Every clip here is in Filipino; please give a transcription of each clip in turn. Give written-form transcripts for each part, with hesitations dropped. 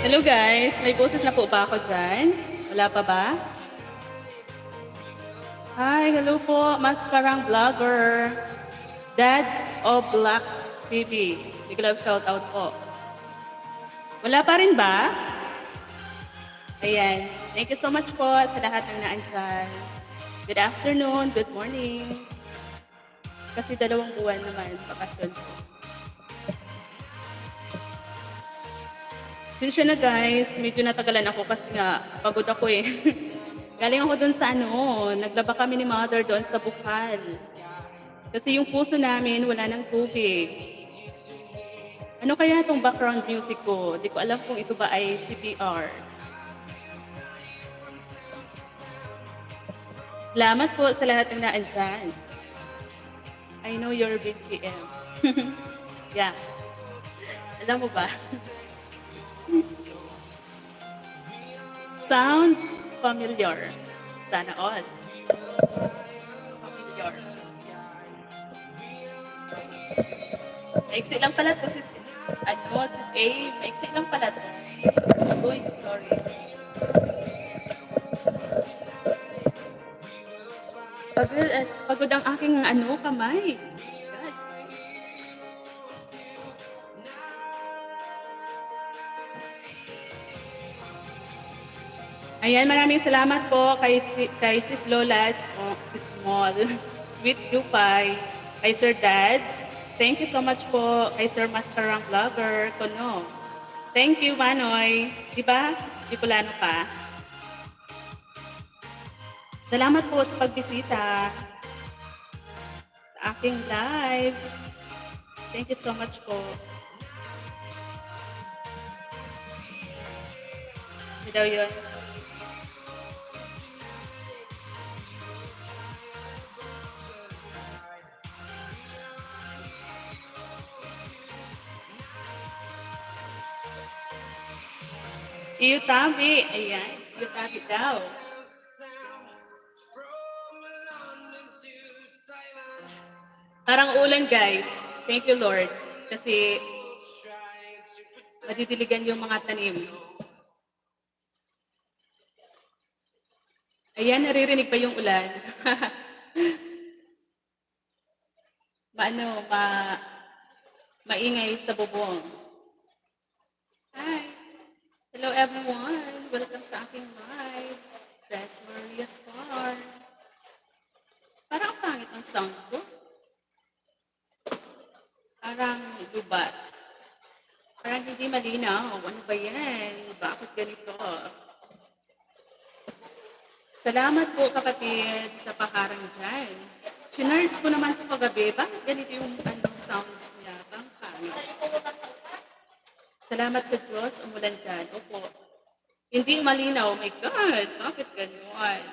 Hello guys, may boses na po ba ako dyan? Wala pa ba? Hi, hello po, Maskarang Vlogger. Dads of Black TV. Big love shoutout po. Wala pa rin ba? Ayan. Thank you so much po sa lahat ng naandyan. Good afternoon, good morning. Kasi 2 buwan naman, bakasyon po. Sinsya na guys, medyo natagalan ako kasi nga pagod ako eh. Galing ako dun sa naglaba kami ni mother doon sa bukal. Kasi yung puso namin wala ng tubig. Ano kaya itong background music ko? Di ko alam kung ito ba ay CPR. Salamat po sa lahat ng naandyan. I know your BGM. Yeah. Alam mo ba? Sounds familiar. Sana all. Familiar. Maiksi lang pala to, sis. Sis A. Maiksi lang pala to. Uy, sorry. Pagod ang aking kamay. God. Ayan, maraming salamat po kay Sis Lola Small, Sweet Yupay, kay Sir Dads. Thank you so much po kay Sir Maskarang Vlogger, Kono. Thank you, Manoy. Di ba? Bicolano pa. Salamat po sa pagbisita sa aking live. Thank you so much po. Ano daw yun? Iyutabi. Ayan. Iyutabi daw. Parang ulan, guys. Thank you, Lord. Kasi madidiligan yung mga tanim. Ayan, naririnig pa yung ulan. Maingay sa bubong. Hi. Hello, everyone. Welcome sa aking live. That's Maria's Farm. Parang ang pangit ang sound ko. Parang lubat. Parang hindi malinaw. Ano ba yan? Bakit ganito? Salamat po kapatid sa pakarang dyan. Chinards ko naman po kagabi. Bakit ganito yung sounds niya? Bang pangit. Salamat sa Diyos. Umulan dyan. Opo. Hindi malinaw. Oh my God. Bakit ganyan?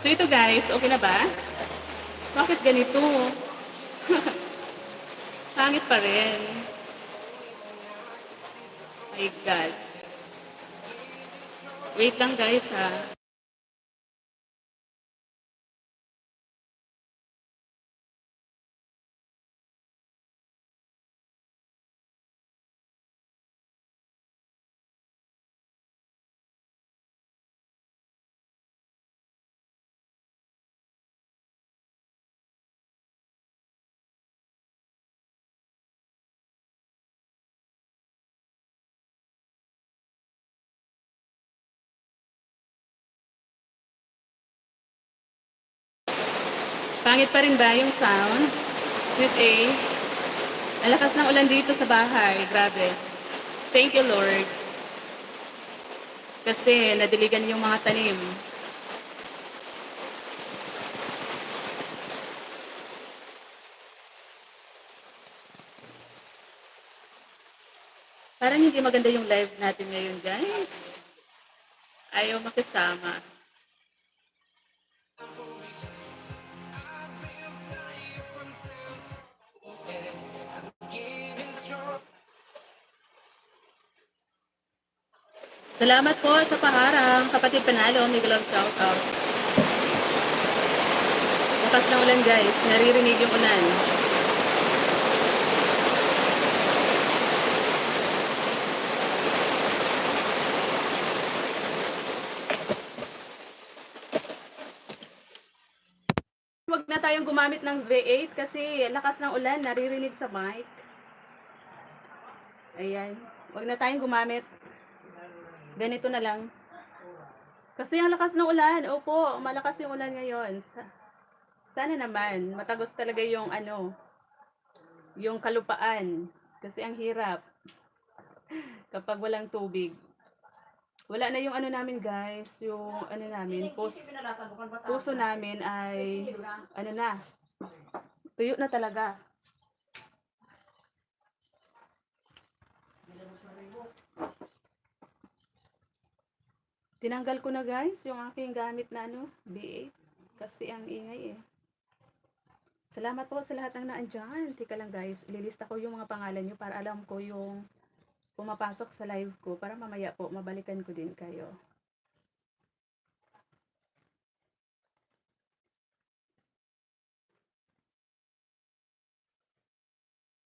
So ito guys, okay na ba? Bakit ganito? Pangit pa rin. My God. Wait lang guys ha. Pangit pa rin ba yung sound? Sis A? Ang lakas ng ulan dito sa bahay. Grabe. Thank you, Lord. Kasi nadiligan yung mga tanim. Parang hindi maganda yung live natin ngayon, guys. Ayaw makisama. Salamat po sa paharang, kapatid Panalo, may love shout out. Lakas ng ulan guys, naririnig yung ulan. Huwag na tayong gumamit ng V8 kasi lakas ng ulan, naririnig sa mic. Ayan, huwag na tayong gumamit. Ganito na lang. Kasi ang lakas ng ulan, opo, malakas yung ulan ngayon. Sana naman, matagos talaga yung yung kalupaan. Kasi ang hirap kapag walang tubig. Wala na yung namin guys, yung namin, puso namin ay, na, tuyo na talaga. Tinanggal ko na guys, yung aking gamit na B8. Kasi ang ingay eh. Salamat po sa lahat ng naandyan. Tika lang guys, ililista ko yung mga pangalan nyo para alam ko yung pumapasok sa live ko para mamaya po mabalikan ko din kayo.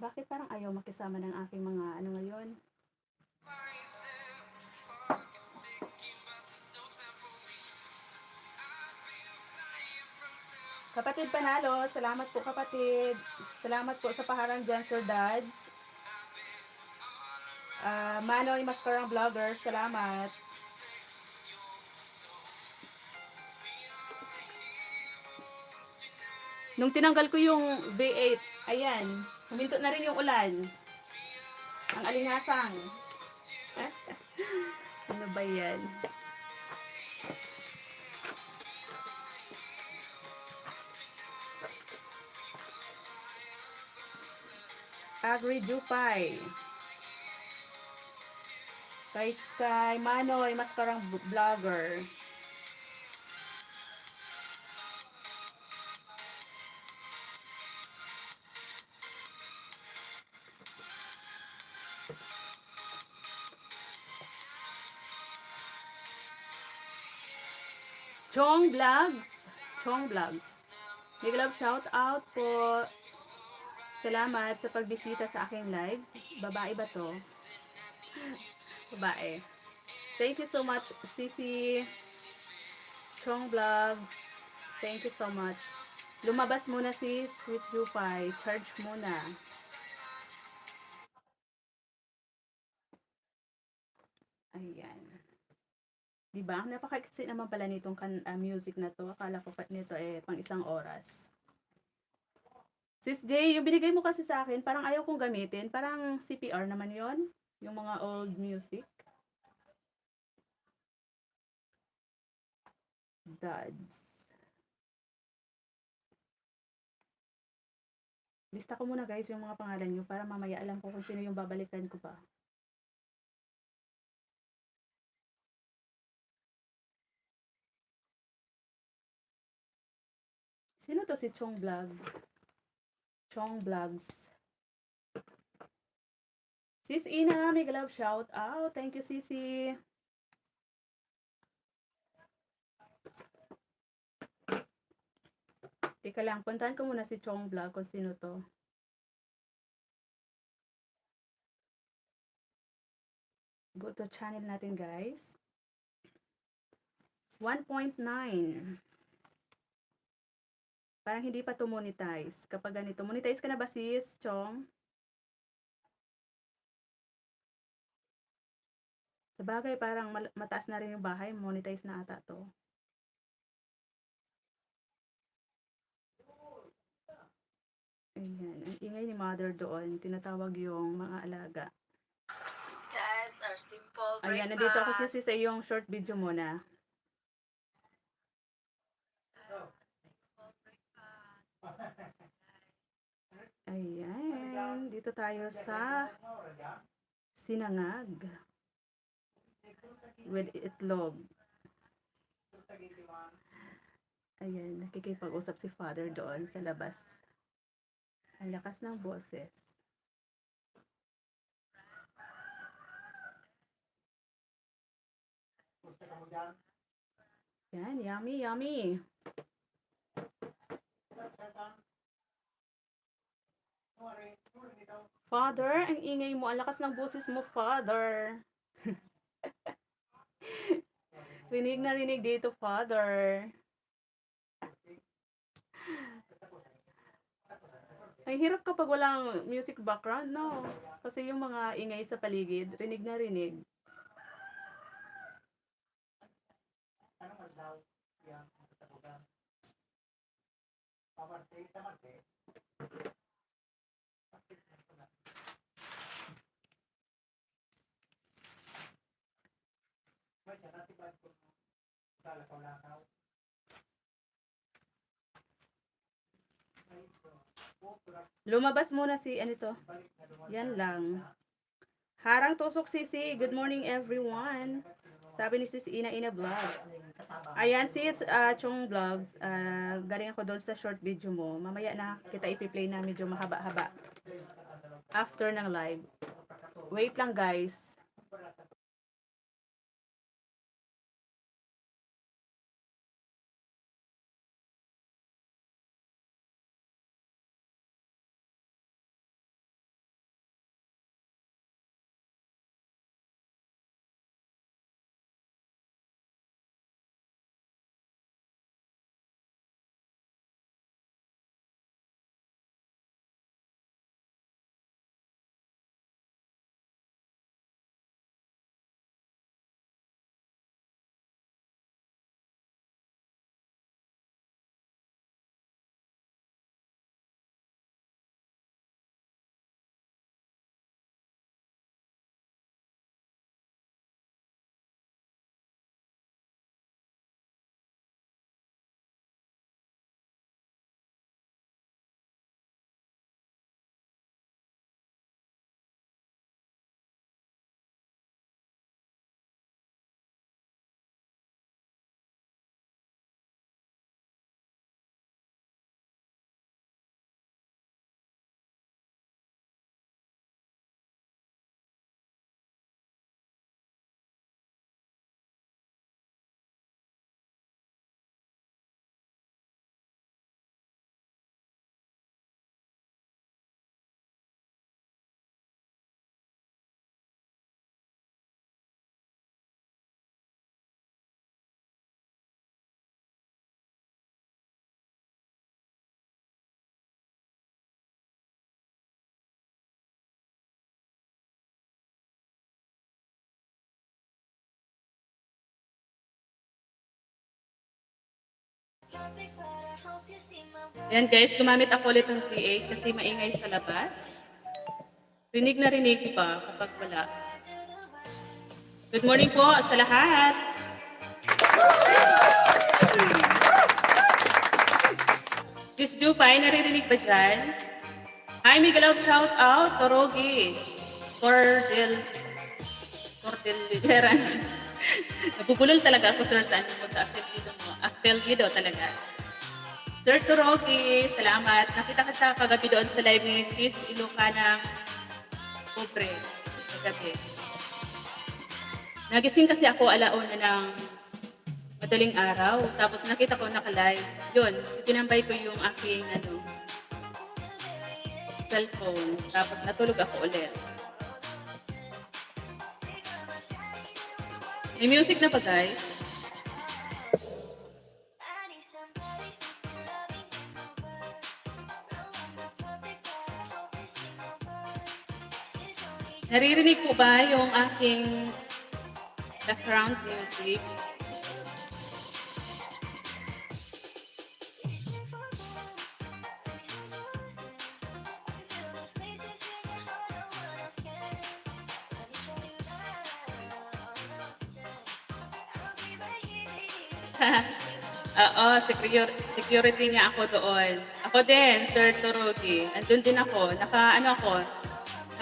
Bakit parang ayaw makisama ng aking mga ngayon? Kapatid Panalo, salamat po kapatid. Salamat po sa paharang dyan, Sir Dads. Manoy Mascarang Vlogger, salamat. Nung tinanggal ko yung V8, ayan, huminto na rin yung ulan. Ang alingasang. Ano ba yan? Agri Dupay. Kay Manoy Mascarang Vlogger. Chong Vlogs. Chong Vlogs. Big love shout out po. Salamat sa pagbisita sa aking live. Babae ba to? Babae. Thank you so much, Sisi. Chong Vlogs. Thank you so much. Lumabas muna si Sweet Jupay. Charge muna. Ayan. Diba? Napaka-exit naman pala nitong music na to. Akala ko nito pang isang oras. Sis J, yung binigay mo kasi sa akin, parang ayaw kong gamitin. Parang CPR naman yon, yung mga old music. Dads. Lista ko muna guys yung mga pangalan nyo para mamaya alam ko kung sino yung babalikan ko pa. Sino to si Chong Vlog? Chong Vlogs. Sis Ina, may love shout out. Thank you, Sisi. Teka lang, puntahan ko muna si Chong Vlog kung sino to. Go to channel natin guys. 1.9. Parang hindi pa to monetize. Kapag ganito, monetize ka na ba sis, Chong? Sa bagay, parang mataas na rin yung bahay. Monetize na ata to. Ayan. Ang ingay ni mother doon. Tinatawag yung mga alaga. Guys, our simple breakfast. Ayan, nandito ako sis sa yung short video muna. Ayan. Dito tayo sa sinangag. With itlog. Ayan, nakikipag-usap si Father doon sa labas. Ang lakas ng boses. Yan, yummy, yummy. Father, ang ingay mo. Ang lakas ng boses mo, Father. Rinig na rinig dito, Father. Ang hirap kapag walang music background, no? Kasi yung mga ingay sa paligid, rinig na rinig. Lumabas muna si ano to. Yan lang. Harang tusok sisi. Good morning everyone. Sabi ni sis Ina Ina Vlog. Ayan sis Chong Vlogs. Galing ako doon sa short video mo. Mamaya na kita ipi-play na medyo mahaba-haba. After ng live. Wait lang guys. Ayan guys, gumamit ako ulit ng 3.8 kasi maingay sa labas. Rinig na rinig pa kapag wala. Good morning po sa lahat. Sis Dupay, naririnig ba dyan? Hi, Miguel, shout out, Torogi. Cordilleran. Napupulol talaga ako, sir, saan mo sa apelyido mo. Apelyido talaga. Sir Torogi, salamat. Nakita kita kagabi doon sa live ni Sis Ilocana Pobre. Kagabi. Nagising kasi ako alauna ng madaling araw. Tapos nakita ko naka-live. Yun, tinambay ko yung aking cellphone. Tapos natulog ako ulit. May music na ba guys? Naririnig po ba yung aking background music? Oo, security nga ako doon. Ako din, Sir Torogi. Andun din ako. Naka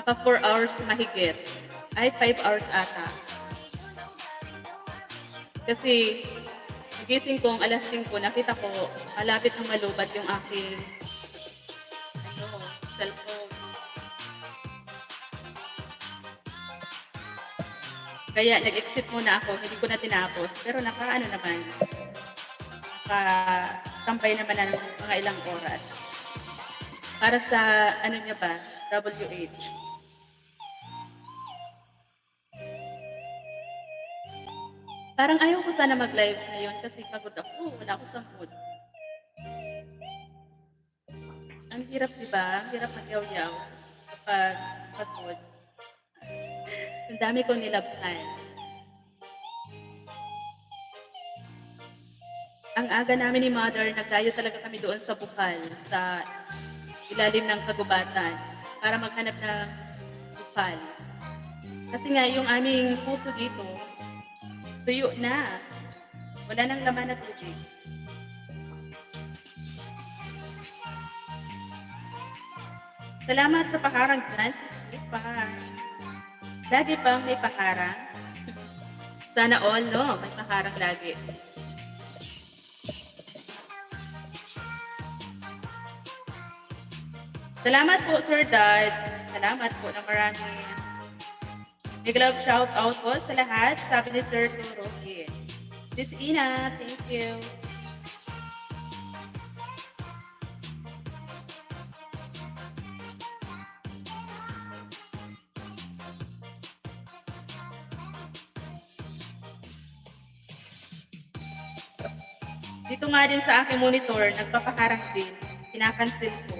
4 hours mahigit. Ay, 5 hours ata. Kasi, Pagising kong alas 5, nakita ko malapit ng malubat yung aking cellphone. Kaya nag-exit muna ako, hindi ko na tinapos. Pero nakaano naman, nakatambay naman na ng mga ilang oras. Para sa ano niya ba, WH. Parang ayaw ko sana mag-live ngayon kasi pagod ako, wala ako sa mood. Ang hirap, di ba? Ang hirap mag-yaw-yaw kapag pagod. Ang dami kong nilabhan. Ang aga namin ni Mother, nagdayo talaga kami doon sa bukal, sa ilalim ng kagubatan, para maghanap ng bukal. Kasi nga, yung aming puso dito, tuyo na. Wala nang laman na tubig. Salamat sa paharang dyan, Sis Lipa. Lagi bang may paharang? Sana all, no? May paharang lagi. Salamat po, Sir Dads. Salamat po na marami. Big love shout out po sa lahat, sabi ni Sir Toroki. Sis Ina, thank you. Dito nga din sa aking monitor, nagpapaharang din. Kinakancel ko.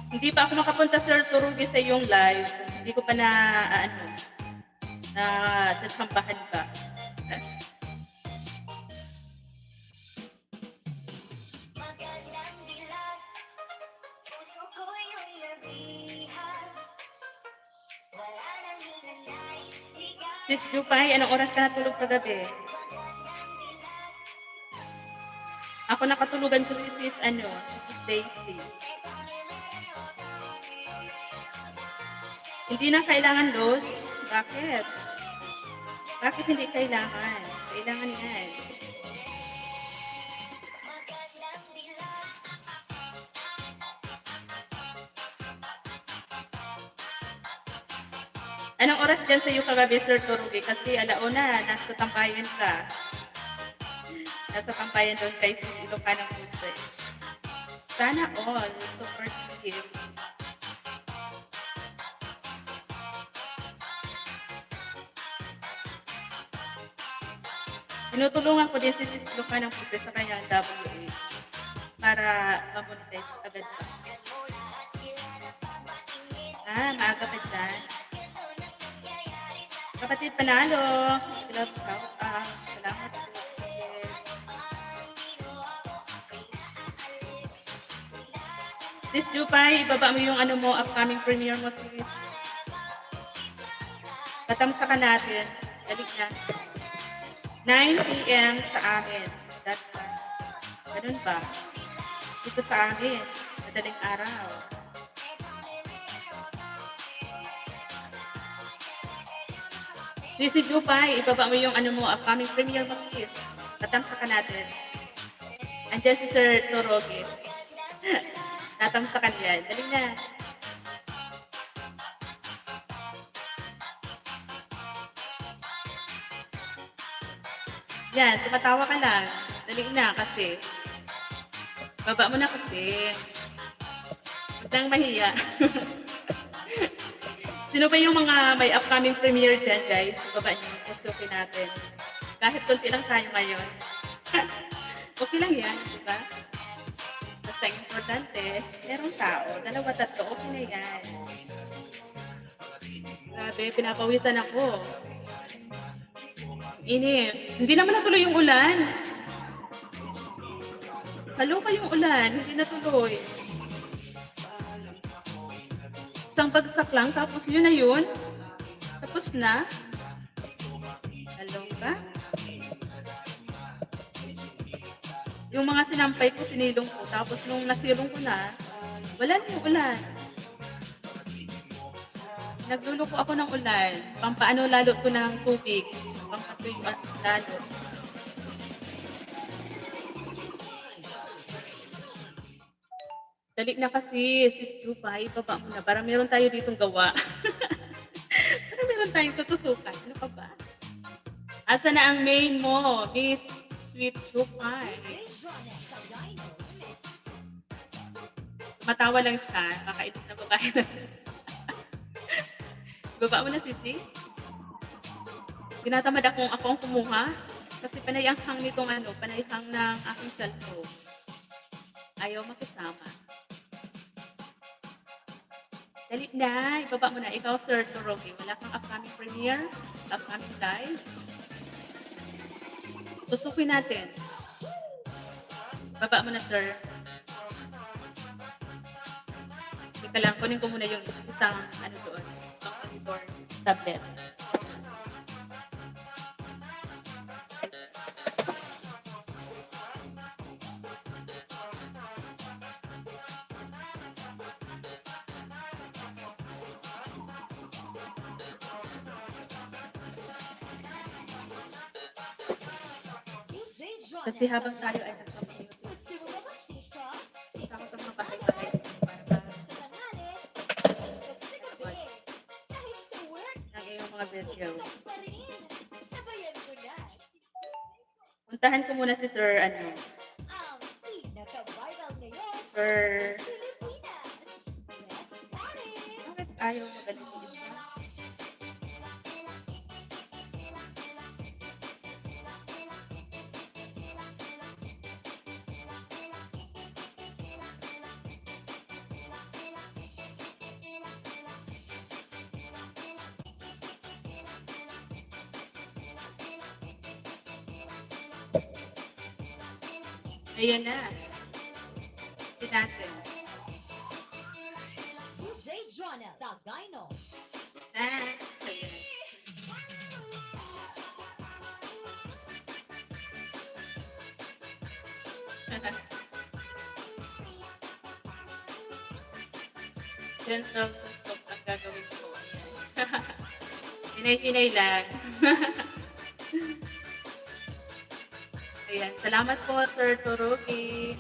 Hindi pa ako makapunta, Sir Turugi, sa iyong live. Hindi ko pa na, natsambahan pa. Sis Jupay, anong oras ka natulog kagabi? Ako nakatulugan ko si Sis Stacy. Hindi na kailangan loads? Bakit? Bakit hindi kailangan? Kailangan yan. Anong oras dyan sa iyo kagabi, Sir Turugi? Kasi alauna, nasa tampayan ka. Nasa tampayan doon kay Sis Ilocanang Putre. Sana all, supportive. Tinutulungan ko din si Sis Ilocanang Putre sa kanyang WH para ma-monetize agad pa. Maaga pa dyan. Kapatid Panalo, love shout out. Salamat po. Sis Jupay, ibaba mo yung upcoming premiere mo, sis. Tatamsa ka natin. Dalik na. 9 p.m. sa amin. That time. Ganun ba? Dito sa amin. Madaling araw. Sisi Jupay, ibaba mo yung upcoming premiere mo, sis. Tatamsa ka natin. Andiyan si Sir Torogi. Tatamsa ka niyan. Dali na. Yan, tumatawa ka lang. Dali na kasi. Baba mo na kasi. Huwag nang mahiya. Sino ba yung mga may upcoming premiere dyan, guys? Baba niyo, kusukin natin. Kahit konti lang tayo ngayon. Okay lang yan, di ba? Basta ang importante, merong tao, 2, 3, okay na yan. Grabe, pinapawisan ako. Init. Hindi naman natuloy yung ulan. Halo kayong ulan, hindi natuloy. Isang bagsak lang, tapos yun na yun. Tapos na. Hello ba? Yung mga sinampay ko, sinilong ko. Tapos nung nasilong ko na, Wala na yung ulan. Nagluluko ako ng ulan. Pampaano lalo ko ng tubig. Pampatuyuan lalo. Dali na kasi, sis Jupa, ibaba mo na. Para meron tayo ditong gawa. Para meron tayong tutusukan. Ano pa ba? Asa na ang main mo, Miss Sweet Jupay? Matawa lang siya. Kakainis na babae na. Baba mo na, sisi. Tinatamad akong kumuha. Kasi panay ang hang nitong panay hang ng aking cellphone. Ayaw makisama. Dali na, ibaba mo na. Ikaw, Sir Torogi, wala kang upcoming premiere, upcoming live. Tusukin natin. Baba mo na, sir. Teka lang, kunin ko muna yung isang doon, pang monitor tablet. Kasi habang tayo ay nagpapamusin, punta ako sa mga bahay-bahay dito para ng iyong mga video. Puntahan ko muna si Sir, si Sir, bakit ayaw magaling yung isa? Ayan na. Hindi natin. Next. Ayan. Gentle soap ang gagawin ko. Hinay-hinay lang. Ayan. Salamat po, Sir Torogi.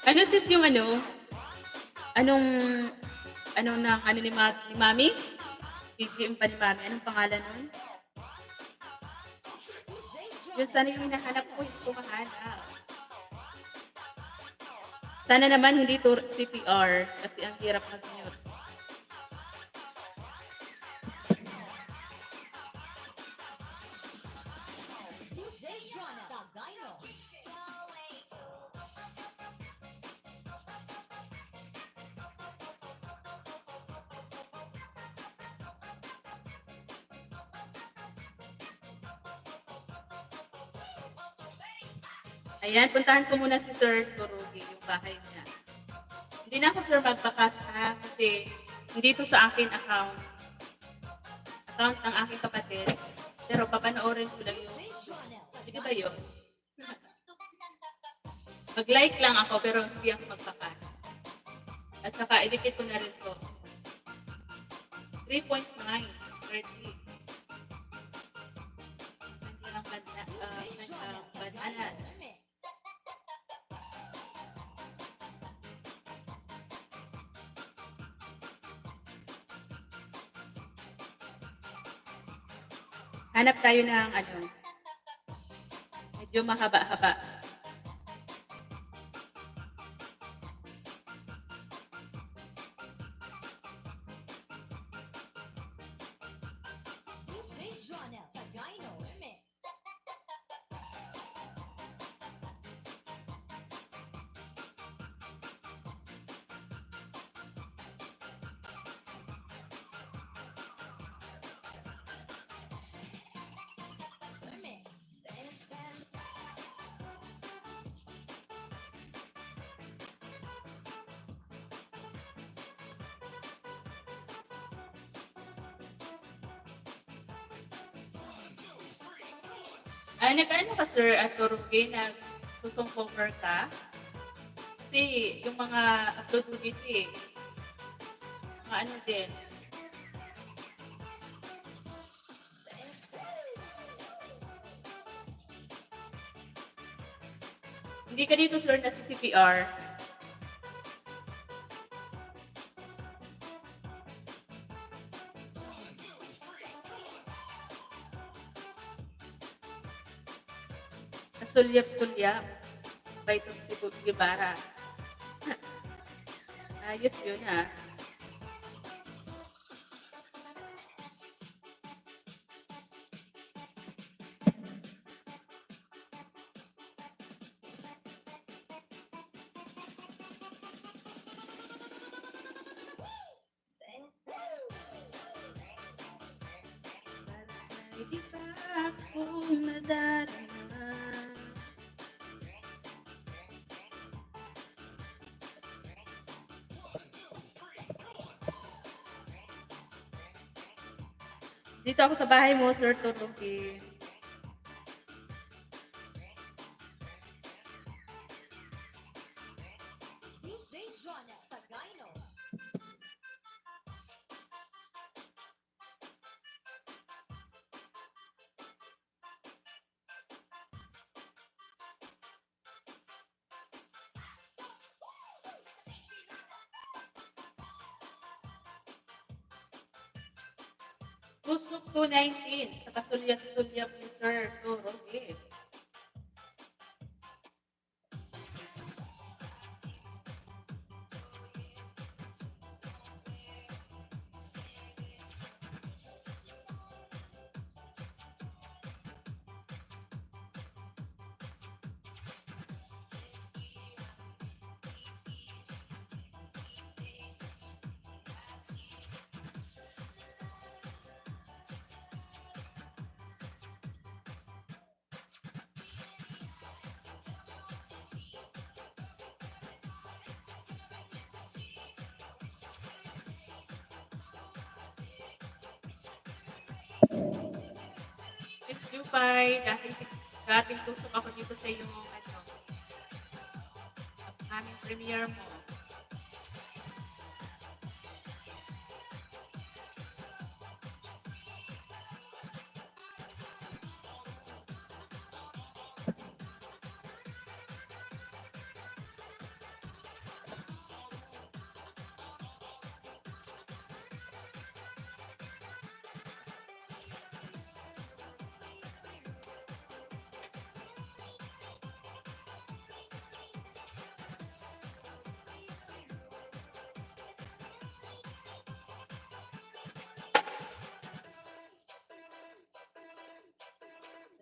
Ano sis yung Anong na ni Mami? BGM pa ni Mami. Anong pangalan nun? Yun sana yung hinahanap ko, hindi ko mahanap. Sana naman hindi to CPR kasi ang hirap mag-mute. Ayan, puntahan ko muna si Sir Torogi, yung bahay niya. Hindi na ako, sir, magpakas kasi hindi to sa akin account. Account ng aking kapatid. Pero papanoorin ko lang yung Hindi ba yun? Mag-like lang ako pero hindi ako magpakas. At saka, edit ko na rin to. 3.9, 30. Bananas. Hanap tayo ng medyo mahaba-haba. Nag-ano ka sir at Turugi, nag-susong cover ka? Kasi yung mga upload ko dito mga ano din. Hindi ka dito sir na CPR. Nasulyap-sulyap. Baitong si Gibara. Ayos yun ha. Ay, di ba ako nadarama? Dito ako sa bahay mo, Sir Turugi. Tusok 219 sa kasulyap-sulyap ni Sir Turugi. Sis Jupay, dating tusok ako dito sa iyong aming premiere mo.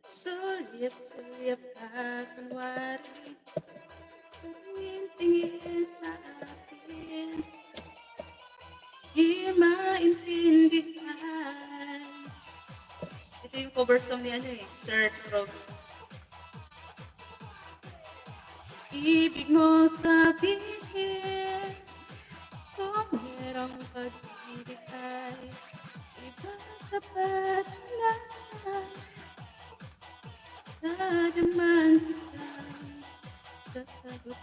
Sulyap-sulyap ka kunwari, tingin-tingin sa akin, di maintindihan. Ito yung cover song ni Sir Turugi. Ibig mo sabihin, kung merong pag-ibig ay ibang tapat na sa nadaman kitang sasagutin.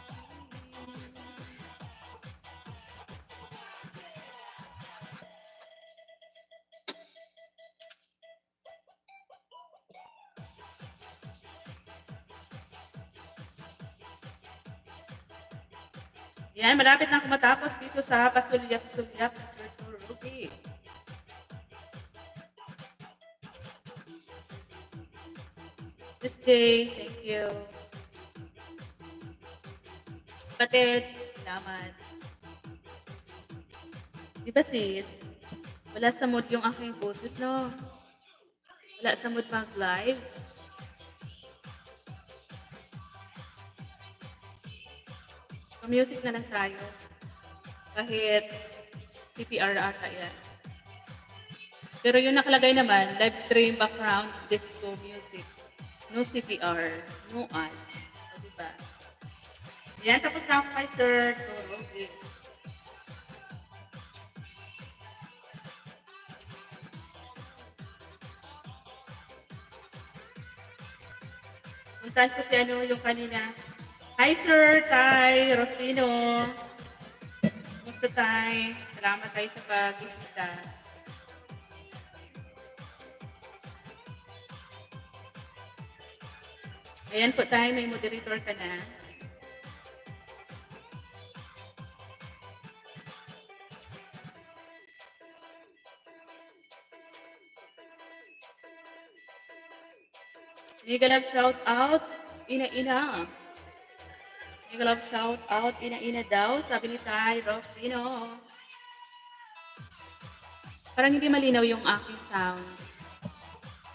Yan, malapit na ako matapos dito sa pasulyap-sulyap ni Sir Turugi. This day, thank you. Kapatid, salamat. Di ba sis? Wala sa mood yung aking boses, no? Wala sa mood mag-live. Music na lang tayo. Kahit CPR ata yan. Pero yung nakalagay naman, live stream background disco music. No CPR, no ads. O, diba? Yan, tapos na ako kay Sir Turugi. Puntahan ko si ano, yung kanina. Hi, Sir Tay Rufino. Kumusta, Tay? Salamat tayo sa pagbisita. Ayan po, Tay. May moderator ka na. Mega love shout out, ina-ina. Mega love shout out, ina-ina daw, sabi ni Tay Rufino. Parang hindi malinaw yung aking sound.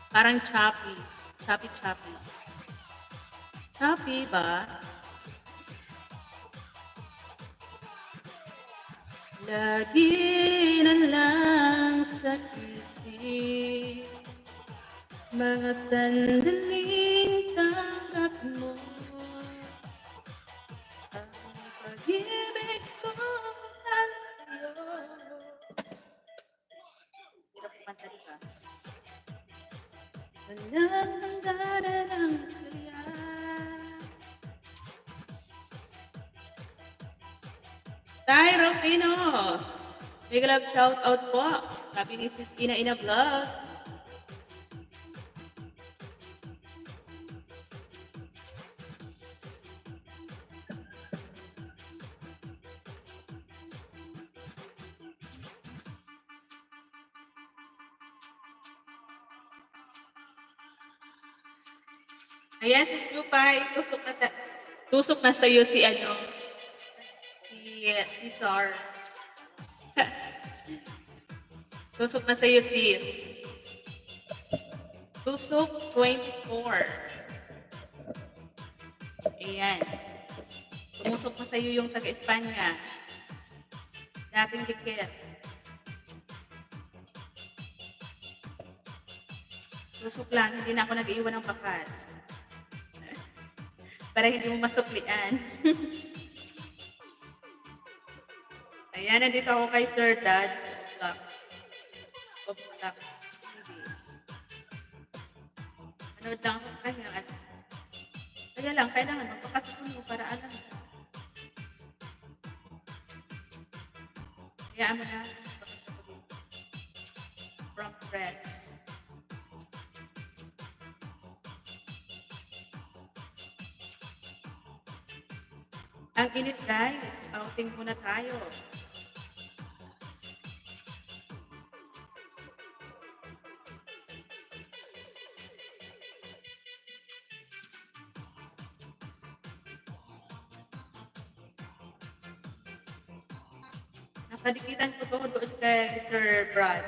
Parang choppy. Choppy, choppy. Choppy ba? Lagi na lang sa isip mga sandaling tanggap mo ang pag-ibig ko para sa'yo. Hirap kumanta, diba? Walang hangganan ang saya. Tay Rufino, mega love shout out po. Sabi ni Sis Ina Ina Vlog. Ayan, Sis Lupay, tusok na sa'yo si ano, si Sar. Tusok na sa'yo, sis. Tusok 24. Ayan. Tumusok na sa'yo yung taga-Espanya. Dating dikit. Tusok lang, hindi na ako nag-iwan ng bakats. Para hindi mo masuklian. Ayan, nandito ako kay Sir Dad sa Uplak. Uplak. Hindi. Manood lang ako sa kanya. At kaya lang, kailangan magpakasakon mo para alam mo. Kaya mo na, magpakasakon mo. From press. Ang init guys, outing muna tayo. Nakadikitan ko to doon kay Sir Brad.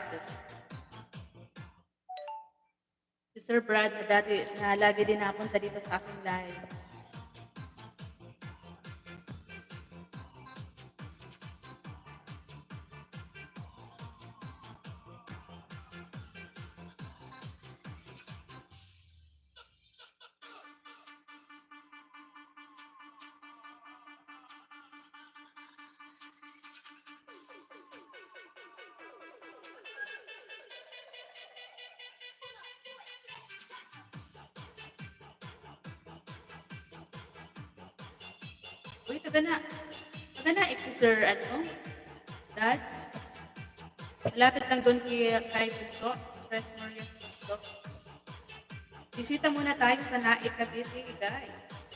Si Sir Brad na lagi din napunta dito sa aking live. Uy, taga na. Taga na, si Sir, ano? Dads. Malapit lang doon kay Bunso. Tres Marias Bunso. Bisita muna tayo sa Naik Cavite, guys.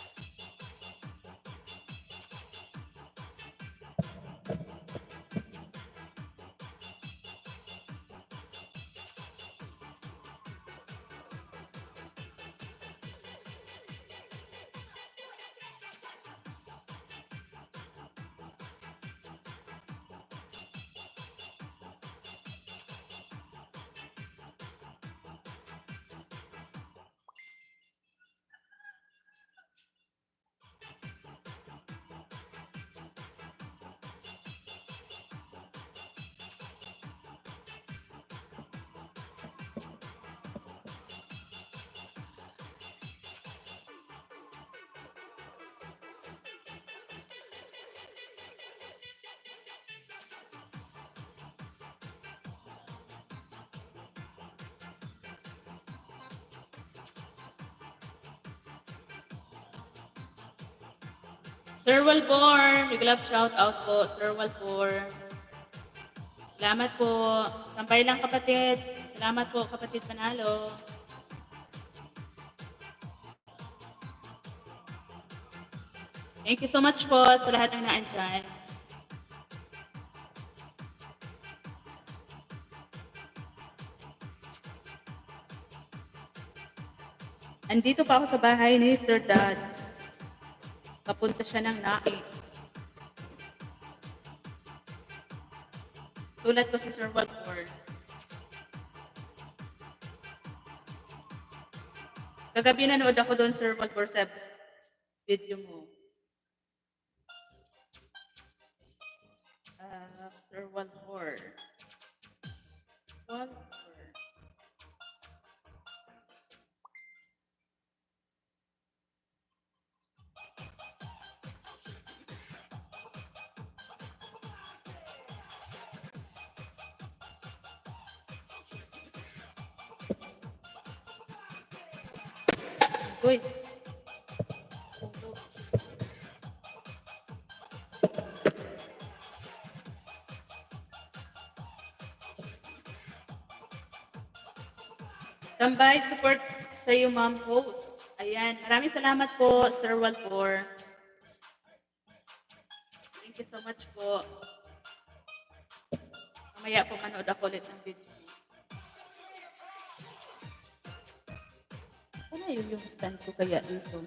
Sir Walbor, big love shout out po, Sir Walbor. Salamat po. Tampay lang kapatid. Salamat po kapatid Panalo. Thank you so much po sa lahat ng naandyan. Andito pa ako sa bahay ni Sir Dads. Papunta siya ng Naik. Sulat ko si Sir Walford. Kagabi nanood ako doon, Sir Walford, sa video mo. Sir Walford. Walford. Uy. Tambay, support sa iyo, ma'am host. Ayan, maraming salamat po, Sir Walford. Thank you so much po. Mamaya po manood ako ulit ng video. Sana yung stand ko kaya dito?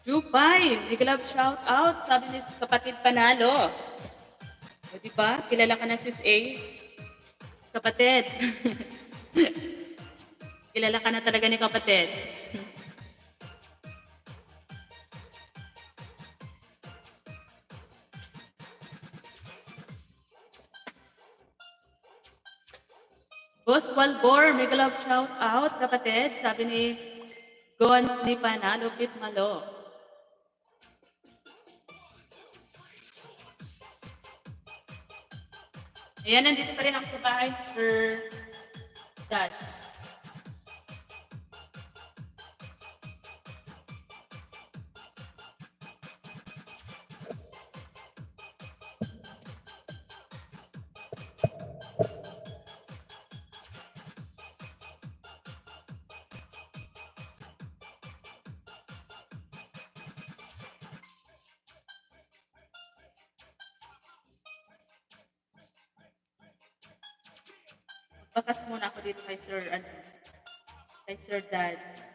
Jupay, big love shout out, sabi ni kapatid Panalo. O diba, kilala ka na sis A? Kapatid. Kilala ka na talaga ni kapatid. Boss Walbor, big love shout out, kapatid, sabi ni Gons ni Panalo Pitmalo. Ayan, nandito pa rin ako sa bahay, Sir Dads. Bakas muna ako dito kay Sir Dads.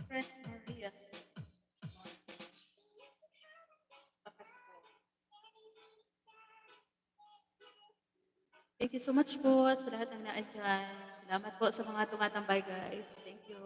Press Marias. Bakas po. Thank you so much po sa lahat ng naandyan. Salamat po sa mga tumatambay, guys. Thank you.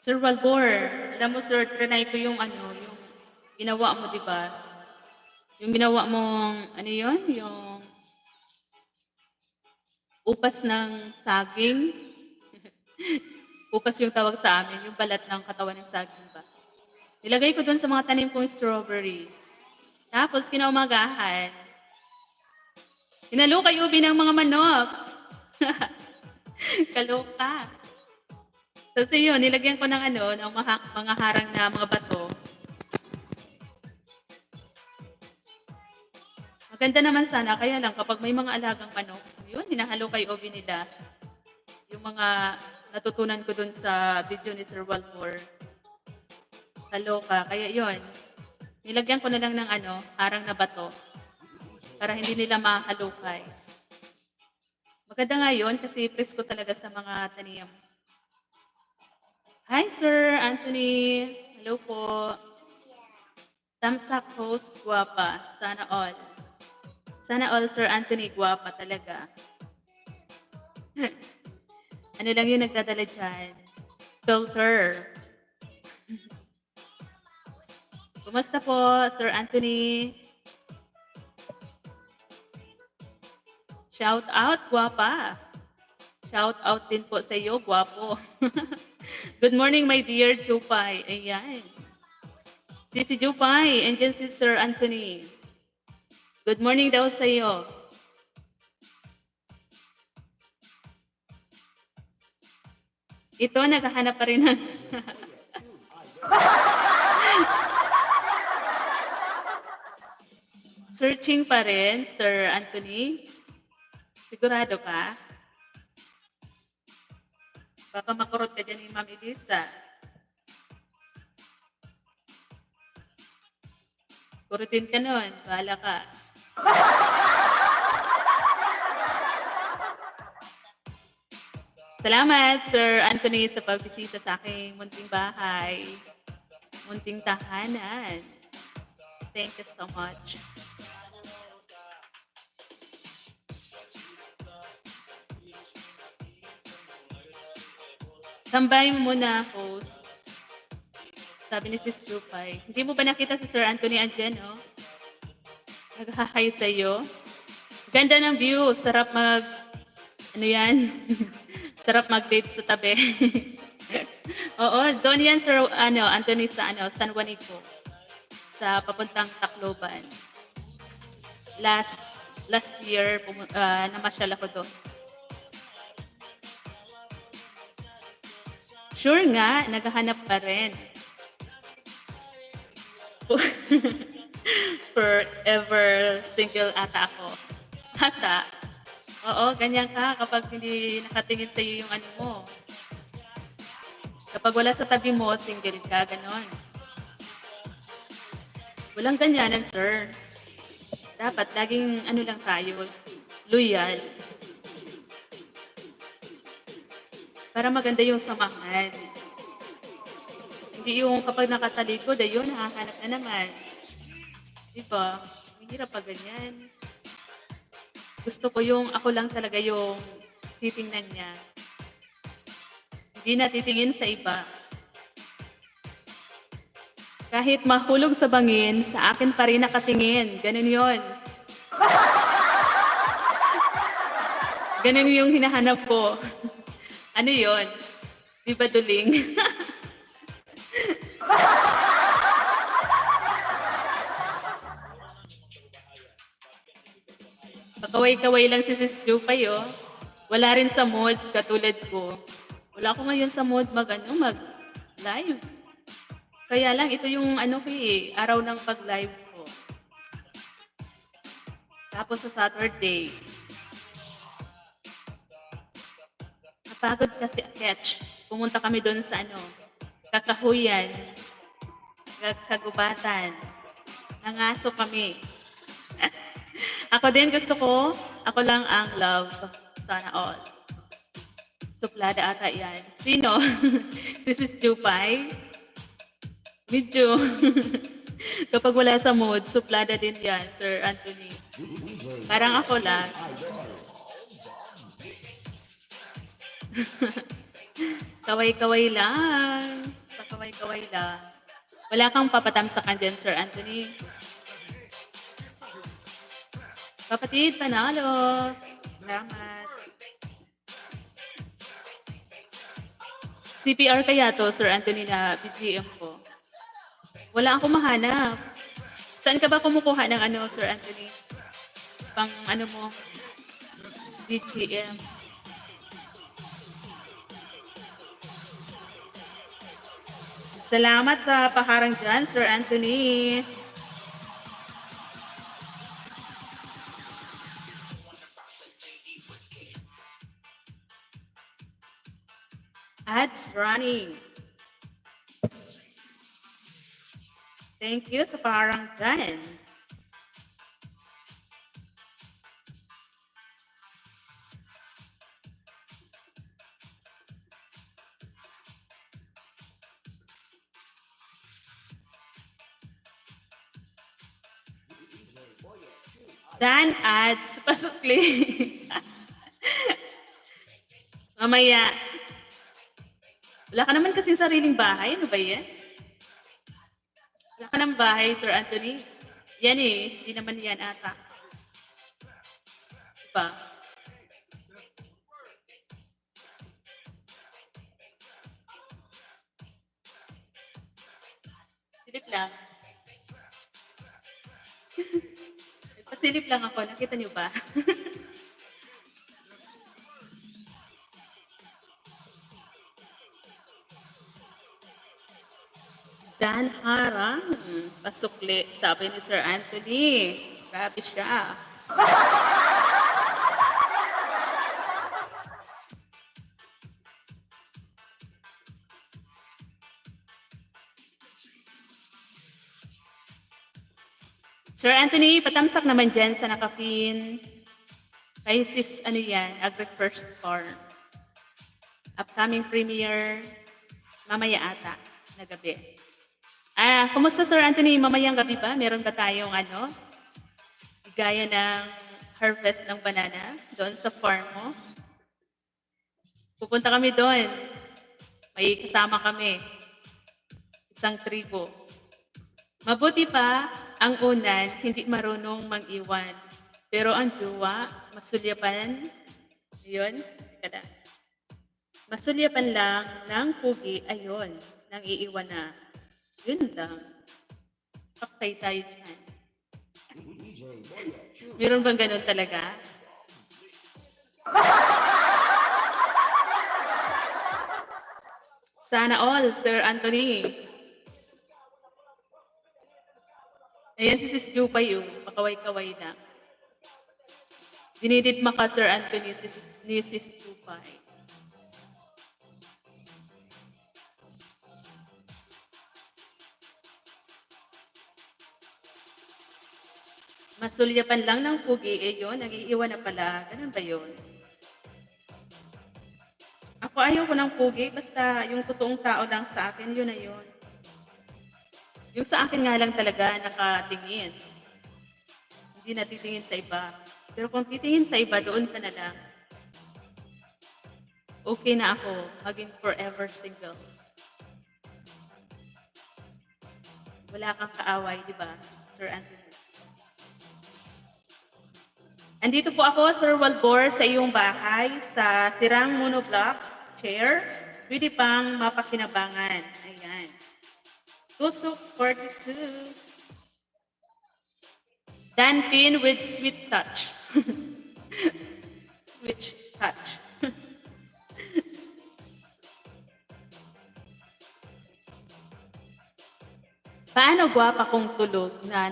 Sir Walbor, alam mo sir, trinay ko yung ano, yung ginawa mo, di ba? Yung ginawa mong, ano yun? Yung upas ng saging. Upas yung tawag sa amin, yung balat ng katawan ng saging ba? Nilagay ko dun sa mga tanim kong strawberry. Tapos, kinaumagahan, hinalo kay ubi ng mga manok. Kaloka. Kasi yun, nilagyan ko ng ano, ng mga harang na mga bato. Maganda naman sana, kaya lang kapag may mga alagang manok, yun, hinahalo kay ubi nila. Yung mga natutunan ko dun sa video ni Sir Walmore. Kaloka. Kaya yun, nilagyan ko na lang ng ano, harang na bato para hindi nila mahalukay. Maganda nga yun kasi presko talaga sa mga tanim. Hi, Sir Anthony. Hello po. Tamsak host, guwapa. Sana all. Sana all, Sir Anthony, guwapa talaga. Ano lang yung nagdadala dyan? Filter. Kumusta po, Sir Anthony? Shout out, guwapa. Shout out din po sa iyo, guwapo. Good morning, my dear Jupay. Ayan. Si Jupay, and dyan si Sir Anthony. Good morning daw sa iyo. Ito, naghahanap pa rin ng... Searching pa rin, Sir Anthony. Sigurado ka? Baka makurot ka dyan ni Ma'am Elisa. Kurutin ka nun. Bahala ka. Salamat, Sir Anthony, sa pagbisita sa aking munting bahay. Munting tahanan. Thank you so much. Tambay mo muna, host. Sabi ni Sis Jupay. Hindi mo ba nakita si Sir Anthony andyan, no? Naghahay sa'yo. Ganda ng view. Sarap mag... Ano yan? Sarap mag-date sa tabi. Oo, doon yan, Sir Anthony, sa San Juanico. Sa papuntang Tacloban. Last year, namasyal ako doon. Sure nga, naghahanap pa rin. Forever single ata ako. Ata? Oo, ganyan ka kapag hindi nakatingin sa iyo yung ano mo. Kapag wala sa tabi mo, single ka, ganon. Walang ganyanan, sir. Dapat laging ano lang tayo, loyal. Para maganda yung samahan. Hindi yung kapag nakatalikod, ayun, nakahanap na naman. Diba? Mahirap pa ganyan. Gusto ko yung ako lang talaga yung titingnan niya. Hindi na titingin sa iba. Kahit mahulog sa bangin, sa akin pa rin nakatingin. Ganun yon. Ganun yung hinahanap ko. Ano yon? Di ba duling? Pakaway-kaway lang si Sis Jupay, oh. Wala rin sa mood, katulad ko. Wala ko ngayon sa mood mag-live. Kaya lang, ito yung araw ng pag-live ko. Tapos sa Saturday. Napagod kasi catch. Pumunta kami doon sa Kakahuyan. Kagubatan. Nangaso kami. Ako din gusto ko, ako lang ang love. Sana all. Suplada ata yan. Sino? This is Jupay. Medyo. Kapag wala sa mood, suplada din yan, Sir Anthony. Parang ako lang. Kaway-kaway lang. Pakaway-kaway lang. Wala kang papatamsakan din, Sir Anthony. Kapatid, panalo. Salamat. CPR kaya to, Sir Anthony, na BGM ko. Wala akong mahanap. Saan ka ba kumukuha ng ano, Sir Anthony? Pang ano mo, BGM. Salamat sa paharang dyan, Sir Anthony. Ads running. Thank you sa paharang dyan. Dan ads pasukli. Mamaya. Wala ka naman kasing sariling bahay. Ano ba yan? Wala ka ng bahay, Sir Anthony. Yan eh. Hindi naman yan ata. Diba? Silip lang. Pasilip lang ako. Nakita niyo ba? Dan harang. Pasukli. Sabi ni Sir Anthony. Grabe siya. Sir Anthony, patamsak naman dyan sa nakapin. Kay sis, ano yan, Agri First Farm. Upcoming premiere, mamaya ata, na gabi. Kumusta Sir Anthony? Mamayang gabi ba? Meron ba tayong ano? Gaya ng harvest ng banana doon sa farm mo? Pupunta kami doon. May kasama kami. Isang tribo. Mabuti pa, ang unan, hindi marunong mang-iwan. Pero ang jowa, masulyapan. Yun, kada. Masulyapan lang ng pugi, ayun, nang iiwan na. Yun lang. Paktay tayo dyan. Meron bang ganun talaga? Sana all, Sir Anthony. Ayan si Sis Jupay yung pakaway-kaway na. Dinididma ka, Sir Anthony, ni Sis Jupay. Masulyapan lang ng pugi, yun, nag-iiwan na pala. Ganun ba yun? Ako ayaw ko ng pugi, basta yung totoong tao lang sa akin, yun na yun. Yung sa akin nga lang talaga nakatingin. Hindi natitingin sa iba. Pero kung titingin sa iba, doon ka na lang. Okay na ako, maging forever single. Wala kang kaaway, di ba, Sir Anthony? Andito po ako, Sir Walbor, sa iyong bahay, sa sirang monoblock chair. Pwede pang mapakinabangan. Ayan. Tusok 42. Dan pin with sweet touch. Sweet touch. Paano gwapa kung tulog na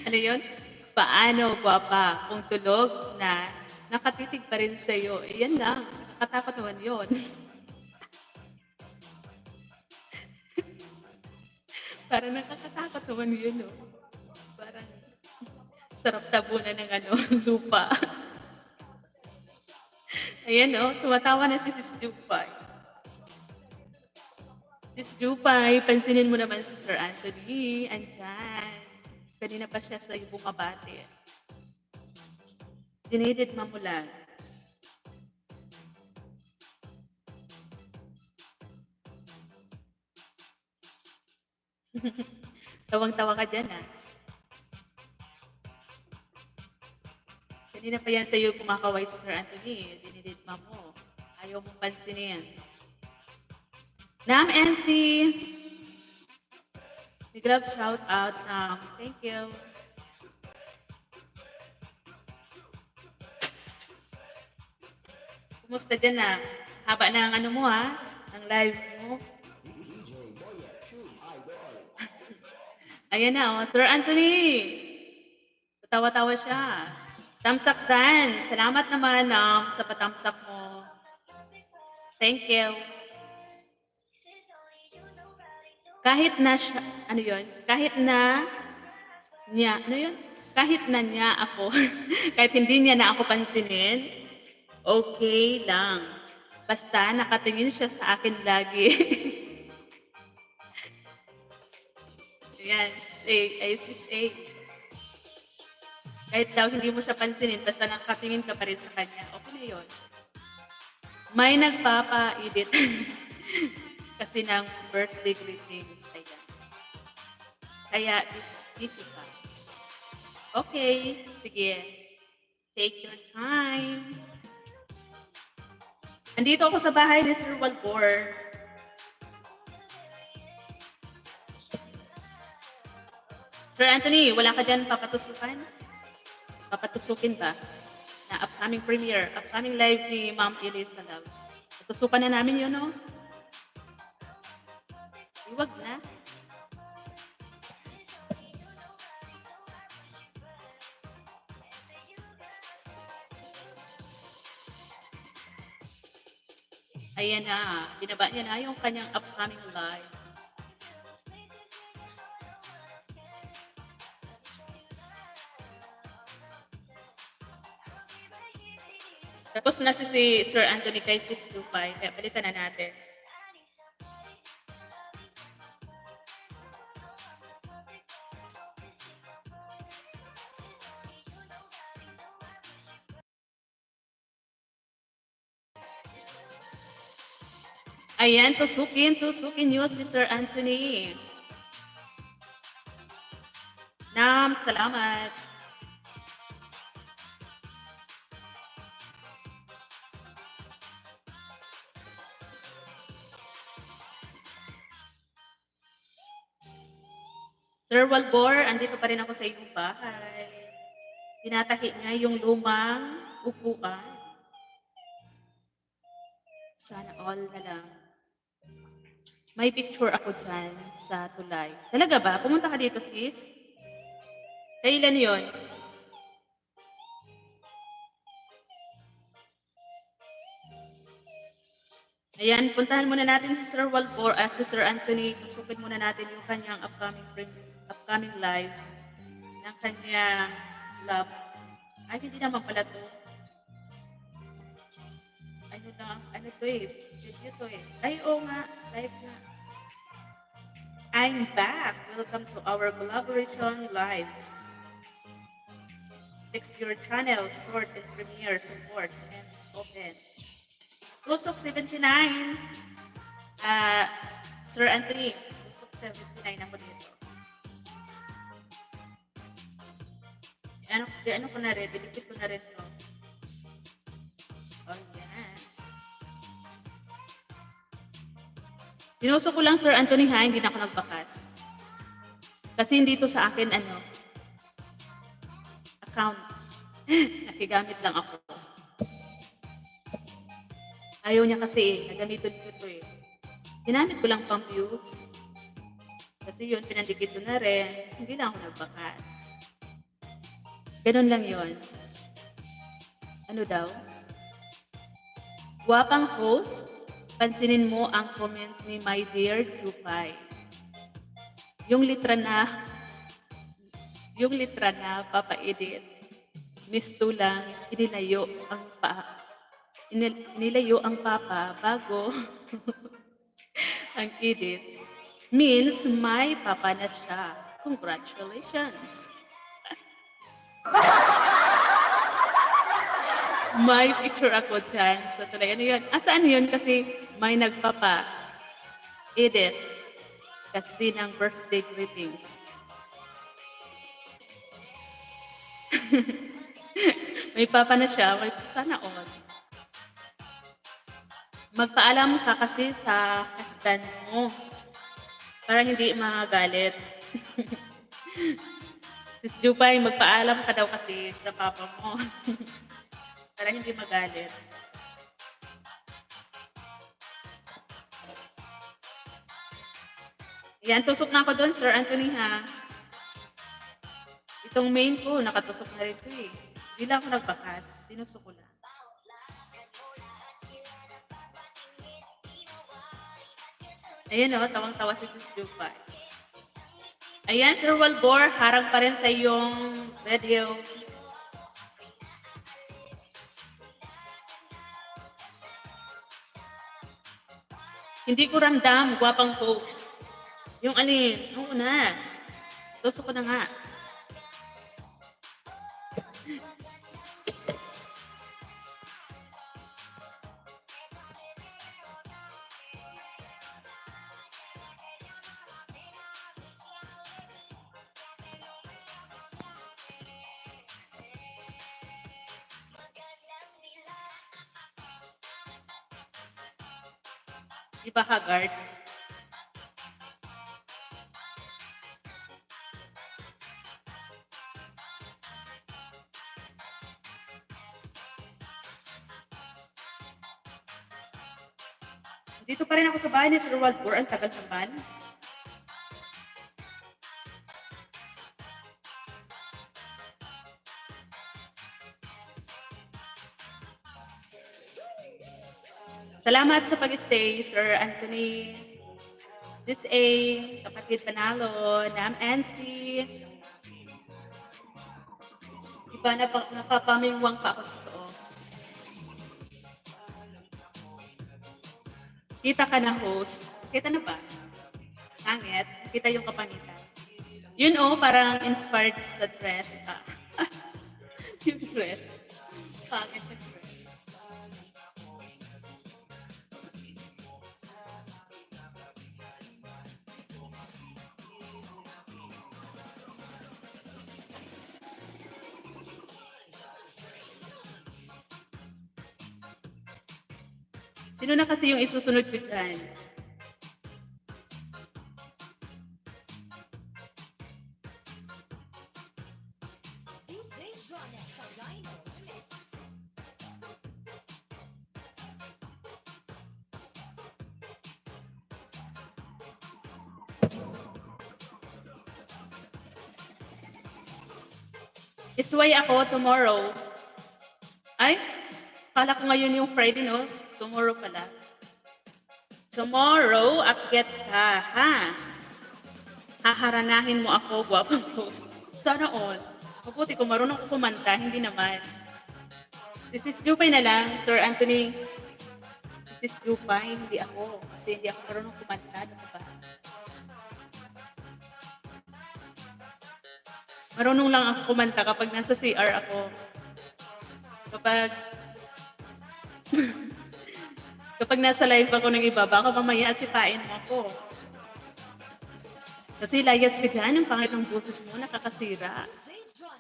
ano yun? Paano gwapa kung tulog na nakatitig pa rin sa'yo? Yan lang. Nakakatakot naman yun. Parang nakakatakot naman yun, no? Parang sarap tabunan ng ano, lupa. Ayan, no? Tumatawa na si Sis Jupay. Sis Jupay, pansinin mo naman si Sir Anthony. Andyan. Kanina pa siya sa ibong kabate. Dinididma mo lang. Tawang-tawa ka dyan, ah. Kanina pa yan sa'yo kumakaway si Sir Anthony. Dinididma mo. Ayaw mong pansinin. Nam NC, big love shout out. Thank you. Kumusta dyan na? Haba na ang ano mo ha? Ang live mo. Ayan na, oh. Sir Anthony. Tawa-tawa siya. Tamsak Dan. Salamat naman sa patamsak mo. Thank you. Kahit na siya, ano yun? Kahit na niya, ano yun? Kahit na niya ako, kahit hindi niya na ako pansinin, okay lang. Basta nakatingin siya sa akin lagi. Ayan, sis A. Kahit daw hindi mo siya pansinin, basta nakatingin ka pa rin sa kanya, okay na yun. May nagpapa-edit kasi ng birthday greetings. Ayan. Kaya busy ka. Okay, sige. Take your time. Andito ako sa bahay ni Sir Walbor. Sir Anthony, wala ka dyan papatusukan? Papatusukin ba? Na upcoming premiere, upcoming live ni Ma'am Elisa Love. Patusukan na namin yun, no? Iwag na. Ayan na. Binaba niya na yung kanyang upcoming live. Tapos na si Sir Anthony kay Sis Lupay. Kaya palitan na natin. Ayan, tusukin nyo si Sir Anthony. Nam, salamat. Sir Walbor, andito pa rin ako sa iyong bahay. Tinatahi niya yung lumang upuan. Sana all na lang. May picture ako dyan sa tulay. Talaga ba? Pumunta ka dito, sis? Kailan yon? Ayan, puntahan muna natin si Sir Walbor, si Sir Anthony. Tusukin muna natin yung kanyang upcoming live ng kanyang loves. Ay, hindi naman pala to. Ano to eh? Video to eh. Ay, oo nga. Live nga. I'm back. Welcome to our collaboration live. Fix your channel, short and premiere support and open. Tusok 79. Sir Anthony, Tusok 79 ako dito. Ano ko na rin? Dinikit ko na rin to. Oh, yan. Tinusok ko lang, Sir Anthony, ha? Hindi na ako nagbakas. Kasi hindi to sa akin, account. Nakigamit lang ako. Ayaw niya kasi nagamitin ko ito eh. Ginamit ko lang pang views. Kasi yun, pinandikit ko na rin. Hindi lang ako nagbakas. Ganun lang yun. Ano daw? Guwapang host, pansinin mo ang comment ni My Dear Jupay. Yung litra na papa-edit. Misto lang, inilayo ang papa bago ang edit. Means may papa na siya. Congratulations! May picture ako dyan sa tulay. Ano yun? Saan yun? Kasi may nagpapa-edit. kasi ng birthday greetings. May papa na siya, sana all. Magpaalam ka kasi sa husband mo para hindi magalit. Sis Jupay, magpaalam ka daw kasi sa papa mo para hindi magalit. Yan, tusok na ako doon, Sir Anthony, ha? Itong main ko, nakatusok na rin ito eh. Hindi lang ako nagbakas, tinusok ko lang. Ayan o, tawang-tawa si Sis Jupay. Ayan, Sir Walbor, harang pa rin sa iyong video. Hindi ko ramdam, guwapang post. Yung alin, oo na. Tusok ko na nga. Di ba, Haggard? Dito pa rin ako sa bahay ni Sir Walbor. Ang tagal naman. Salamat sa pag-stay, Sir Anthony. Sis A, kapatid Panalo, Nam Nancy. Diba nakapamingwang pa ako dito? Kita ka na, host. Kita na ba? Pangit. Kita yung kapangitan. Yun parang inspired sa dress. Yung dress. Pangit yung dress. Sino na kasi yung isusunod ko dyan? Isway ako tomorrow. Ay, kala ko ngayon yung Friday, no? Tomorrow pala. Tomorrow, akyat ka, ha? Haharanahin mo ako, guwapang host. Sana all. Mabuti kung marunong ko kumanta, hindi naman. Si Sis Jupay na lang, Sir Anthony. Si Sis Jupay, hindi ako. Kasi hindi ako marunong kumanta, diba? Marunong lang ako kumanta kapag nasa CR ako. Kapag nasa live ako ng iba, baka mamaya sipain mo ako. Kasi layas ka dyan, ang pangit ng boses mo, nakakasira.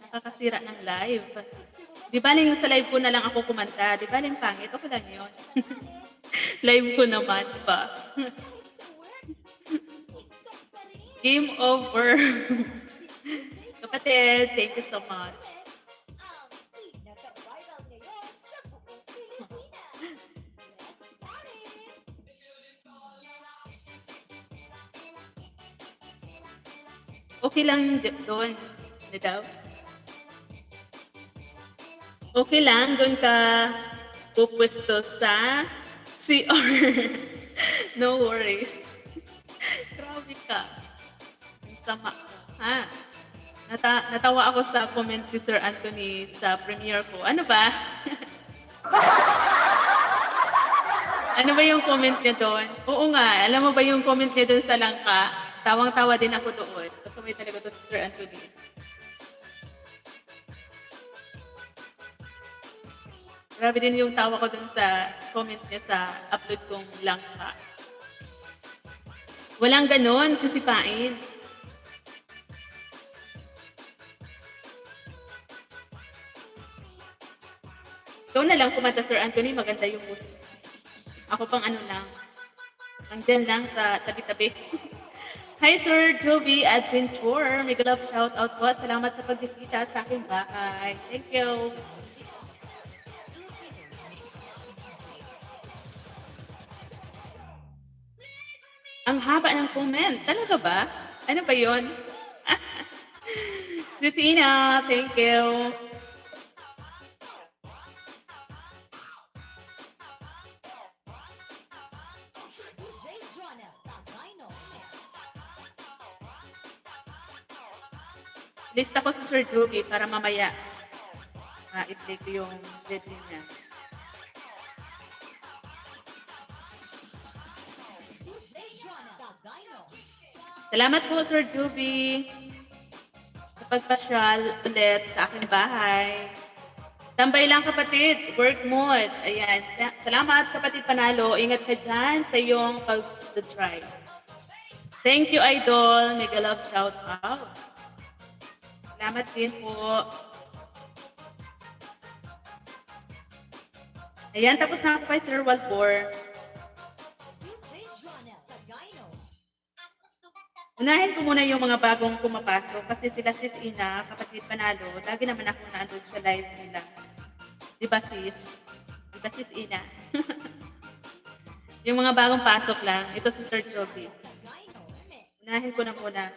Nakakasira ng live. Di ba sa live ko na lang ako kumanta? Di ba pangit? Okay lang yun. Live ko naman, di ba? Game over. Kapatid, thank you so much. Okay lang doon, na daw. Okay lang, doon ka pupwesto sa CR. No worries. Grabe ka. Ang sama ko, ha? Natawa ako sa comment ni Sir Anthony sa premiere ko. Ano ba? Ano ba yung comment niya doon? Oo nga, alam mo ba yung comment niya doon sa Langka? Tawang-tawa din ako doon. Kasumay talaga to si Sir Anthony. Grabe din yung tawa ko dun sa comment niya sa upload kong Langka. Walang ganon, sisipain. Ikaw na lang kumanta, Sir Anthony, maganda yung boses mo. Ako pang ano lang, andyan lang sa tabi-tabi. Hi, Sir Joby Adventure. Mega love shout out po. Salamat sa pagbisita sa aking bahay. Thank you. Ang haba ng comment. Talaga ba? Ano ba yun? Sis Ina, thank you. Lista ko sa Sir Joby para mamaya i-play ko yung deadline niya. Salamat po, Sir Joby, sa pagpasyal ulit sa aking bahay. Tambay lang, kapatid. Work mode. Ayan. Salamat, kapatid Panalo. Ingat ka dyan sa iyong pag-drive. Thank you, Idol. Mega love shout out. Salamat din po. Ayan, tapos na ako kay Sir Walbor. Unahin ko muna yung mga bagong pumapasok kasi sila Sis Ina, kapatid Panalo, lagi naman ako naandun sa live nila. Diba sis? Diba Sis Ina? Yung mga bagong pasok lang, ito si Sir Joby. Unahin ko na muna.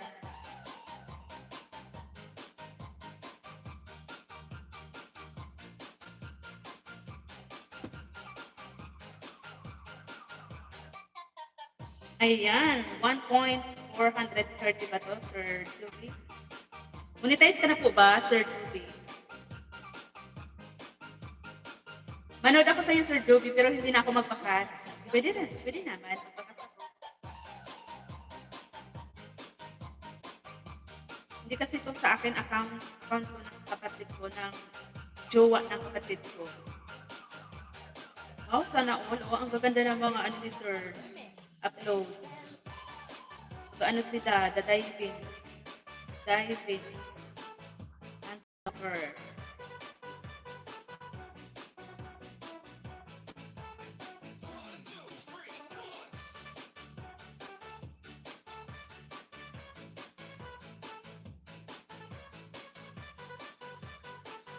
Ayan, 1.430 ba to, Sir Joby? Monetize ka na po ba, Sir Joby? Manood ako sa iyo, Sir Joby, pero hindi na ako magpakas. Pwede naman, magpakas ako. Hindi kasi ito sa akin account ko ng kapatid ko, ng jowa ng kapatid ko. Wow, sana all. Oh, ang gaganda ng mga ano ni Sir upload. Ano sila, the diving. And soccer.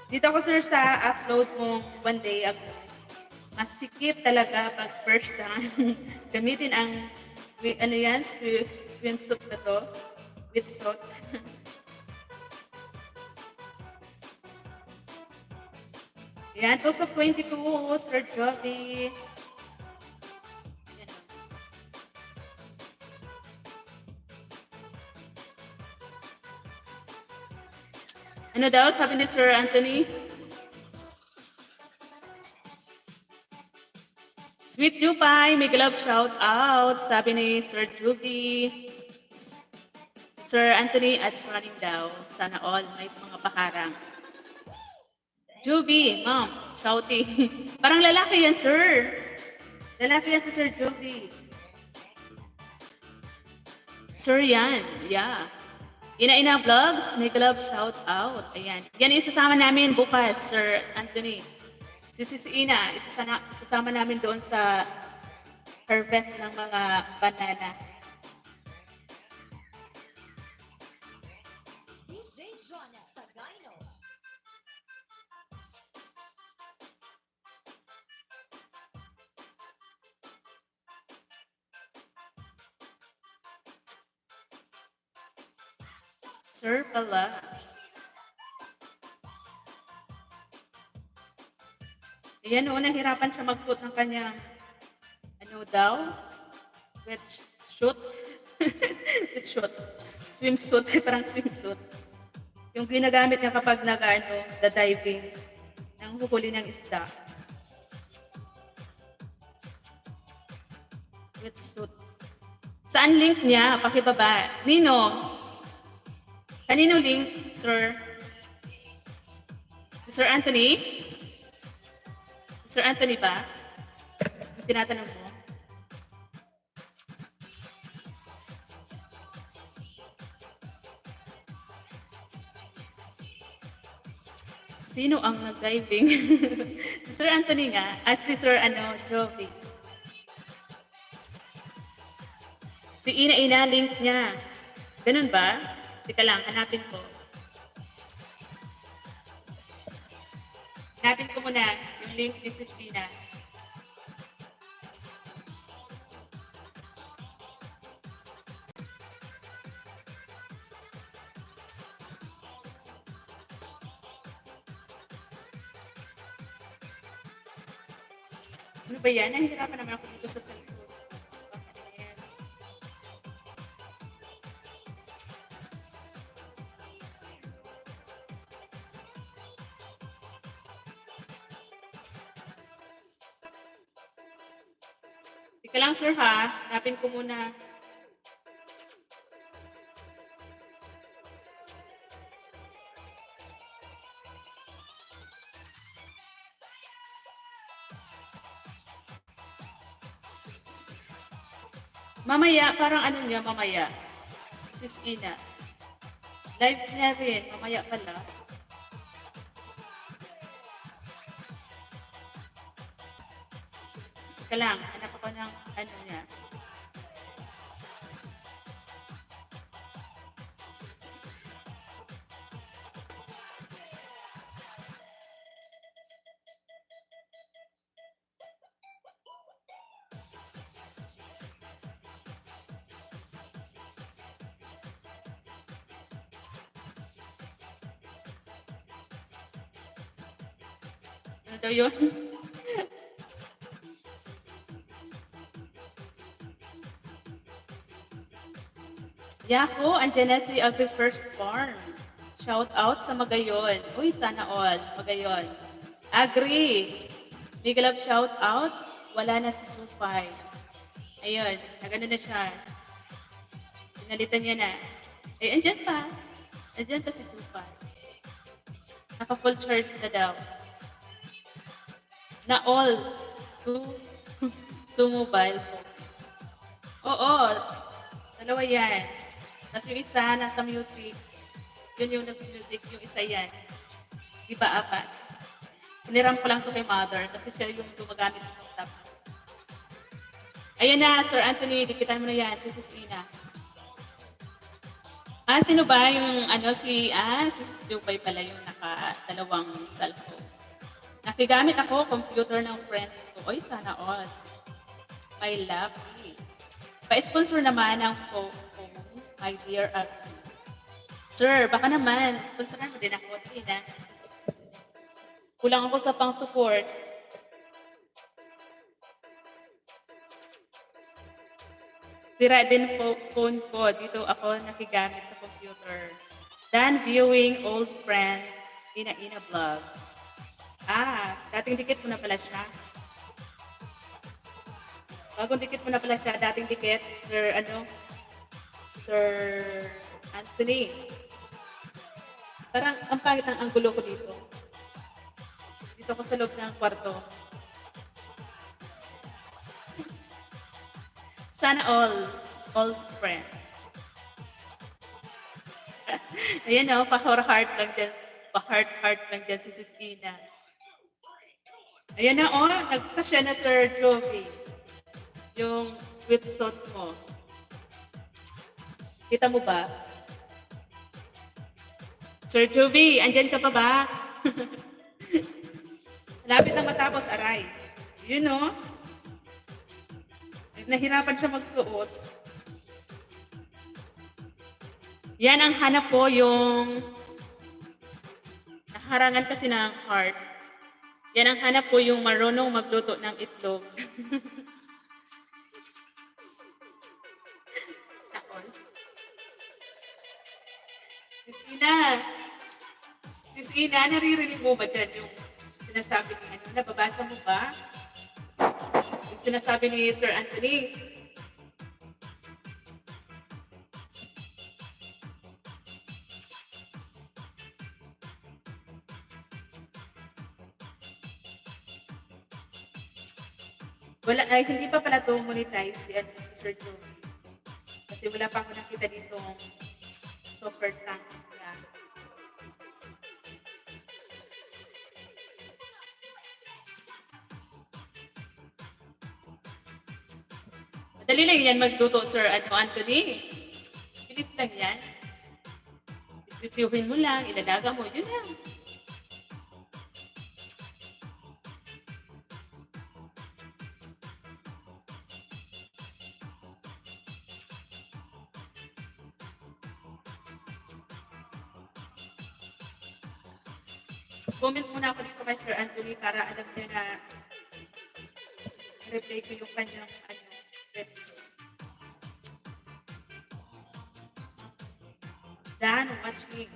Dito ako, sir, sa upload mong one day ago. Masikip talaga pag first time. Gamitin ang, ano yan, swimsuit na to. With suit. Yan, 22, Sir Joby. Yan. Ano daw, sabi ni Sir Anthony? Sweet Jupay, may love shout out, sabi ni Sir Juby. Sir Anthony at running daw. Sana all may mga paharang. Juby, ma'am, shouting. Parang lalaki yan, sir. Lalaki yan si Sir Juby. Sir yan, yeah. Ina-ina Vlogs, may love shout out. Ayan. Yan isasama namin bukas, Sir Anthony. Si Ina, isasama namin doon sa harvest ng mga banana. Sir pala. Ayan o, nahirapan siya magsuot ng kanyang, ano daw? Wetsuit? Wetsuit. Swimsuit, parang swimsuit. Yung ginagamit niya kapag diving, nang huhuli ng isda. Wetsuit. Saan link niya? Pakibaba. Nino? Kanino link, sir? Sir Anthony? Sir Anthony ba? Tinatanong mo? Sino ang nag-diving? Si Sir Anthony nga. Si Sir Jovi. Si Ina link niya. Ganun ba? Teka lang, hanapin ko. Hanapin ko muna yung link ni Sis Ina. Ano ba yan? Nahihirapan naman ako dito sa cellphone. Yes. Teka lang sir ha, hanapin ko muna. Mamaya, parang ano niya mamaya. Sis Ina. Live niya rin, mamaya pala. Teka lang, hanap ako ng ano niya. Ano daw yun? Yako, andyan na si Agri First Farm. Shout out sa Magayon. Uy, sana all. Magayon. Agri. Big love shout out. Wala na si Jupay. Ayun, nagano na siya. Pinalitan niya na. Eh, andyan pa. Andyan pa si Jupay. Naka-full charge na daw. Na all. Two, two mobile phone. Oo, dalawa yan. Tapos yung isa, nasa music. Yun yung nag-music, yung isa yan. Di ba, apat? Hiniram ko lang to kay mother kasi siya yung gumagamit ng laptop. Ayan na, Sir Anthony, dikitan mo na yan, si Sis Ina. Sino ba yung si Sis Jupay pala yung naka-dalawang cellphone. Nakigamit ako, computer ng friends ko. Oy, sana all. My lovely. Pa-sponsor naman ng phone, my dear Agri. Sir, baka naman, sponsoran mo din ako. Tina. Kulang ako sa pang-support. Sira din phone ko. Dito ako nakigamit sa computer. Done viewing old friends, Ina vlogs. Dating dikit mo na pala siya. Bagong dikit mo na pala siya, dating dikit, Sir Anthony. Parang ang pangit ng anggulo ko dito. Dito ko sa loob ng kwarto. Sana all friend. Ayan o, pa-heart lang dyan. Pa-heart lang dyan si Sis Ina. Ayan na o, nagkasya na Sir Jovi. Yung with salt mo. Kita mo ba? Sir Jovi, andyan ka pa ba? Lapit na matapos, aray. Yun o. Nahirapan siya magsuot. Yan ang hanap ko yung nakaharangan kasi ng heart. Yan ang hanap ko yung marunong magluto ng itlog. Sis Ina, naririnig mo ba dyan yung sinasabi ni nababasa mo ba? Yung sinasabi ni Sir Anthony. Hindi pa pala ito monetize si Sir Joey. Kasi wala pa ako nakita dito software tanks niya. Dali lang yan magluto, Sir Anthony. Bilis lang yan. Bibiyuhin mo lang, ilalaga mo, yun lang. Comment muna ako dito kay Sir Anthony para alam niya na reply ko yung kanyang question. Dan, watching.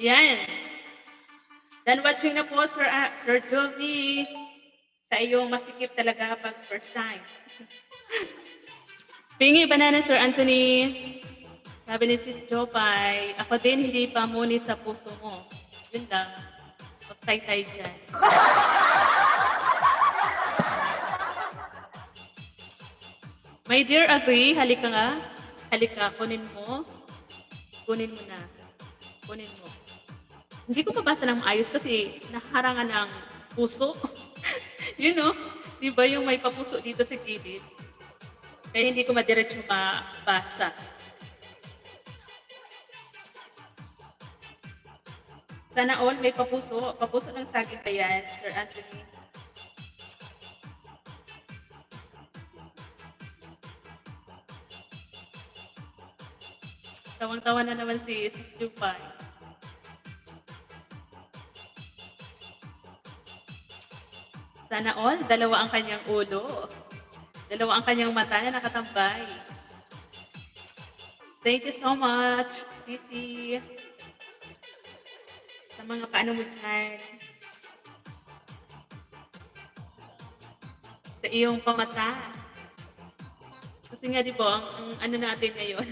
Yan. Dan watching na po, Sir Jovi. Sa iyong masikip talaga pag first time. Pingi banana, Sir Anthony. Sabi ni Sis Jopay, ako din hindi pa muni sa puso mo. Yun lang. Pagtay-tay dyan. My dear, agree. Halika nga. Halika, kunin mo. Kunin mo na. Kunin mo. Hindi ko mabasa ng maayos kasi nakaharangan ng puso. You know, di ba yung may papuso dito sa gilid? Kaya hindi ko madiretso mabasa. Sana all may papuso. Papuso ng saging ba yan, Sir Anthony? Tawang-tawa na naman si Sis Jupay. Sana all, dalawa ang kanyang ulo. Dalawa ang kanyang mata na nakatambay. Thank you so much, Sisi. Sa mga paano mo dyan. Sa iyong pamata. Kasi nga di ba, ang ano natin ngayon.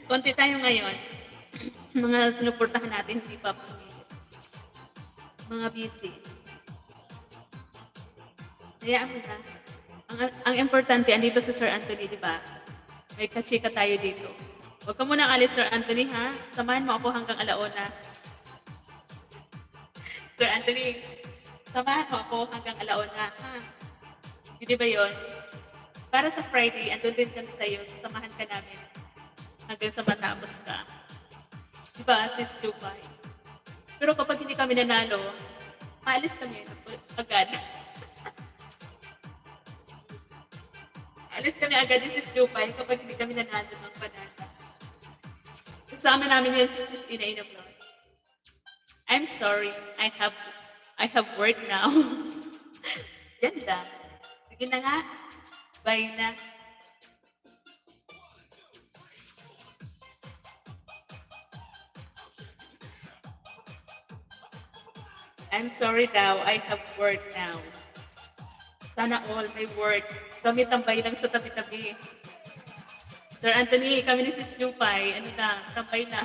Konti tayo ngayon. Mga sinuportahan natin, hindi pa sumili. Mga busy. Hayaan mo na. Ang importante, andito si Sir Anthony, di ba? May kachika tayo dito. Huwag ka muna alis, Sir Anthony, ha? Samahan mo ako hanggang alauna. Sir Anthony, samahan mo ako hanggang alauna, ha? Hindi ba yun? Para sa Friday, andun din kami sa'yo. Samahan ka namin hanggang sa matapos ka. Di ba, Sis Dubai? Pero kapag hindi kami nanalo, maalis kami agad. Alis kami agad ni Sis Dubai kapag hindi kami nanalo ng banana. Kasama namin yung Sis Ina Vlog. I'm sorry, I have work now. Yan lang. Sige na nga. Bye na. I'm sorry daw, I have work now. Sana all may work. Kami tambay lang sa tabi-tabi. Sir Anthony, kami ni Sis Jupay, ano na, tambay na.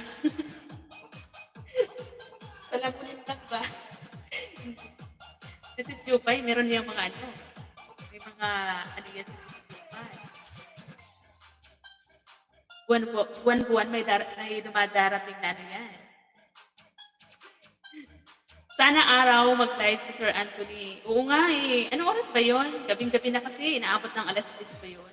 Palamunin lang ba? Si Sis Jupay, meron niyang mga ano, may mga ano yan si Sis Jupay. Buwan-buwan may dumadarating na ano yan. Sana araw mag-live si Sir Anthony. Oo nga eh. Anong oras ba yun? Gabing-gabi na kasi. Inaabot ng alas 10 ba yun?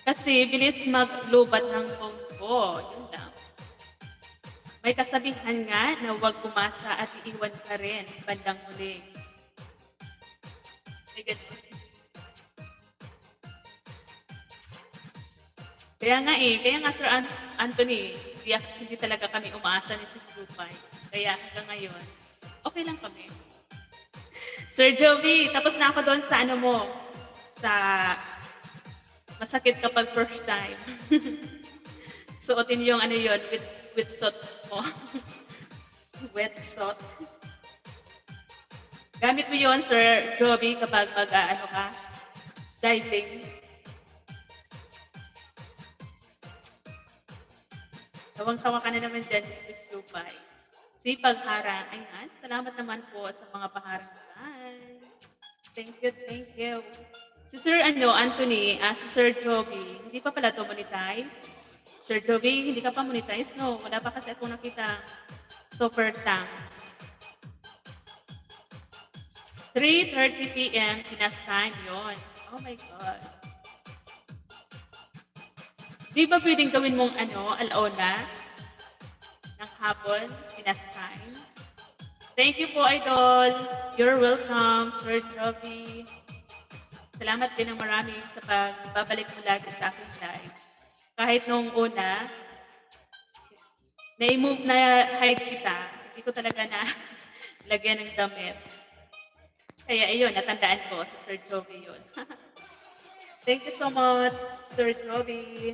Kasi bilis maglubat ng phone ko. Yun lang. May kasabihan nga na huwag umasa at iiwan ka rin bandang huli. May ganun. Kaya nga Sir Anthony, hindi talaga kami umaasa ni Sis Lupay. Kaya hanggang ngayon, okay lang kami. Sir Jovi, tapos na ako doon sa ano mo, sa masakit kapag first time. Suotin yung ano yun, with salt mo. Wet salt. Gamit mo yun, Sir Jovi, kapag ano ka, Diving. Tawang-tawa ka na naman dyan, Mrs. Lupay. Sipag harang. Ayan, salamat naman po sa mga paharang dyan. Thank you, thank you. Si Sir Anthony, si Sir Joby, hindi pa pala to monetize. Sir Joby, hindi ka pa monetize, no? Wala pa kasi akong nakita. Super thanks. 3:30 p.m. Pinas time yon. Oh my God. Di ba pwedeng gawin mong alauna ng hapon, Pinas time? Thank you po, Idol. You're welcome, Sir Joby. Salamat din ng marami sa pagbabalik mo lagi sa aking live. Kahit nung una, na-move na hide kita, hindi ko talaga na lagyan ng damit. Kaya ayun, natandaan ko si Sir Joby yun. Thank you so much, Sir Joby.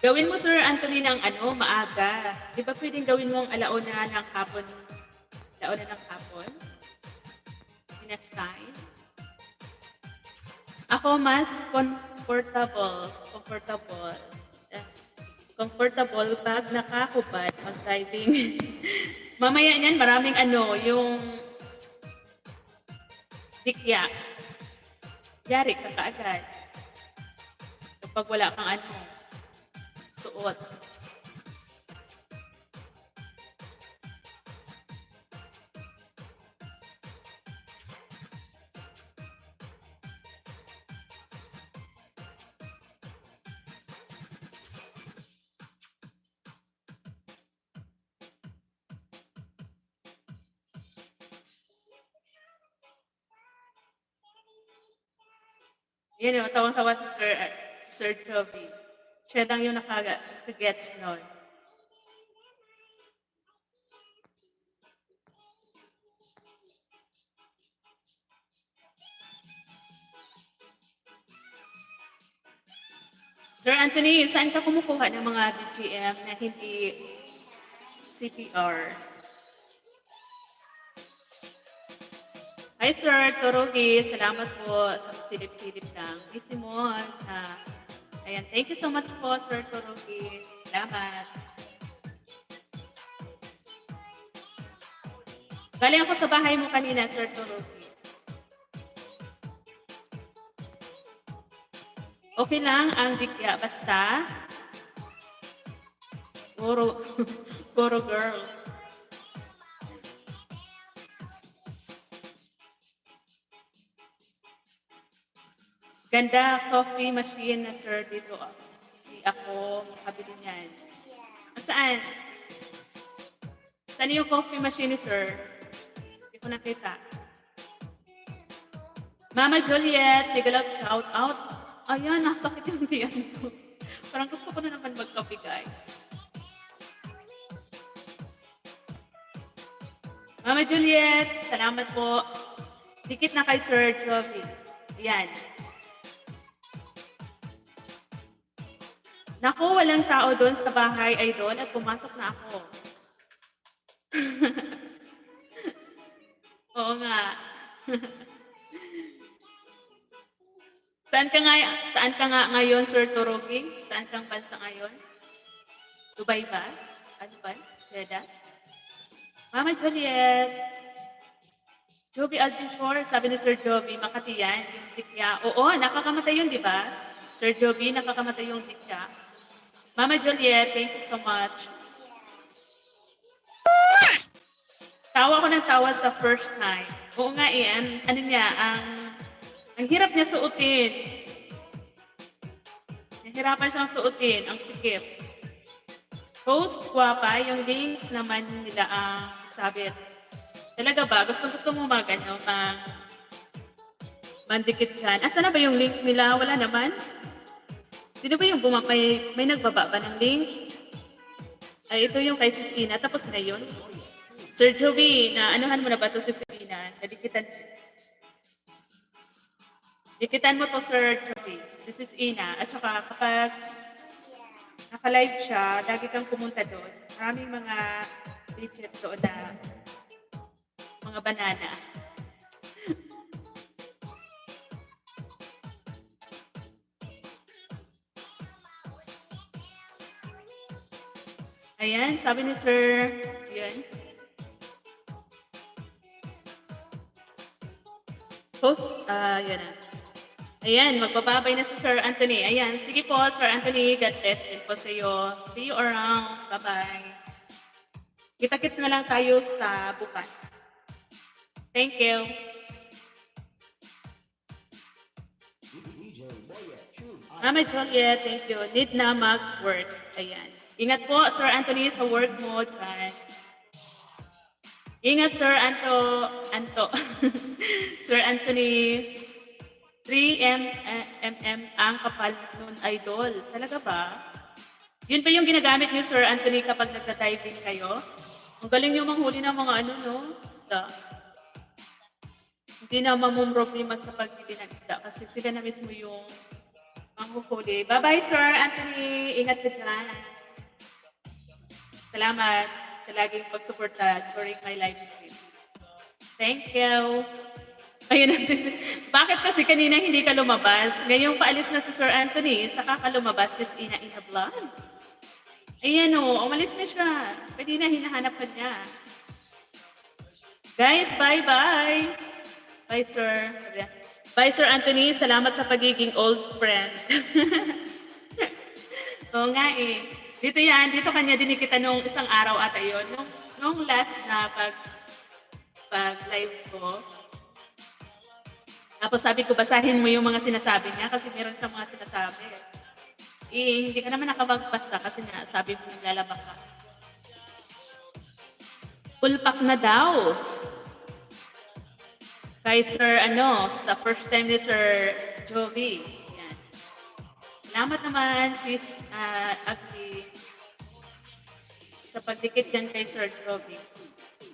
Gawin mo, Sir Anthony, ng maaga. Di ba pwedeng gawin mo ang alauna ng hapon? Alauna ng hapon? Next time? Ako mas comfortable pag nakahubad mag-diving. Mamaya niyan, maraming yung dikya. Yari ka kaagad. Kapag wala kang suot. Yan o, tawang-tawa si Sir Joby. Siya lang yung nakagets nun. Sir Anthony, saan ka kumukuha ng mga BGM na hindi CPR? Hi Sir Torogi, salamat po sa silip-silip lang. Miss Simon, ayan, thank you so much po Sir Torogi. Salamat. Galing ako sa bahay mo kanina, Sir Torogi. Okay lang ang dikya, basta puro girl. Ganda coffee machine na sir dito. Hindi ako makabili niyan. Saan? Saan yung coffee machine ni sir? Hindi ko nakita. Mama Juliet, big love shout out. Ayan, nakasakit yung tiyan ko. Parang gusto ko na naman mag-coffee, guys. Mama Juliet, salamat po. Dikit na kay Sir Joby. Ayan. Naku, walang tao doon sa bahay, idol, at pumasok na ako. Oo nga. Saan ka nga ngayon, Sir Torogi? Saan kang bansa ngayon? Dubai ba? Ano ba? Jeddah? Mama Juliet. Joby Adventure, sabi ni Sir Joby, Makati yan, yung dikya. Oo, nakakamatay yun, di ba? Sir Joby, nakakamatay yung dikya. Mama Juliet, thank you so much. Tawa ko ng tawa sa first time. Oo nga ang hirap niya suotin. Nahirapan siyang suotin, ang sikip. Host, guwapa, yung link naman nila ang sabit. Talaga ba? Gusto mo mandikit dyan? Asa na ba yung link nila? Wala naman? Sino ba yung may nagbaba ba ng link? Ay, ito yung kay Sis Ina. Tapos na yun. Sir Joby, anuhan mo na ba ito si Sis Ina? Dikitan mo to, Sir Joby. Si Sis Ina. At saka kapag naka-live siya, lagi kang pumunta doon. Maraming mga legit doon na mga banana. Ayan, sabi ni Sir, yan. Host, yan na. Ayan, magbababay na si Sir Anthony. Ayan, sige po, Sir Anthony, God bless din po sa iyo. See you around. Bye-bye. Kita-kits na lang tayo sa bukas. Thank you. Mama Juliet, thank you. Need na mag-work. Ayan. Ingat po, Sir Anthony, sa work mo dyan. Ingat, Sir Anto. Sir Anthony, 3 mm ang kapal nun, idol. Talaga ba? Yun ba yung ginagamit niyo, Sir Anthony, kapag nagda-diving kayo? Ang galing yung manghuli ng mga ano, no? Isda. Hindi na mamumroblema sa pagbili ng isda kasi sila na mismo yung manghuhuli. Bye-bye, Sir Anthony. Ingat ka dyan. Salamat sa laging pagsuporta during my live stream. Thank you. Ayun na si... Bakit kasi kanina hindi ka lumabas? Ngayong paalis na si Sir Anthony, saka ka lumabas, sis Ina Vlog. Ayan o, umalis na siya. Kanina hinahanap ka niya. Guys, bye-bye. Bye, Sir. Bye, Sir Anthony. Salamat sa pagiging old friend. Oo nga eh. Dito yan, dito kanya dinikita nung isang araw ata yun. Nung last na pag live ko. Tapos sabi ko, basahin mo yung mga sinasabi niya kasi meron siyang mga sinasabi. Hindi ka naman nakapagbasa kasi nga sabi mo lalabak ka. Ulpak na daw. Kay Sir, sa first time ni Sir Jovi. Yan. Salamat naman, sis Agli, sa pagdikit yan kay Sir Jovi.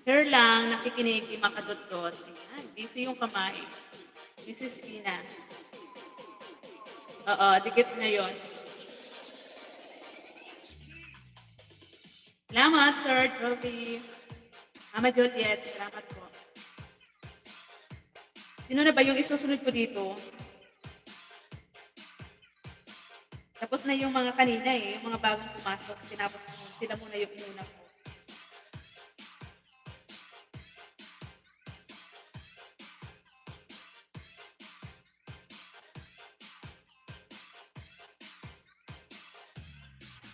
Here lang, nakikinig, di makadot-dot. Yan, busy yung kamay. This is Ina. Oo, dikit na yon. Salamat, Sir Jovi. Mama Juliet, salamat po. Sino na ba yung isusunod ko dito? Tapos na yung mga kanina yung mga bagong pumasok. Tinapos ko, sila muna yung inuna ko.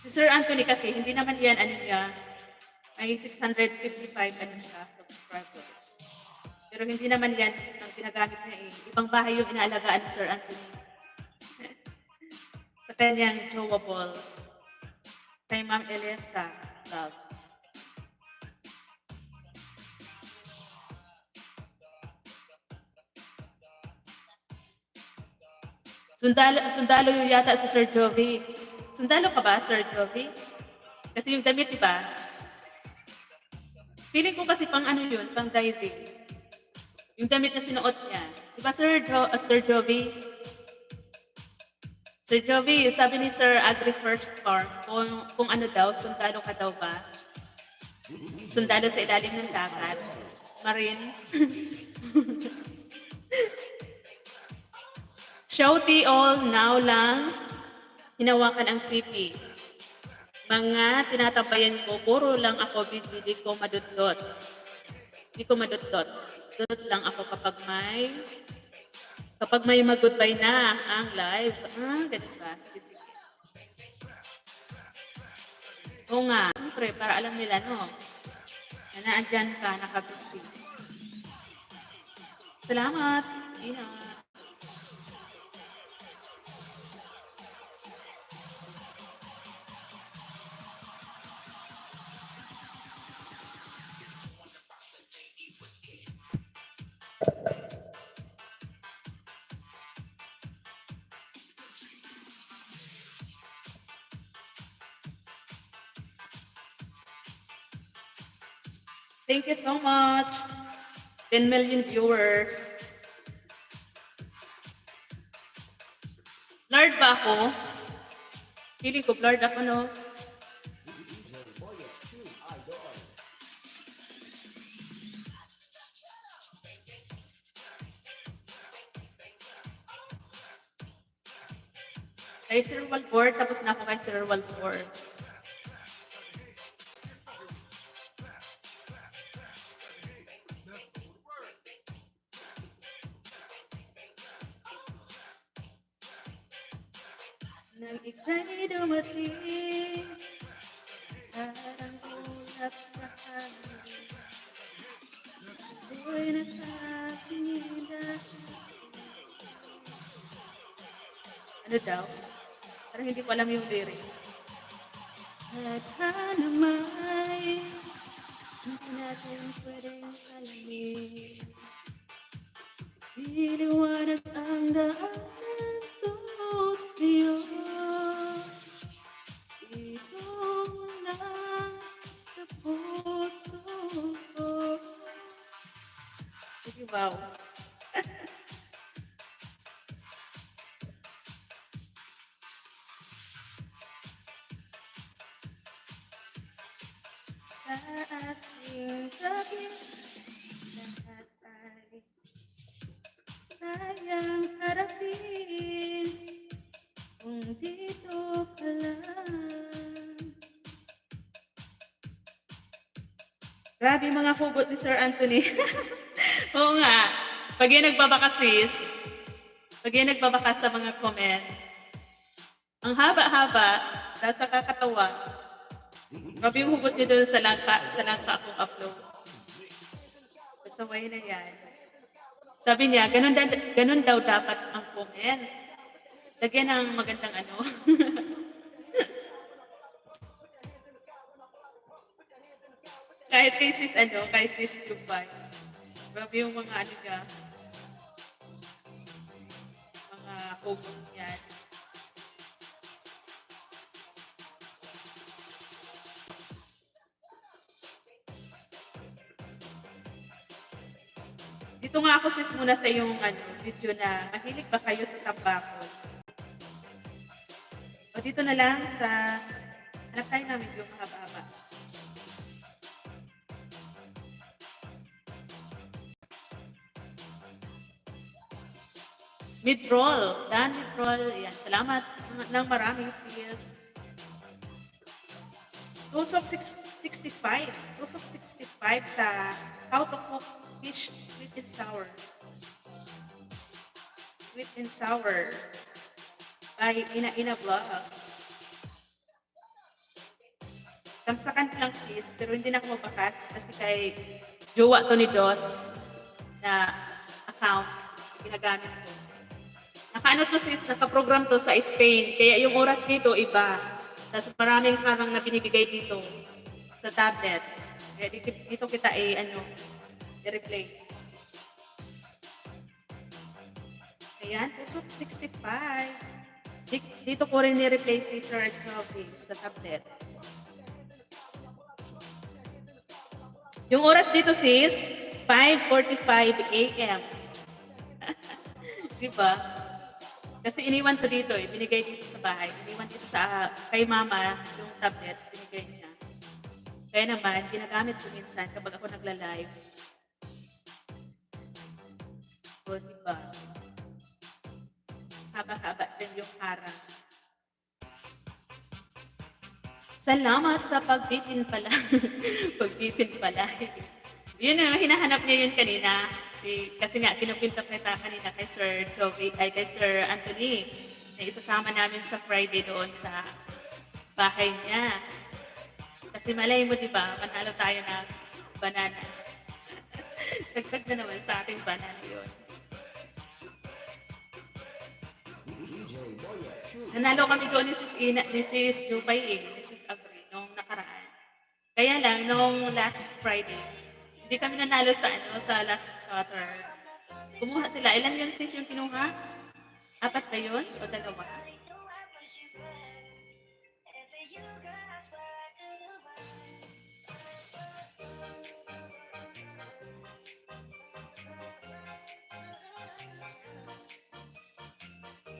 Si Sir Anthony kasi, hindi naman yan, may 655 siya, subscribers. Pero hindi naman yan ang ginagamit niya eh. Ibang bahay yung inaalagaan ni Sir Anthony. Sa kanyang jowables. Kay Ma'am Elisa, love. Sundalo yung yata si Sir Jovi. Sundalo ka ba, Sir Jovi? Kasi yung damit, di ba? Feeling ko kasi pang yun, pang diving. Yung damit na sinuot niya. Di ba, Sir Jovi? Sir Jovi, sabi ni Sir Agri First Farm, kung ano daw, sundalo ka daw ba? Sundalo sa ilalim ng dagat. Marine. Shouty all, now lang, hinawakan ang CP. Mga tinatabayan ko, puro lang ako busy, di ko madudot. Dot lang ako kapag may mag-goodbye na ang live. Ganun ba? Sige. Oo nga, siyempre, para alam nila, no? Na naandyan ka, nakabisi. Salamat, Sis Ina. Thank you so much. 10 million viewers. Blurred ba ako? Feeling ko blurred ako, no? Kay Sir Walbor, tapos na ako kay Sir Walbor. Nang ika'y dumating, parang ulap sa hangin. Ako'y nakapingila. Ano daw? Parang hindi ko alam yung lyrics. Tadhana may hindi natin pwedeng alamin. Iliwanag ang daanan ko sa'yo. Ito lang sa puso ko. Sige, wow. Sa ating gabi, lahat ay kayang harapin kung dito ka lang. Grabe mga hugot ni Sir Anthony. Oo nga. Pag yan nagbabakas sa mga comment, ang haba-haba, nasa kakatawa. Grabe yung hugot niyo doon sa langka akong upload. Pasaway na yan. Sabi niya, ganun daw dapat ang comment. Lagyan ng magandang ano. Kahit kay sis Jupay. Grabe yung mga ano niya. Mga hugot niyan. Dito nga ako sis muna sa yung video na mahilig ba kayo sa tambakol? O dito na lang sa hanap tayo ng medyo mahaba-haba. Mid-roll. Dan mid-roll. Yan. Salamat ng marami sis. Tusok 65. Tusok 65 sa how to cook fish sweet and sour. Sweet and sour. By Ina Vlog. Tamsakan ko lang sis, pero hindi na ako mabakas kasi kay jowa to ni Dos na account ginagamit ko. Nakaano to sis, nakaprogram to sa Spain. Kaya yung oras dito iba. Tapos maraming harang na binibigay dito sa tablet. Kaya dito kita i-replay. Ayan, Tusok 65. Dito ko rin ni-replay si Sir Joby sa tablet. Yung oras dito sis, 5:45 a.m. Diba? Kasi iniwan ko dito binigay dito sa bahay. Iniwan dito kay mama yung tablet, binigay niya. Kaya naman, ginagamit ko minsan kapag ako nagla-live. O, diba? Haba-haba din yung harang. Salamat sa pagbitin pala. Pagbitin pala. Yun ang hinahanap niya yun kanina. Kasi nga, kinukwento kita kanina kay Sir Joby, kay Sir Anthony, na isasama namin sa Friday doon sa bahay niya. Kasi malay mo, di ba, manalo tayo ng banana. Dagdag na naman sa ating banana yun. Nanalo kami doon ni Sis Jupay ni Sis Abri nung nakaraan. Kaya lang, nung last Friday, hindi kami nanalo sa last chatter. Kumuha sila. Ilan yun sis yung kinuha? 4 ba yun? O 2?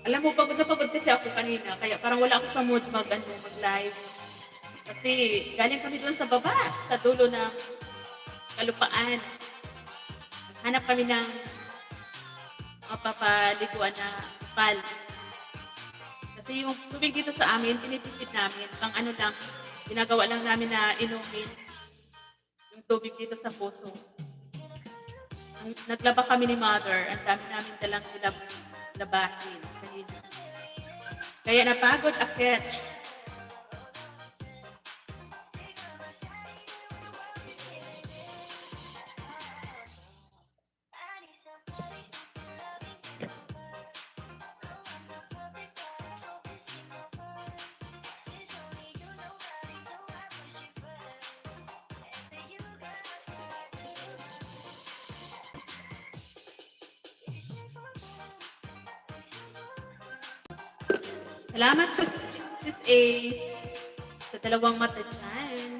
Alam mo, pagod na pagod kasi ako kanina. Kaya parang wala ako sa mood mag-live. Kasi galing kami doon sa baba, sa dulo ng kalupaan. Hanap kami ng mapapaliguan na pal. Kasi yung tubig dito sa amin, tinitipid namin. Pang ano lang, ginagawa lang namin na inumin yung tubig dito sa puso. Naglaba kami ni mother, ang dami namin dalang labahin. Kaya napagod akit. Salamat sis A sa dalawang mata dyan.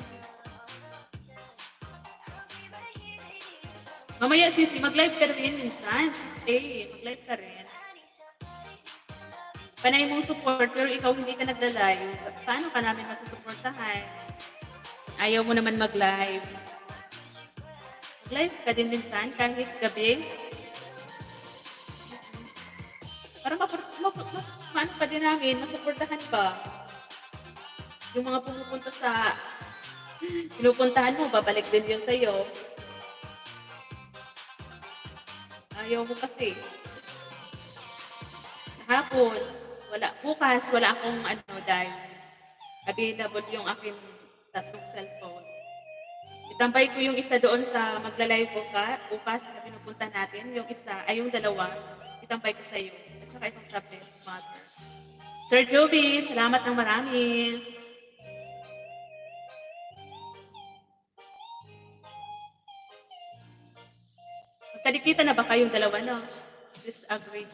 Mamaya sis, mag-live ka rin minsan. Sis A, mag-live ka rin. Panay mong support pero ikaw hindi ka nagla-live. Paano ka namin masusuportahan? Ayaw mo naman mag-live. Mag-live ka din minsan kahit gabi. Para maano ka din namin, masuportahan ba? Yung mga pinupuntahan mo, babalik din yun sa'yo. Ayaw mo kasi. Hapon, bukas, wala akong dahil available yung akin tatlong cellphone. Itambay ko yung isa doon sa magla-live bukas na pinupunta natin. Yung isa, ay yung dalawa, itambay ko sa iyo. At saka itong tablet, mother. Sir Joby, salamat ng marami. Magkadikita na ba kayong dalawa, no? Please agree.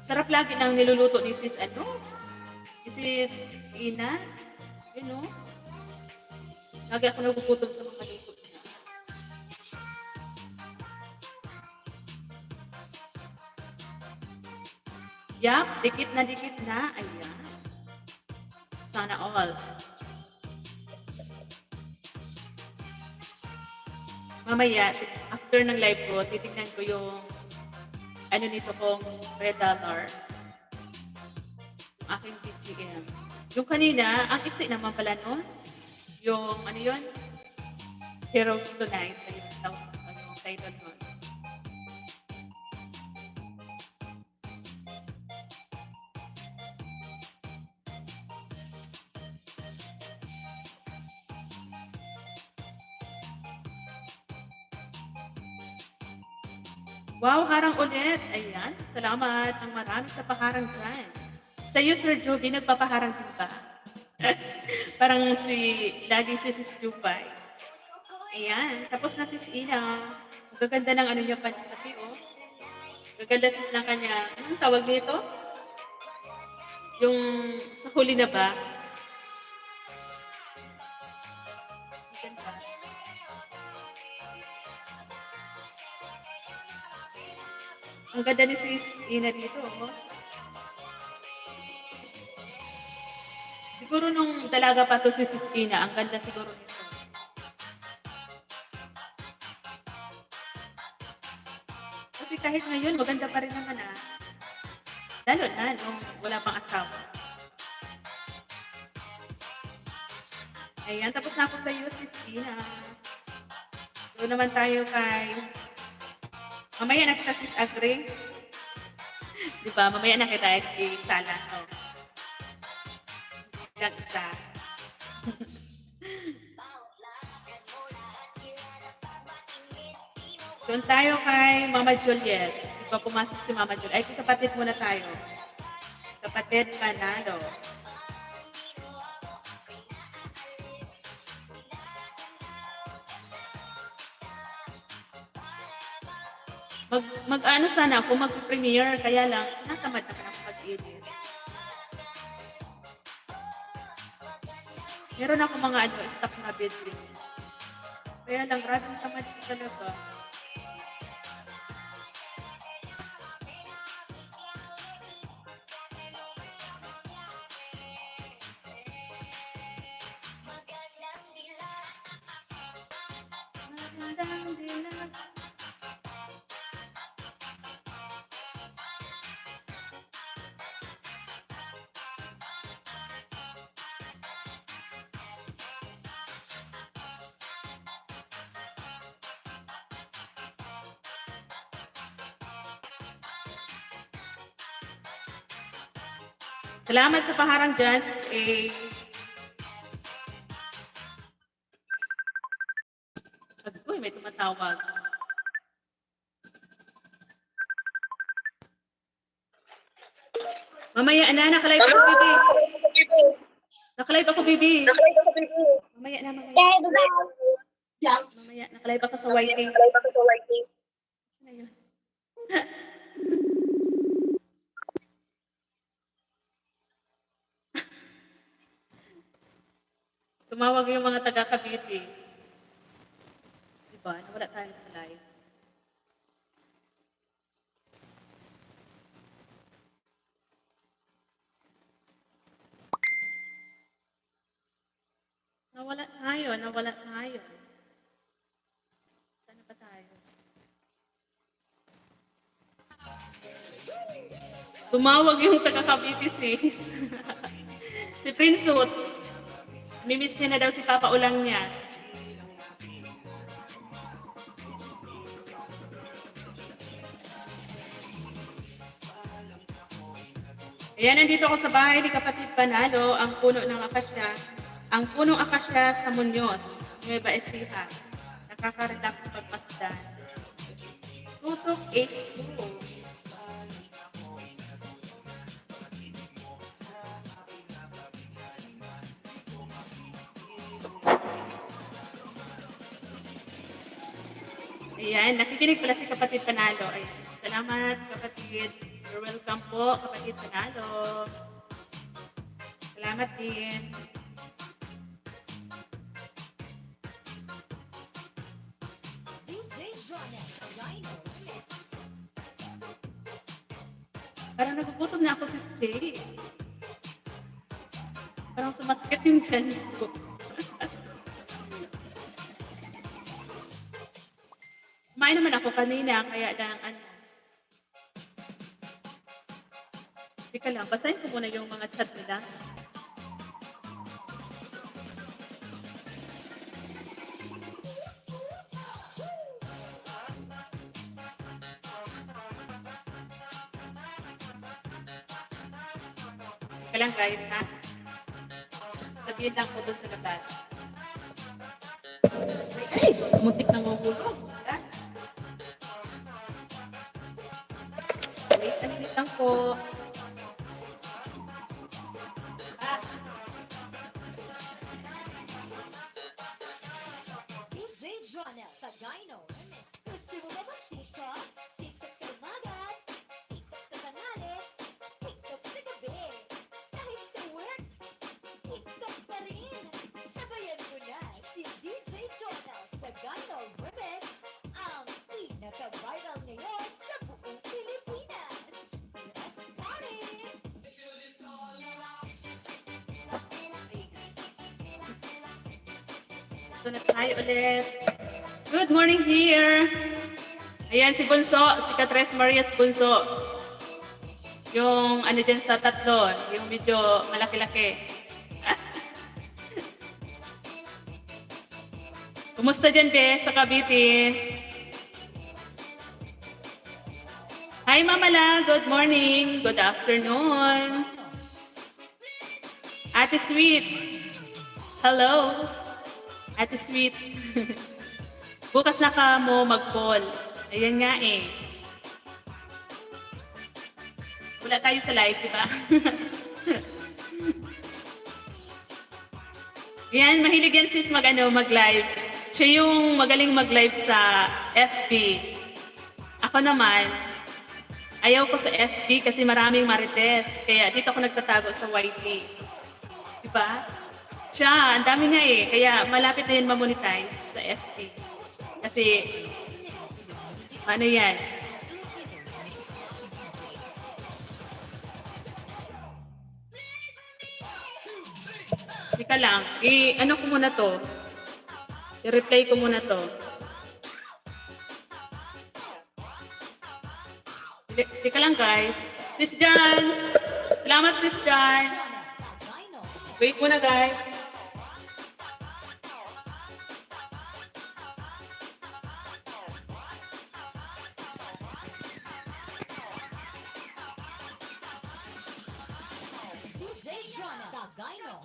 Sarap lagi ng niluluto ni Sis Ni Sis Ina. You know? Lagi ako nagugutom sa mga luto niya. Yap, dikit na. Ayan. Sana all. Mamaya, after ng live ko, titignan ko yung nito kong $3. Yung aking BGM. Yung kanina, ang iksi naman pala nun. Yung yun? Heroes Tonight. Ayun, yung title nun. Wow, harang ulit. Ayan. Salamat ng marami sa paharang dyan. Sa iyo, Sir Joby, nagpapaharang din ba? Parang laging si Sis Jupay. Ayan. Tapos na Sis Ina. Gaganda ng niya pati, oh. Gaganda sis ng kanya. Anong tawag nito? Yung sa huli na ba? Ganda. Ang ganda ni Sis Ina dito, oh. Siguro nung dalaga pa to si Sis Ina, ang ganda siguro nito. Kasi kahit ngayon, maganda pa rin naman Lalo na nung wala pang asawa. Ayan, tapos na ako sa iyo, Sis Ina. Doon naman tayo kay... Mamaya na kita, Sis Agree. Di ba? Mamaya na kita kay Sala. Oh. Lang isa. Doon tayo kay Mama Juliet. Di ba pumasok si Mama Juliet? Ay, kapatid muna tayo. Kapatid Manalo. Sana ako mag-premiere, kaya lang, natamad naman ako mag-edit. Meron ako mga stock na bedroom. Kaya lang, grabe tamad ko talaga. Handang dilag. Salamat sa paharang dyan, Sis A. Agoy, may tumatawag. Mamaya na, nakalive ako, Bibi. Nakalive ako, Bibi. Mamaya na, mamaya. Mamaya, nakalive ako sa YT. Saan na yun? Tumawag yung mga taga Cavite. Diba? Nawala tayo sa live. Nawala tayo. Saan na ba tayo? Tumawag yung taga Cavite, sis. Si Prinsut. Mimiss niya na daw si Papa Ulang niya. Ayan, nandito ako sa bahay ni Kapatid Panalo, ang puno ng akasya. Ang punong akasya sa Muñoz, Nueva Ecija. Nakaka-relax pagmasdan. Tusok 8-2. Ayan, nakikinig pala si Kapatid Panalo. Ayan. Salamat, kapatid. You're welcome po, Kapatid Panalo. Salamat din. Parang nagugutom na ako, Sis Jay. Parang sumasakit yung tiyan ko. Kumain naman ako kanina, kaya lang ano. Teka lang, basahin ko muna yung mga chat nila. Teka lang guys, ha? Sasabihin lang ko doon sa labas. Ay, muntik na mahulog. Wait, aninit lang po. DJ Jonel sa Dino. Gusto mo ba mag-TikTok? TikTok sa umaga, TikTok sa tanghali, TikTok sa gabi. Kahit sa work, TikTok pa rin. Sabayan mo na si DJ Jonel sa Dino Remix, ang pinaka-viral ngayon sa buong Pilipinas. Let's party! Ito na tayo ulit. Good morning here. Ayan si Bunso, si Katres Marias Bunso. Yung ano din sa tatlo, yung medyo malaki-laki. Kumusta dyan, Be, sa Cavite? Hi, Mama La. Good morning. Good afternoon. Ate Sweet. Hello. Ate Sweet. Bukas na ka mo mag-call. Ayan nga eh. Wala tayo sa live, di ba? Yan, mahilig yan sis mag-live. Siya yung magaling mag-live sa FB. Ako naman, ayaw ko sa FB kasi maraming marites. Kaya dito ako nagtatago sa YT. Di ba? Siya, ang dami nga eh. Kaya malapit na yan ma-monetize sa FB. Kasi, ano yan? Teka lang, ano ko muna to? I-reply ko muna to. Teka lang guys. Sis Jan! Salamat Sis Jan! Wait muna guys. DJ Jonna Sagayno.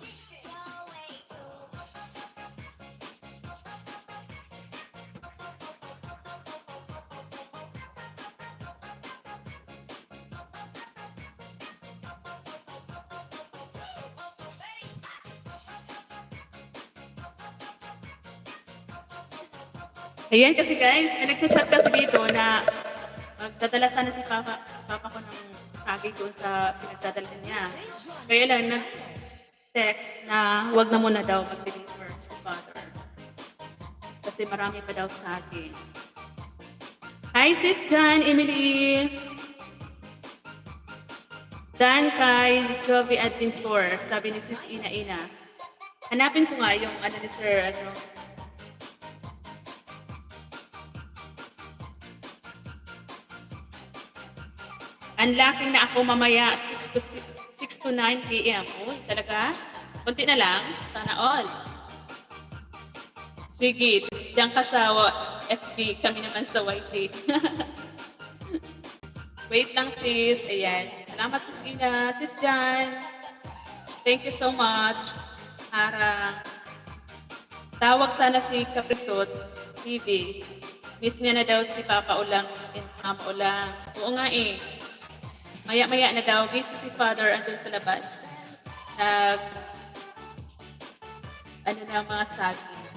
Ayan kasi guys, may nagchat-chat kasi dito na magdadala sana si papa ko ng saging doon sa pinagdadalhan niya. Kaya lang, nag-text na wag na muna daw mag-deliver si father. Kasi marami pa daw saging. Hi Sis Jan, Emily! Dan kay Jovi Adventure, sabi ni Sis Ina Ina. Hanapin ko nga yung ano ni Sir, Unlocking na ako mamaya 6 to 9 p.m. Uy, talaga? Kunti na lang? Sana all. Sige, diyan ka sa FB, kami naman sa YT. Wait lang sis, ayan. Salamat sis Ina, sis Jan. Thank you so much. Para tawag sana si Caprisot TV. Miss niya na daw si Papa Ulang and Mama Ulang. Oo nga eh. Maya-maya na daw, busy si Father andun sa labas. Ano mga saging.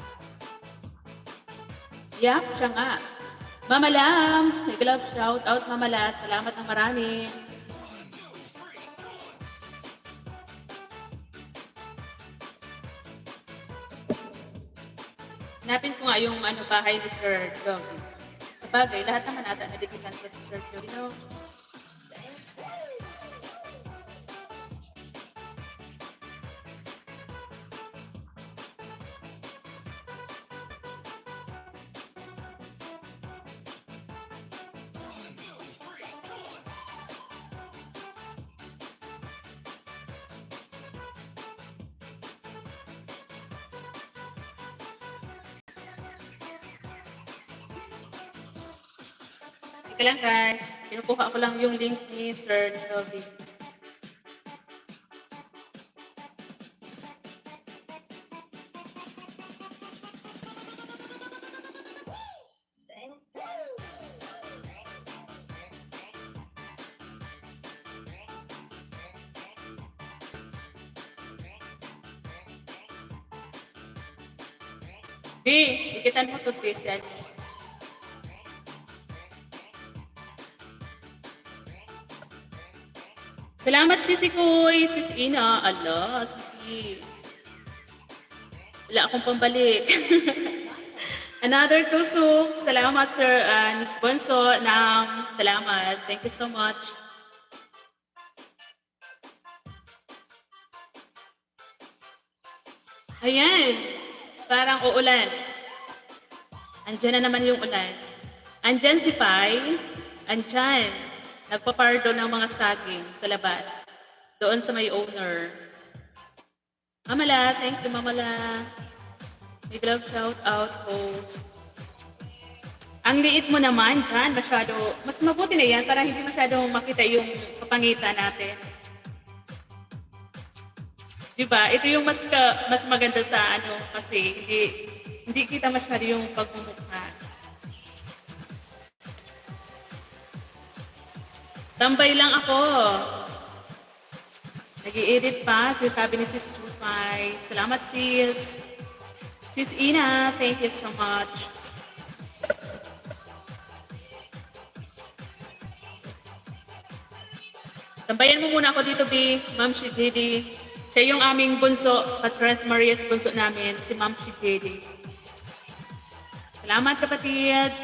Yap, siya nga. Mama Lam, nag-love shout out Mama Lam. Salamat ng marami. Hanapin ko nga yung bahay ni Sir Joey. Sa bagay, lahat naman ata nadikitan ko si Sir Joey. No? Teka lang guys, kinukuha ko lang yung link ni Sir Joey. B, ikitan mo to please yan. Salamat Sisi Koy, Sis Ina. Ala, Sisi. Wala akong pambalik. Another tusok. Salamat Sir Bonso ng salamat. Thank you so much. Ayan. Parang uulan. Andyan na naman yung ulan. Andyan si Pai. Andyan. Nagpapardo ng mga saging sa labas. Doon sa may owner. Mamala, thank you Mamala. Big love shout out host. Ang liit mo naman dyan, masyado, mas mabuti na yan para hindi masyadong makita yung kapangitan natin. Diba? Ito yung mas maganda sa kasi hindi kita masyado yung pagmumukha. Tambay lang ako. Nag-i-edit pa. Sabi ni Sis Chupay. Salamat sis. Sis Ina, thank you so much. Tambayan mo muna ako dito, B. Ma'am si JD. Siya yung aming bunso, Patres Marias bunso namin, si Ma'am si JD. Salamat kapatid.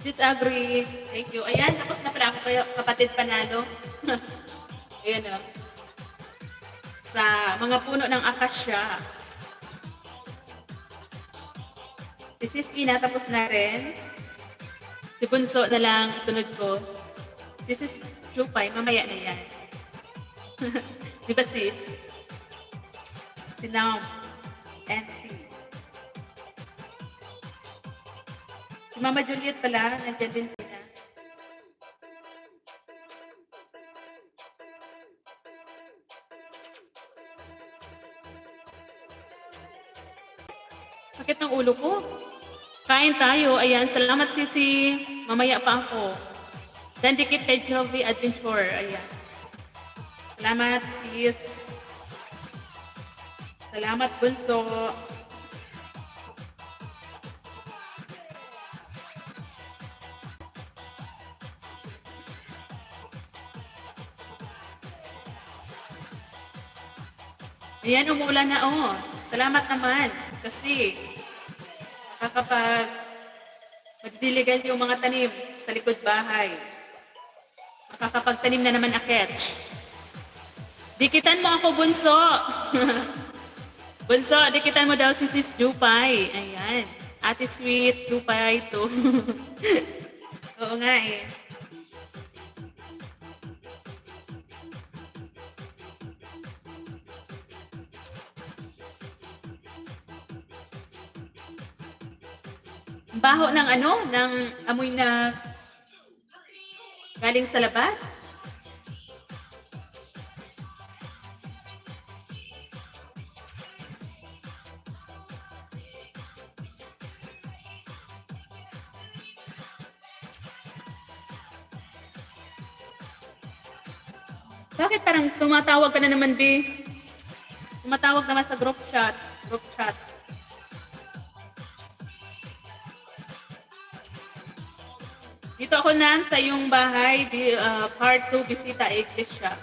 Sis Agri, thank you. Ayan, tapos na pala ako kayo, kapatid Panalo. Ayan o. Sa mga puno ng akasya. Si Sis Ina, tapos na rin. Si Bunso na lang, sunod ko. Si Sis Jupay, mamaya na yan. Di ba sis? Si Nam and si Mama Juliet pala, nandiyan din sila. Sakit ng ulo ko. Kain tayo. Ayan, salamat Sisi. Mamaya pa ako. Dan dikit kay Jovi Adventure. Ayan. Salamat sis. Salamat Bunso. Ayan, umuulan na oh. Salamat naman. Kasi nakakapag magdiligan yung mga tanim sa likod bahay. Makakapagtanim na naman aketch. Dikitan mo ako, Bunso. Bunso, dikitan mo daw si Sis Jupay. Ayan. Ate Sweet, Jupay to. Oo nga eh. Ang baho ng ano, ng amoy na galing sa labas. Bakit parang tumatawag ka na naman, B? Tumatawag naman sa group chat. Group chat. Dito ako na sa iyong bahay, part 2, bisita iglesia.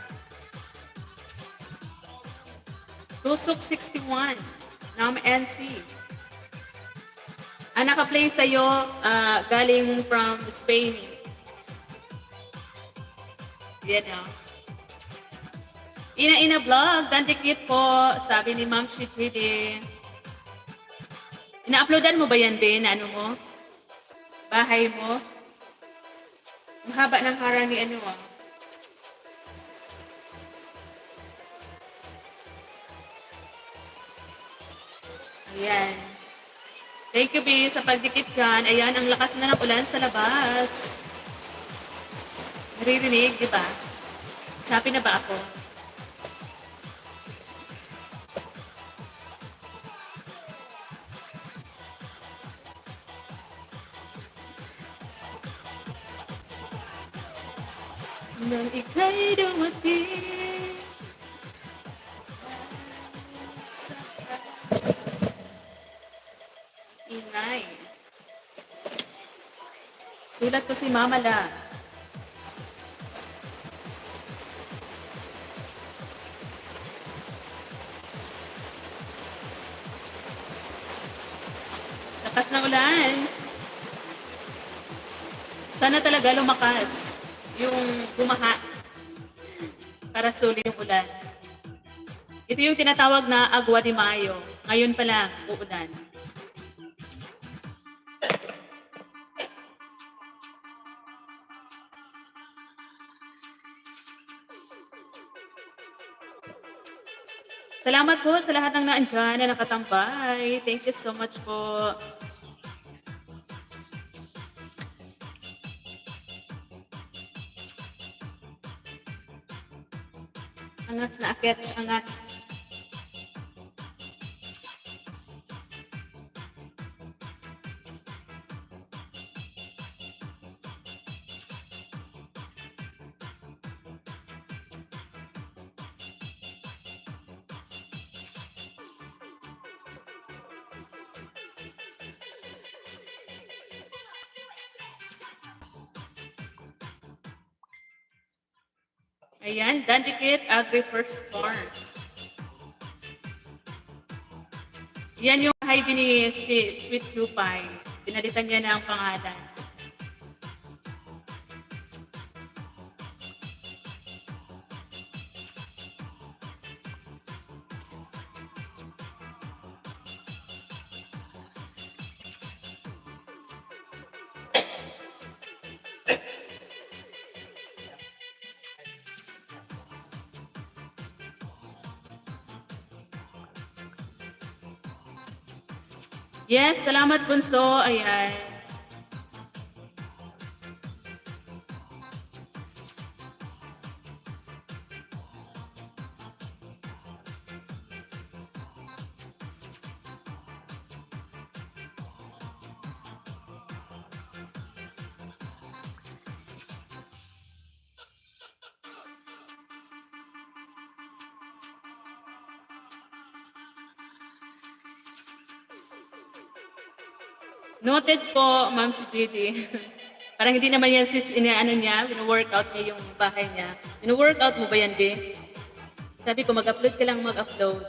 Tusok 61, Nam NC. Ang naka-play sa'yo, galing from Spain. Yan o. Ina vlog, dandikit po, sabi ni Ma'am Shichidi. Ina-uploadan mo ba yan, Ben? Ano mo? Bahay mo? Ang haba ng harang ni ano ah. Ayan. Thank you, B, sa pagdikit dyan. Ayan, ang lakas na ng ulan sa labas. Naririnig, di ba? Choppy na ba ako? Nang ika'y dumating sa ingay. Sulat ko si Mama La. Lakas ng ulan. Sana talaga lumakas yung bumaha para suli yung ulan. Ito yung tinatawag na agwa de Mayo. Ngayon pa lang, uulan. Salamat po sa lahat ng naandyan na nakatambay. Thank you so much po. Angas na akyat, angas. Ayan, Dandikit Agri First Farm. Yan yung bahay ni si Sweet Jupay. Pinalitan niya na ang pangalan. Yes, salamat Bunso. Ayan. Noted po, Ma'am Shigidi. Parang hindi naman yan sis, inaano niya, wino-workout niya yung bahay niya. Wino-workout mo ba yan, Be? Sabi ko, mag-upload ka lang mag-upload.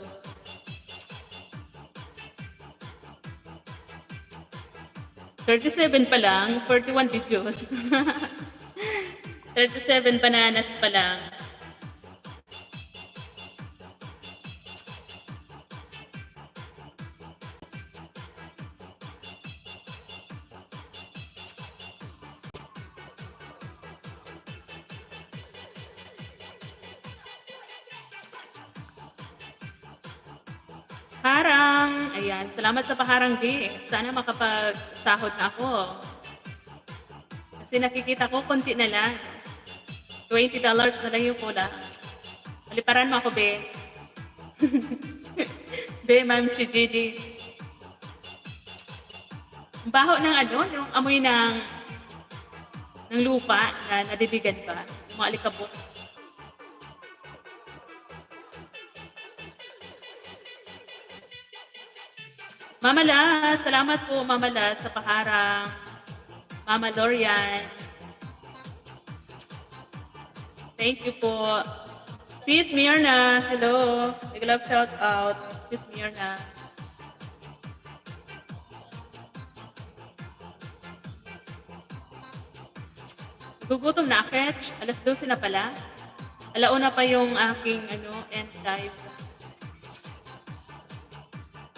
37 pa lang, 41 videos. 37 bananas pa lang. Harang! Ayan, salamat sa paharang, Be. Sana makapagsahod na ako. Kasi nakikita ko, konti na lang. $20 na lang yung kulang. Paliparan mo ako, Be. Be, Ma'am Shigidi. Ang baho ng ano, yung amoy ng lupa na nadidigan ba? Yung mga alikabok. Mama La, salamat po Mama La sa paharang. Mama Lorian. Thank you po. Sis Mirna, hello. Big love shout out. Sis Mirna. Gugutom na, Ketch. Alas 12 na pala. Alauna pa yung aking end time.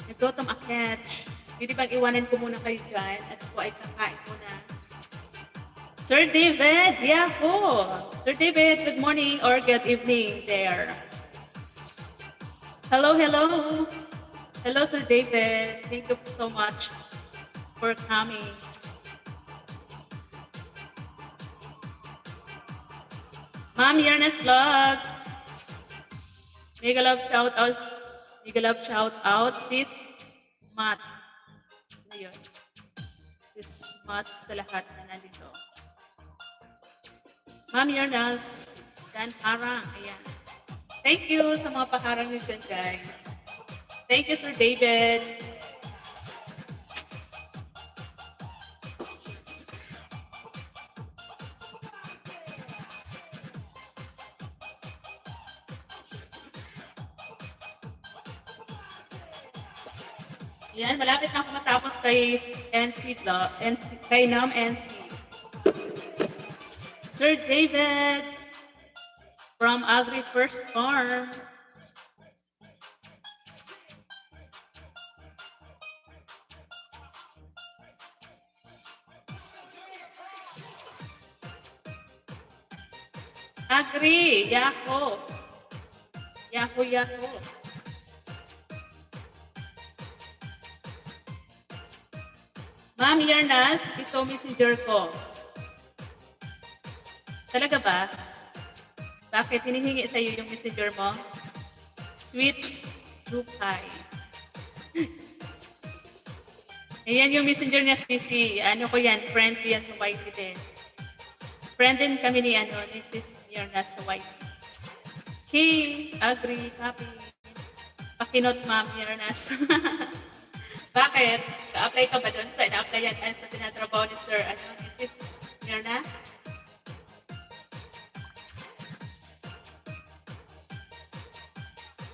Nagutom, Ketch. Pwede bang iwanan ko muna kayo dyan at ako ay kakain muna. Sir David, yahoo! Sir David, good morning or good evening there. Hello, hello. Hello, Sir David. Thank you so much for coming. Ma'am Yernes Vlog. Mega love shout out. Mega love shout out. Sis Mat. Sino yun? Sis Mat sa lahat na nandito. Ma'am Yernes. Dan Harang. Ayan. Thank you sa mga paharang nyo dyan, guys. Thank you, Sir David. Yan, malapit na ako matapos kay NC Vlog, kay Nam NC. Sir David from Agri First Farm. Agri, Yako. Yako, Yako. Ma'am Yernas, ito messenger ko. Talaga ba? Bakit hinihingi sa iyo yung messenger mo? Sweet Jupay. Ayan yung messenger niya, Sisi. Ano ko yan? Friend ko yan sa YT din. Friend din kami ni Sis Yernas sa YT. Okay, agree, happy. Pakinot, Ma'am Yernas. Bakit? Ka-apply ka ba doon sa ina-applyan sa tinatrabaho ni Sir, ni Sis Mirna?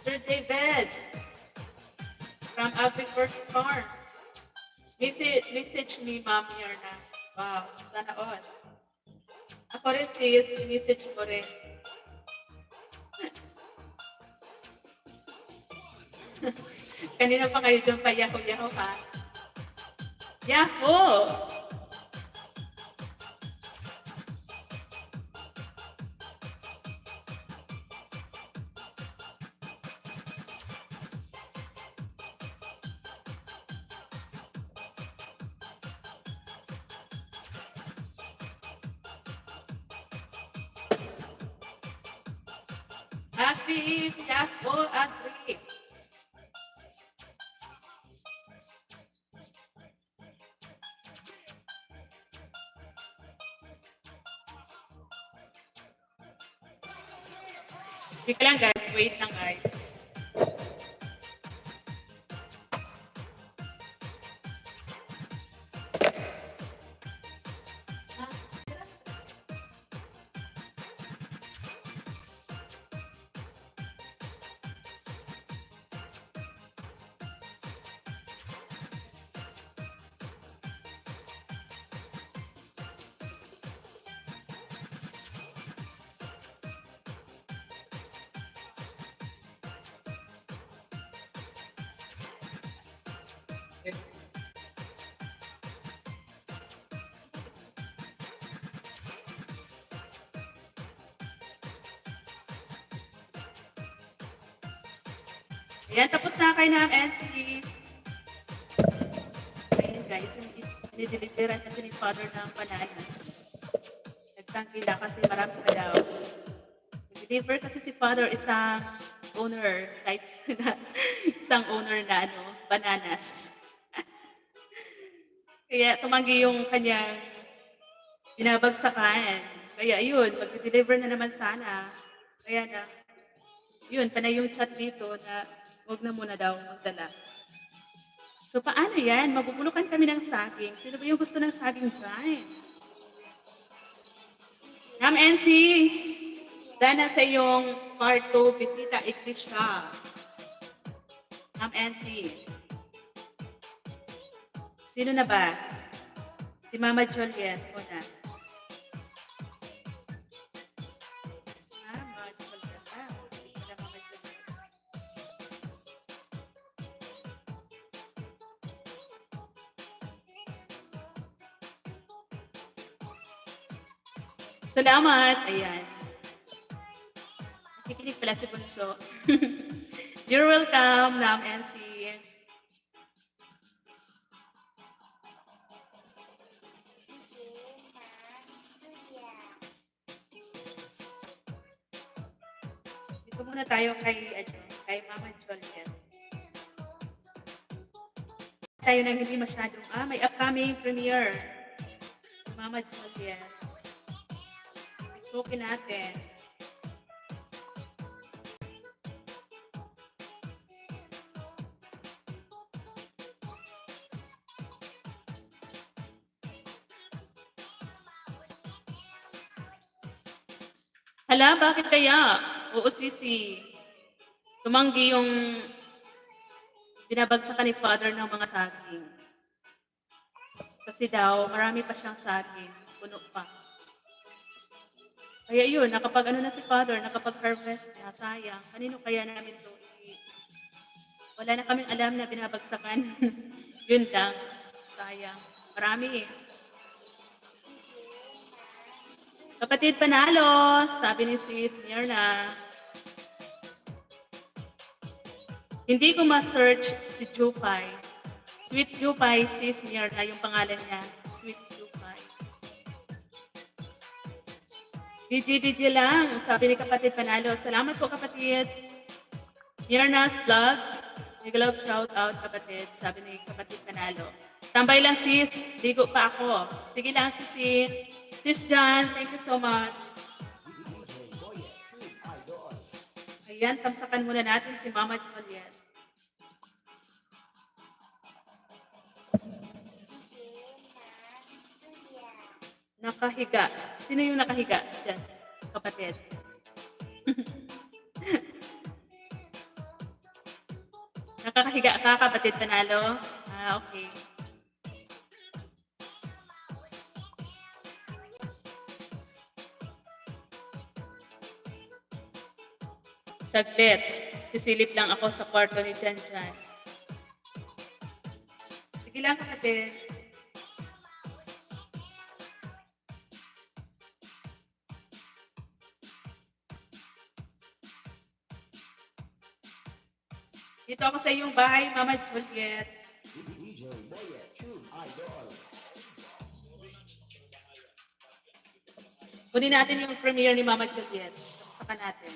Sir David, from Agri First Farm. Message me, Ma'am Mirna. Wow, sana all. Ako rin sis, message ko rin. Kanina pa kayo doon pa Yahoo ha? Yahoo! Agree, Pidapo, agree. Hindi lang guys, wait lang guys. Ayan, tapos na kayo ng NC. Ayan guys, yung nideliveran kasi ni Father ng bananas. Nagtangkila kasi marami pa daw. Nag-deliver kasi si Father isang owner type na isang owner na bananas. Kaya tumanggi yung kanyang binabagsakan. Kaya yun, mag-deliver na naman sana. Kaya na, yun, panay yung chat dito na huwag na muna daw magdala. So paano yan? Mabubulukan kami ng saging. Sino ba yung gusto ng saging dyan? Ma'am NC, dana sa iyong part 2, bisita iglesia. Ma'am NC. Sino na ba? Si Mama Juliet muna. Mama Juliet. Wala Mama Juliet. Salamat. Ayan. Nakikinig pala si Bunso. You're welcome, Ma'am NC. Dito muna tayo kay Mama Juliet. Tayo nang hindi masyadong, may upcoming premiere. Si Mama Juliet. Isukin natin. Hala, bakit kaya? Oo, Sisi. Tumanggi yung binabagsakan ni Father ng mga saging. Kasi daw, marami pa siyang saging. Puno pa. Kaya yun, nakapag na si Father, nakapag-harvest na, sayang. Kanino kaya namin to? Wala na kaming alam na binabagsakan. Yun lang. Sayang. Marami eh. Kapatid panalo, sabi ni Sis Mirna. Hindi ko ma-search si Jupay. Sweet Jupay, Sis Mirna, yung pangalan niya. Sweet Jupay. BG lang, sabi ni kapatid panalo. Salamat po kapatid. Mirna's vlog. Big love shout out kapatid, sabi ni kapatid panalo. Tambay lang sis, ligo pa ako. Sige lang Sis John, thank you so much. Ayan, tamsakan muna natin si Mama Juliet. Nakahiga. Sino yung nakahiga? Just, kapatid. Nakakahiga ka, kapatid panalo? Okay. Saglit. Sisilip lang ako sa kwarto ni Jan Jan. Sige lang, kapatid. Dito ako sa iyong bahay, Mama Juliet. Kunin natin yung premiere ni Mama Juliet. Saka natin.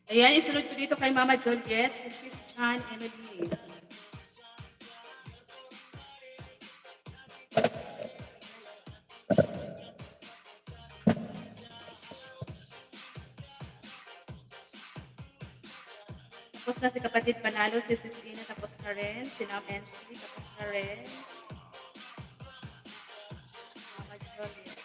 Ayan, isunod ko dito kay Mama Juliet, si Sis Chan Emily. Tapos na si kapatid Panalo, si Sis Ina, tapos na rin. Si Nam NC, tapos na rin. Mama Juliet.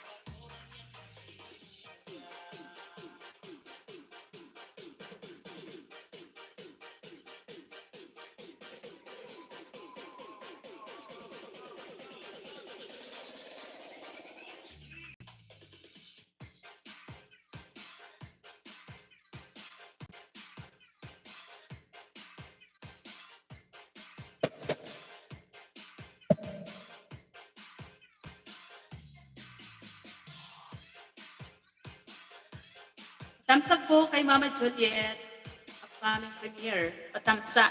Thumbs up po kay Mama Juliet. Upcoming premiere. Patamsa.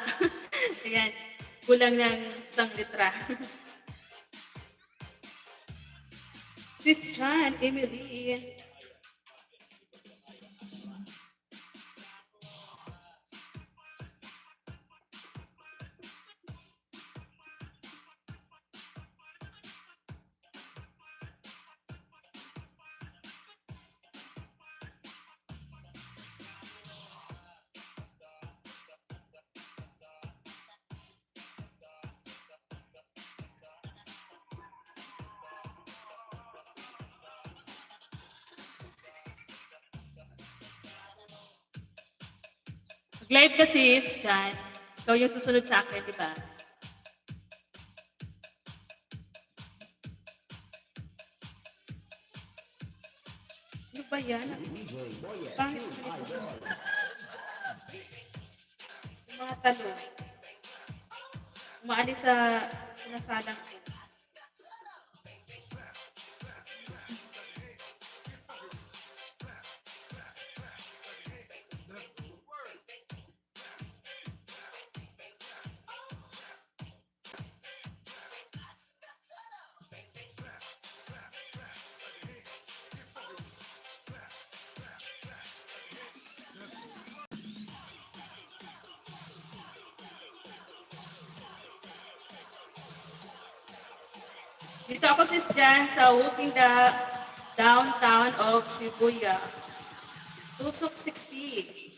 Ayan. Kulang ng isang litra. Sis Chan, Emily. Mag-live ka sis, Chan. Ikaw yung susunod sa akin, di ba? Ano ba yan? Pangit na ito. Yung mga talo. Umaalis sa sinasalang ko. Dito ako sis dyan sa walking the downtown of Shibuya. Tusok 60.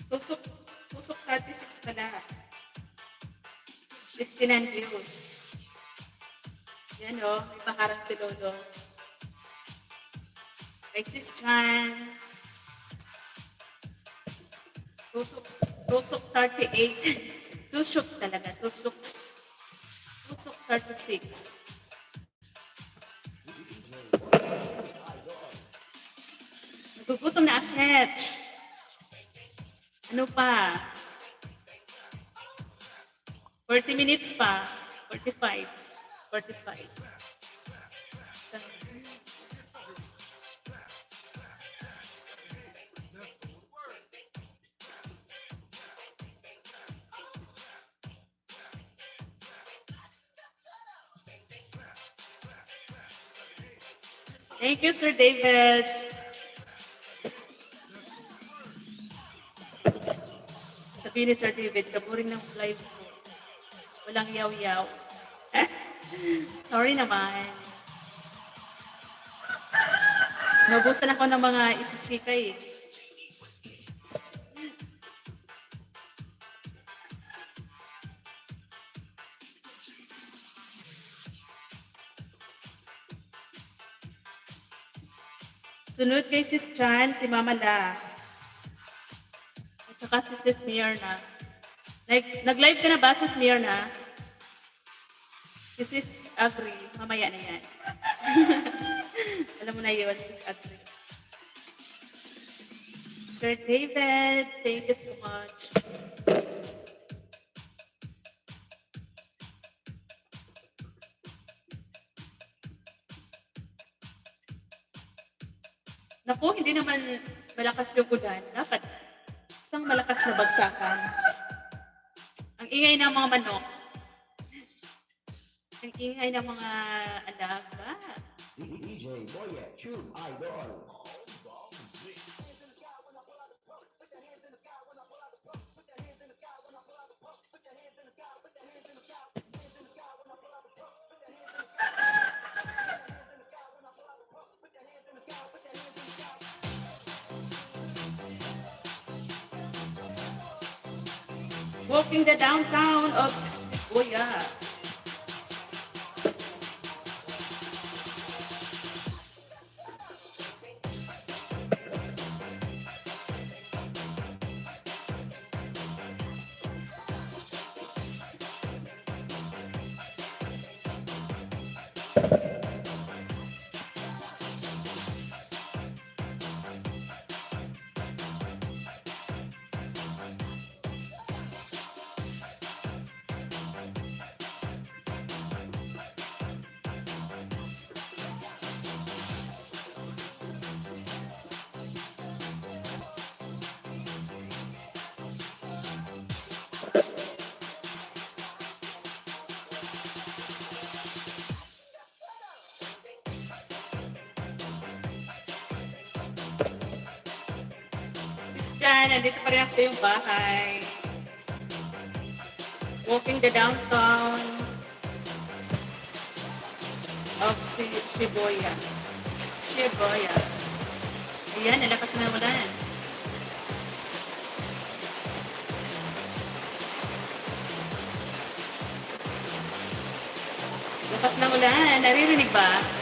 Tusok 36 pala. 59 views. Yan o, may paharang si Lolo. Kay sis Chan. Tusok 38. Tusok talaga, tusok 36. Nagugutom na akit. Ano pa? 40 minutes pa. 45. 45. Thank you, Sir David. Sabihin ni Sir David, kaburing ng live ko. Walang yaw-yaw. Sorry naman. Naubusan ako ng mga ichichika eh. Sunod kay Sis Chan, si Mama La. At saka si Sis Myrna. Nag-live ka na ba, Sis Myrna? Si Sis Agri, mamaya na yan. Alam mo na yun, Sis Agri. Sir David, thank you so much. Naku, hindi naman malakas yung ulan. Dapat isang malakas na bagsakan. Ang ingay ng mga manok. Ang ingay ng mga alaga. DJ Boyet, Tube Idol. Walking the downtown of Shibuya. Christian, nandito pa rin ako sa iyong bahay. Walking the downtown of Shibuya. Shibuya. Ayan, nalakas na ulan. Lakas ng ulan. Naririnig ba?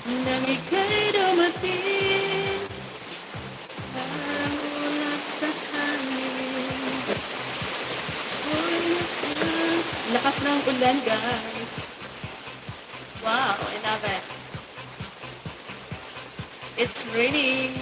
Lamig kay dumating, parang ulap sa hangin. Lakas ng ulan, guys. Wow, I love it. It's raining.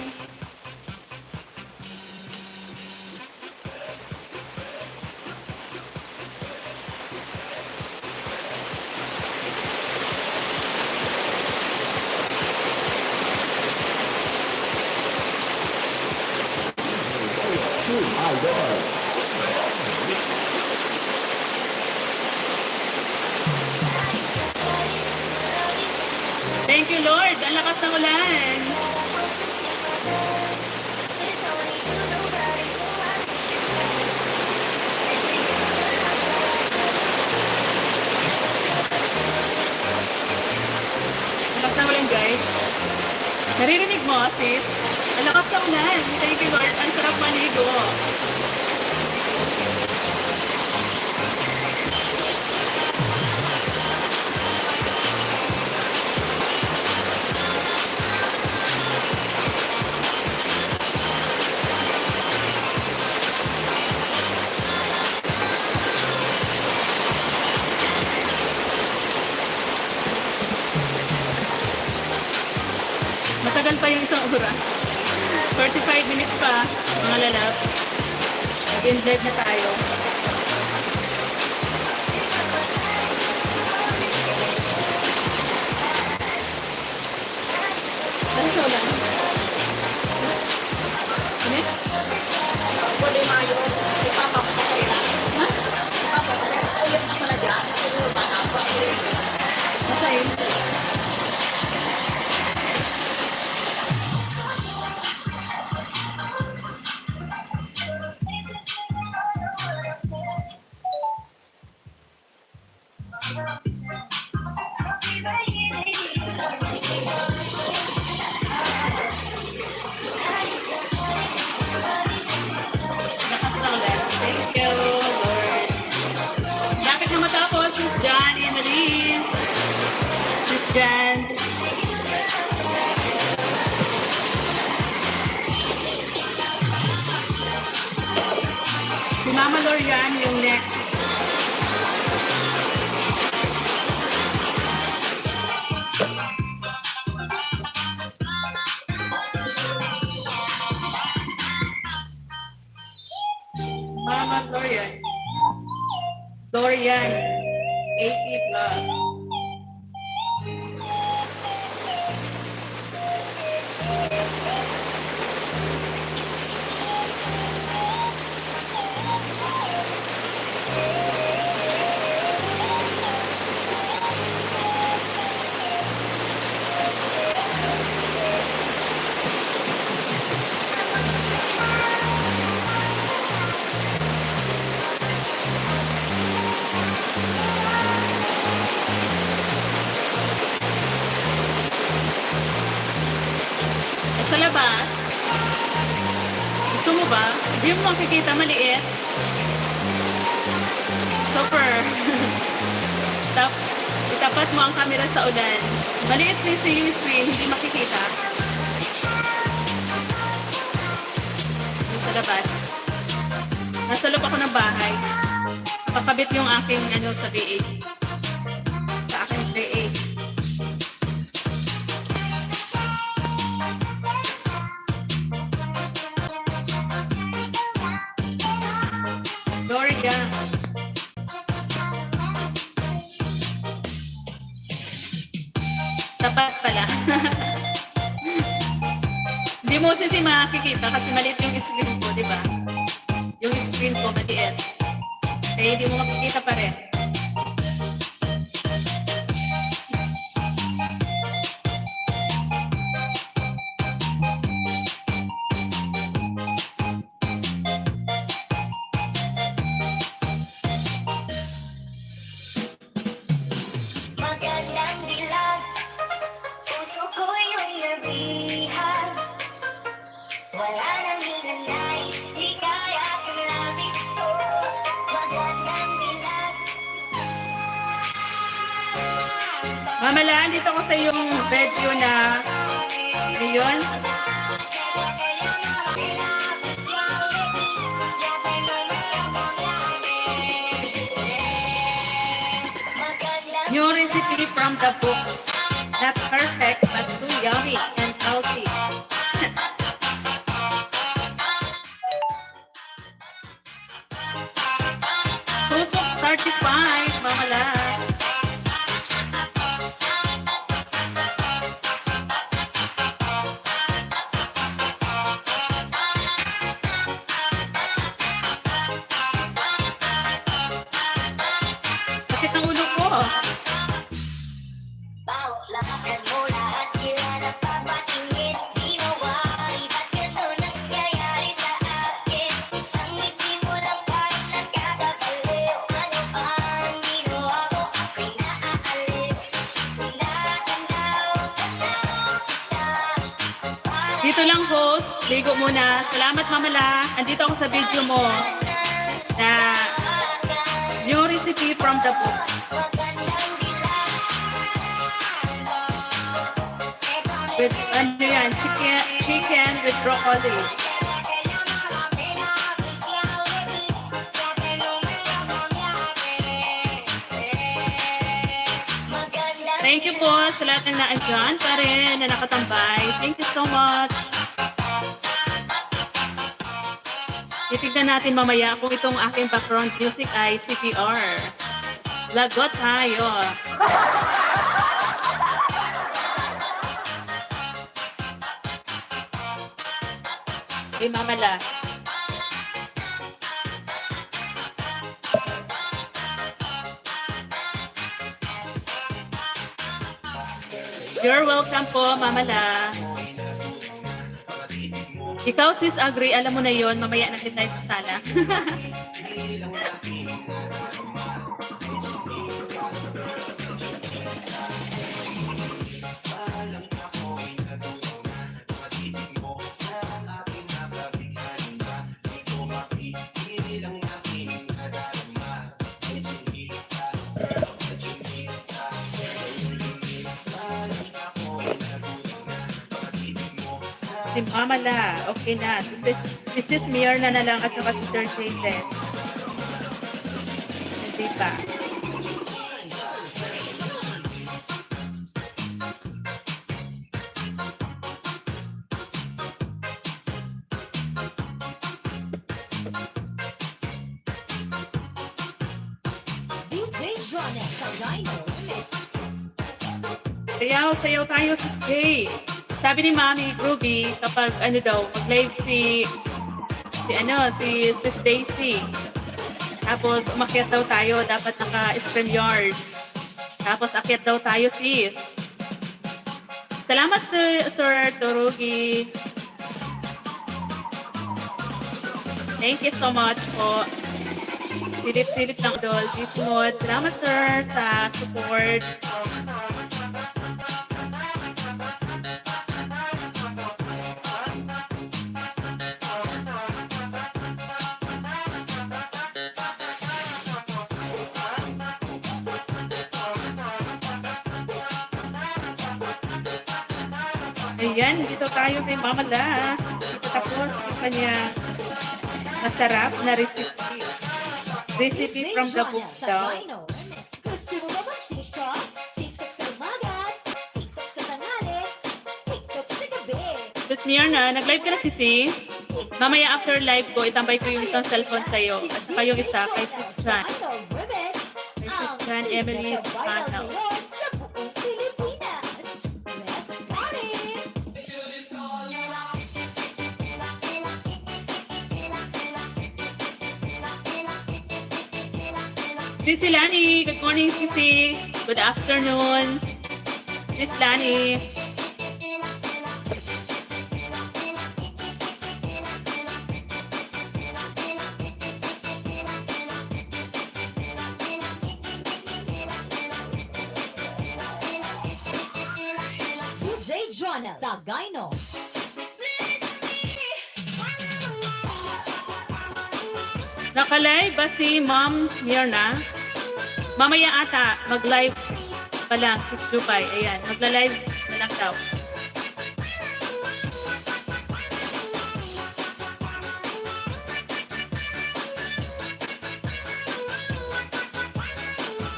Thank you, Lord. Ang lakas ng ulan. Ang lakas ng ulan, guys. Naririnig mo, sis? Ang lakas ng ulan. Thank you, Lord. Ang sarap maligo. Matagal pa yung isang oras. 45 minutes pa, mga lalabs. Mag-end live na tayo. Ano sa ulan? Ano? Pwede mayo. Ipapapakay na. Ha? Ipapapakay. Ulit na pala dyan. Masayin? Lakas na ulan. Thank you, Lord. Lapit na matapos, Sis Jan, Emily. Sis Jan. Si Mama Lorian yung next. Mama Lorian. Lorian. AP Vlog. labas. Gusto mo ba? Hindi mo makikita, maliit. Super. Itapat mo ang camera sa ulan. Maliit sisi yung screen, hindi makikita. Sa labas. Nasa loob ako ng bahay. Nakakabit yung aking sa V8. Sa aking V8. Gloria. Tapat pala. Hindi mo kasi makikita kasi maliit yung screen ko, di ba? Yung screen ko maliit. Kaya hindi mo makikita pa rin. Magandang dilag, puso ko'y nabihan. Wala nang hinanay, di kaya kang labis ko. Magandang dilag. Mamalaan, dito ako sa iyong video na ayun. New recipe from the books. Not perfect, but so yummy and healthy. Tusok 35, mamala. Sakit ang ulo ko. Bawat lakas mo lahat sila napapatingin. Di mawari, ba't ganito nangyayari sa akin? Isang ngiti mo lang parang nagkakabaliw. Ano ba ang ginawa ko? Ako'y naaalib. Dito lang host, ligo muna. Salamat mamala. Andito ako sa video mo na new recipe from the books. With ano yan, chicken with broccoli. Thank you po sa lahat ng naandyan pa rin na nakatambay. Thank you so much. Titignan natin mamaya kung itong aking background music ay CPR. Lagot tayo. Hey, mamala. You're welcome po, mamala. Ikaw, sis Agree, alam mo na yon, mamaya natin tayo sa sala. Si mamala, okay na. Si sis Myrna na lang at saka si Sir Jason. Hindi pa. DJ Jonas sa Dino Mix. Sayaw tayo sa stage. Sabi ni Mami Groovy, kapag mag-live si Sis Daisy. Tapos umakyat daw tayo, dapat naka-StreamYard. Tapos akyat daw tayo, sis. Salamat, Sir Torugi. Thank you so much po. Silip-silip lang, Dol. Bismod. Salamat, sir, sa support. Ayan, dito tayo kay Mama La. Dito tapos yung kanya masarap na recipe. Recipe from the books daw. Gusto mo ba mag-TikTok? TikTok sa umaga, TikTok sa tanghali, TikTok sa gabi. Tapos Mirna, nag-live ka na sisi. Mamaya after live ko, itambay ko yung isang cellphone sa'yo. At saka yung isa kay Sis Chan. Kay Sis Chan, Emily's channel. Sa buong Pilipinas. Let's party! Sisi Lani, good morning Sisi. Good afternoon. Sis Lani. CJ Jonas Sagayno. Naka-live ba si Ma'am Mirna? Mamaya ata, mag-live pa lang, Sis Dupay. Ayan, magla-live na lang daw.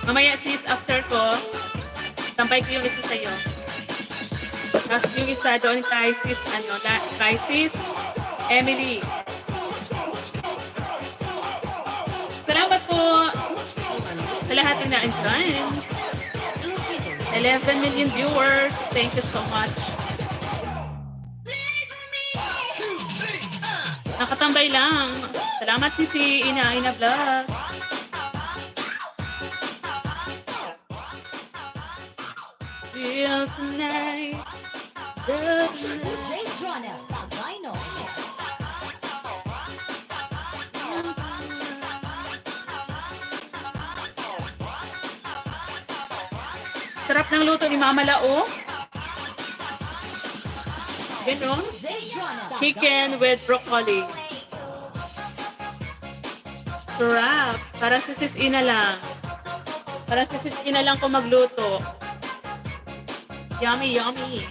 Mamaya sis, after ko, tambay ko yung isa sa'yo. Tapos yung isa doon kay sis, kay sis Emily. Salamat po sa lahat na andyan. 11 million viewers. Thank you so much. Nakatambay lang. Salamat sisi Ina Vlog. Feel tonight. CJ Jonas Sagayno. Sarap ng luto ni Mama Lao. Ganon. CJ Jonas Chicken with broccoli. Sarap. Para si Sis Ina lang. Para si Sis Ina lang kung magluto. Yummy, yummy.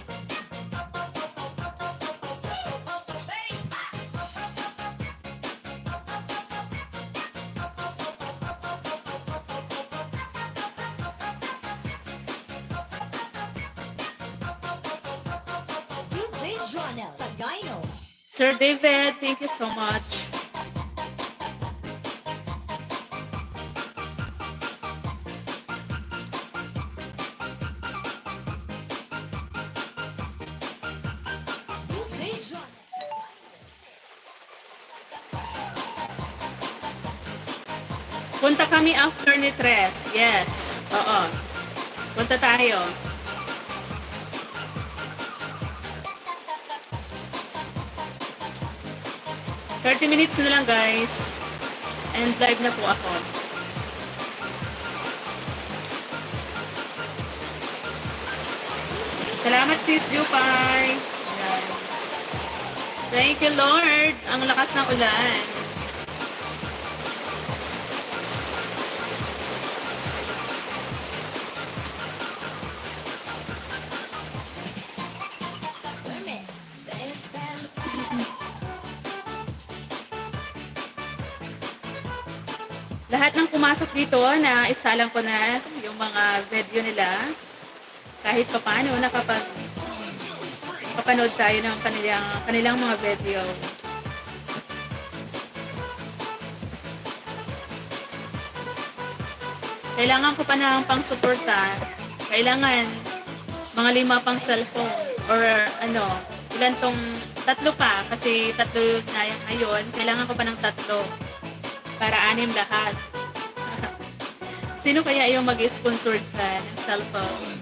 CJ Jonas Sagayno. Sir David, thank you so much. CJ Jonas. Punta kami after ni Tres. Yes. Oo. Punta tayo. Minutes na lang guys. And live na po ako. Salamat sis Jupay. Ayan. Thank you Lord. Ang lakas ng ulan. Lahat ng pumasok dito na isalang ko na yung mga video nila. Kahit pa paano nakapanood tayo ng kanilang mga video. Kailangan ko pa ng pang-suporta. Kailangan mga 5 pang cellphone or ilan tong 3 pa kasi 3 na ngayon. Kailangan ko pa ng 3 para 6 lahat. Sino kaya yung mag-sponsor dyan ng cellphone?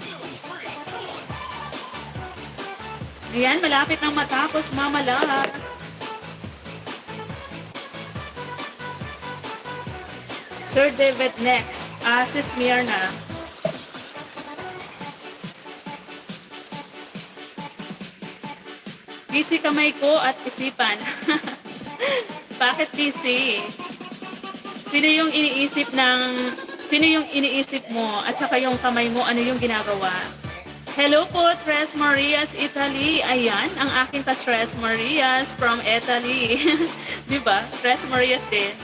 Ayan, malapit nang matapos, Mama La. Sir David next. Sis Mirna. Busy kamay ko at isipan. Bakit busy? Sino yung iniisip mo at saka yung kamay mo, ano yung ginagawa? Hello po, Tres Marias, Italy. Ayan, ang aking ka-Tres Marias from Italy. Di ba? Tres Marias din.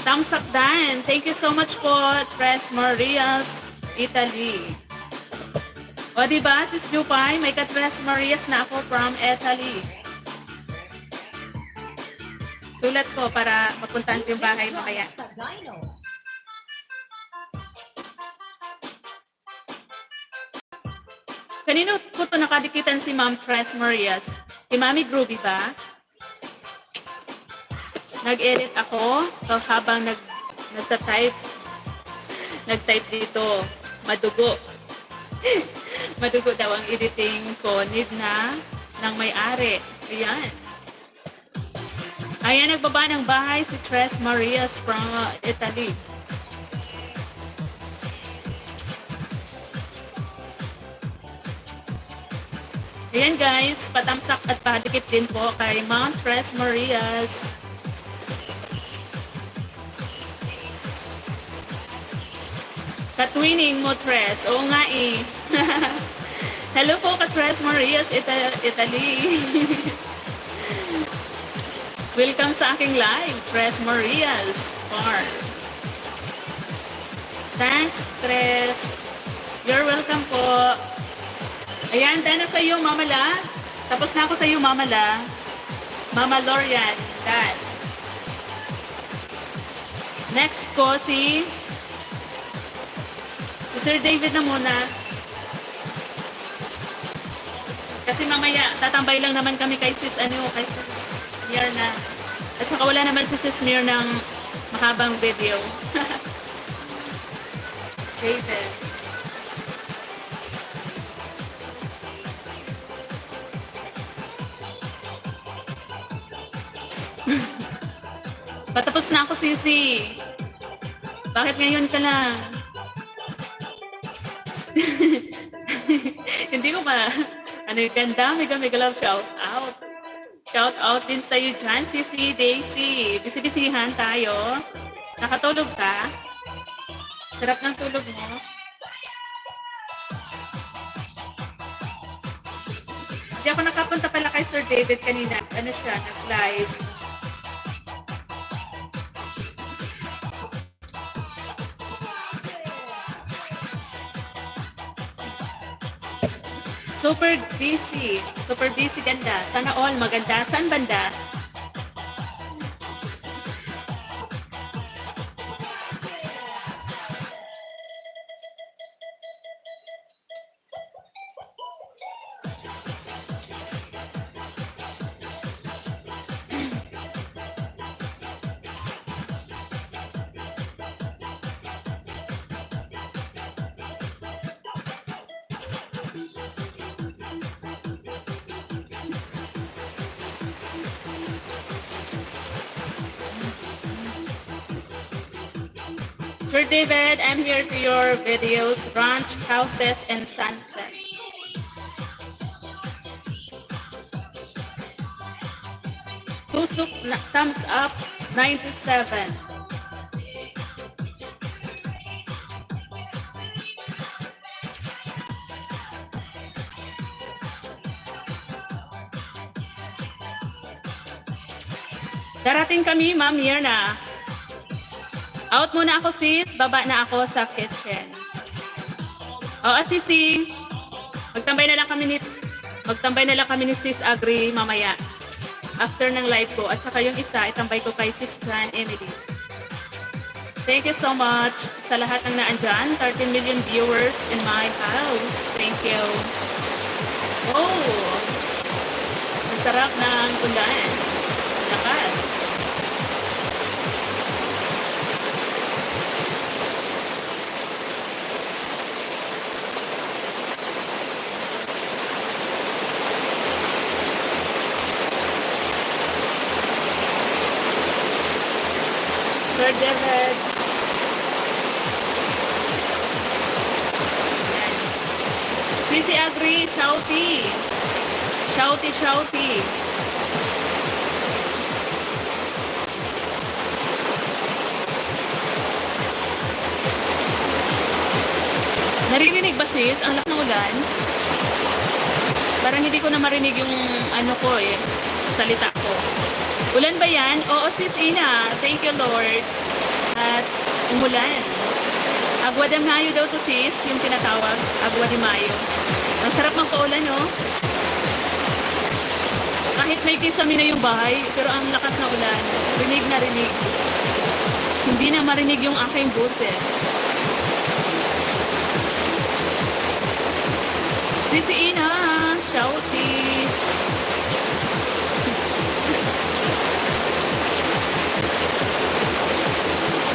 Thumbs up dan. Thank you so much po, Tres Marias, Italy. O di ba, Sis Jupay, may ka-Tres Marias na ako from Italy. Sulat ko para mapuntahan ko yung bahay mamaya. Sa Dino. Kanino ko to nakadikitan si Ma'am Tres Marias? Kay Mami Groovy ba? Nag-edit ako so habang nagta-type. Nag-type dito, madugo. Madugo daw ang editing ko. Need na ng may-ari. Ayan. Ayan, nagbaba ng bahay si Tres Marias from Italy. Ayan guys, patamsak at padikit din po kay Ma'am Tres Marias. Katwining mo, Tres. Oo nga eh. Hello po ka Tres Marias, Italy. Welcome sa aking live, Tres Marias Farm. Thanks, Tres. You're welcome po. Ayan, dahil na sa iyo, Mama La. Tapos na ako sa iyo, Mama La. Mama Lorian, Dad. Next ko si Sir David na muna. Kasi mamaya, tatambay lang naman kami kay Sis Mirna. At saka wala naman si Sis Mir ng mahabang video. David. Patapos na ako, Sisi. Bakit ngayon ka lang? Hindi ko ma... Ano yung ganda? Mega love shout out. Shout out din sa'yo dyan, Sisi, Daisy. Bisi-bisihan tayo. Nakatulog ka? Sarap ng tulog mo. Hindi ako nakapunta pala kay Sir David kanina. Ano siya? Nag-live. Super busy. Super busy ganda. Sana all maganda. Saan banda? Sir David, I'm here to your videos, ranch, houses, and sunset. Tusuk, thumbs up, 97. Darating kami, Ma'am Mirna. Out muna ako, sis. Baba na ako sa kitchen. Oo, sisi. Magtambay na lang kami ni Sis Agri mamaya. After ng live ko. At saka yung isa, itambay ko kay Sis Jan Emily. Thank you so much sa lahat ng naandyan. 13 million viewers in my house. Thank you. Oh! Masarap ng ulan. Lakas. Sir David. Sisi Agri, shouty. Shouty, shouty. Naririnig ba sis? Ang lak ng ulan? Parang hindi ko na marinig yung ano ko eh, salita ko. Ulan ba yan? Oo sis Ina. Thank you Lord. At umulan. Agua de Mayo daw to sis, yung tinatawag. Agua de Mayo. Ang sarap ng paulan no? Kahit may kisame na yung bahay, pero ang lakas na ulan. Rinig na rinig. Hindi na marinig yung aking boses. Sisi Ina, shouty.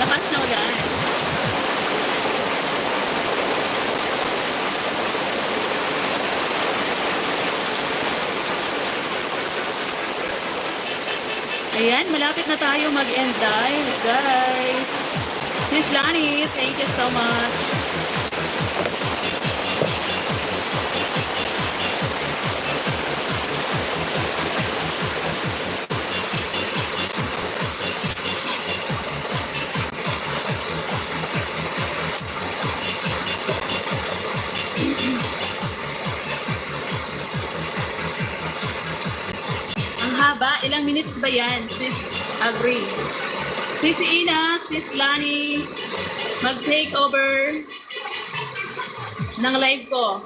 Lakas na ulan. Ayan, malapit na tayo mag-end live, guys. Sis Lani, thank you so much. Ang haba, ilang minutes ba yan? Sis, agree. Sisi Ina, Sis Lani, mag-take over ng live ko.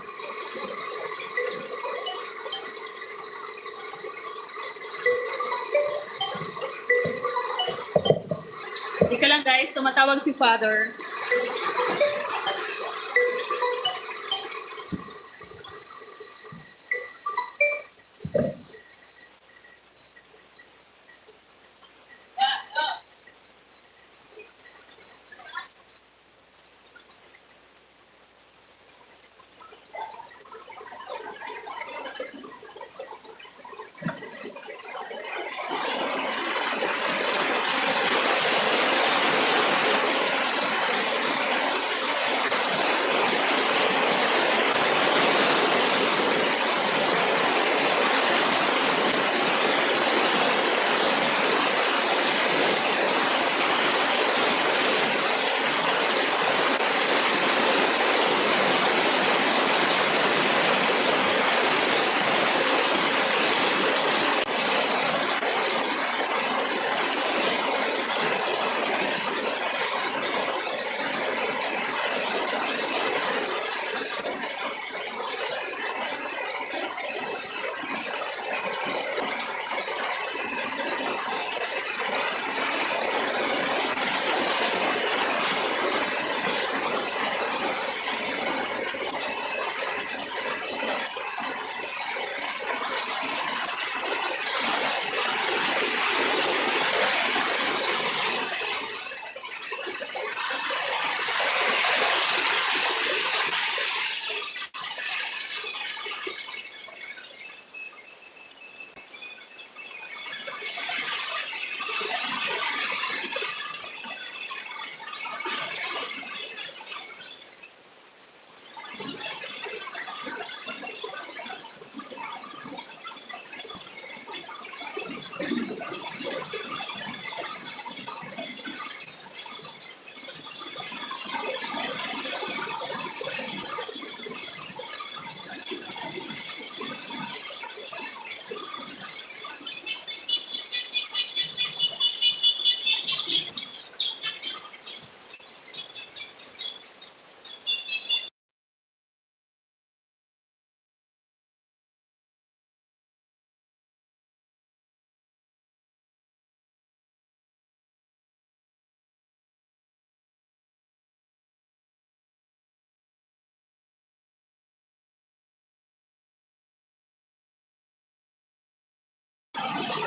Ika lang guys, tumatawag si Father.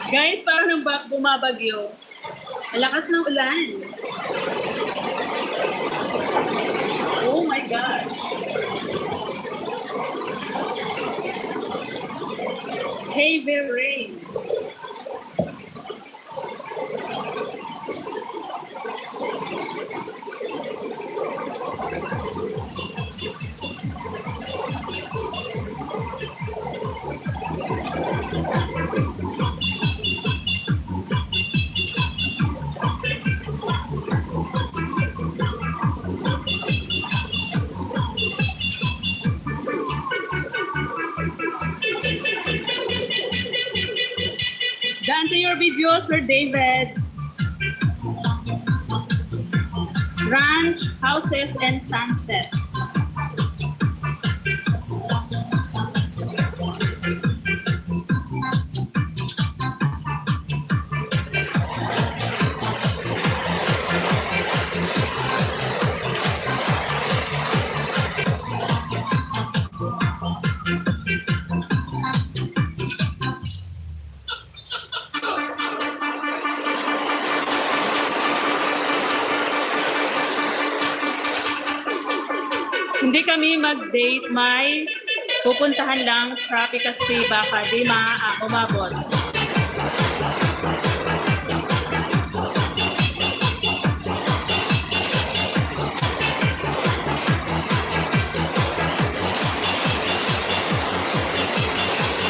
Guys, parang nang bumabagyo. Ang lakas ng ulan. Oh my gosh. Heavy rain. your video, Sir David. Ranch, houses, and sunset. Hindi kami mag-date, may pupuntahan lang traffic kasi baka di umabot.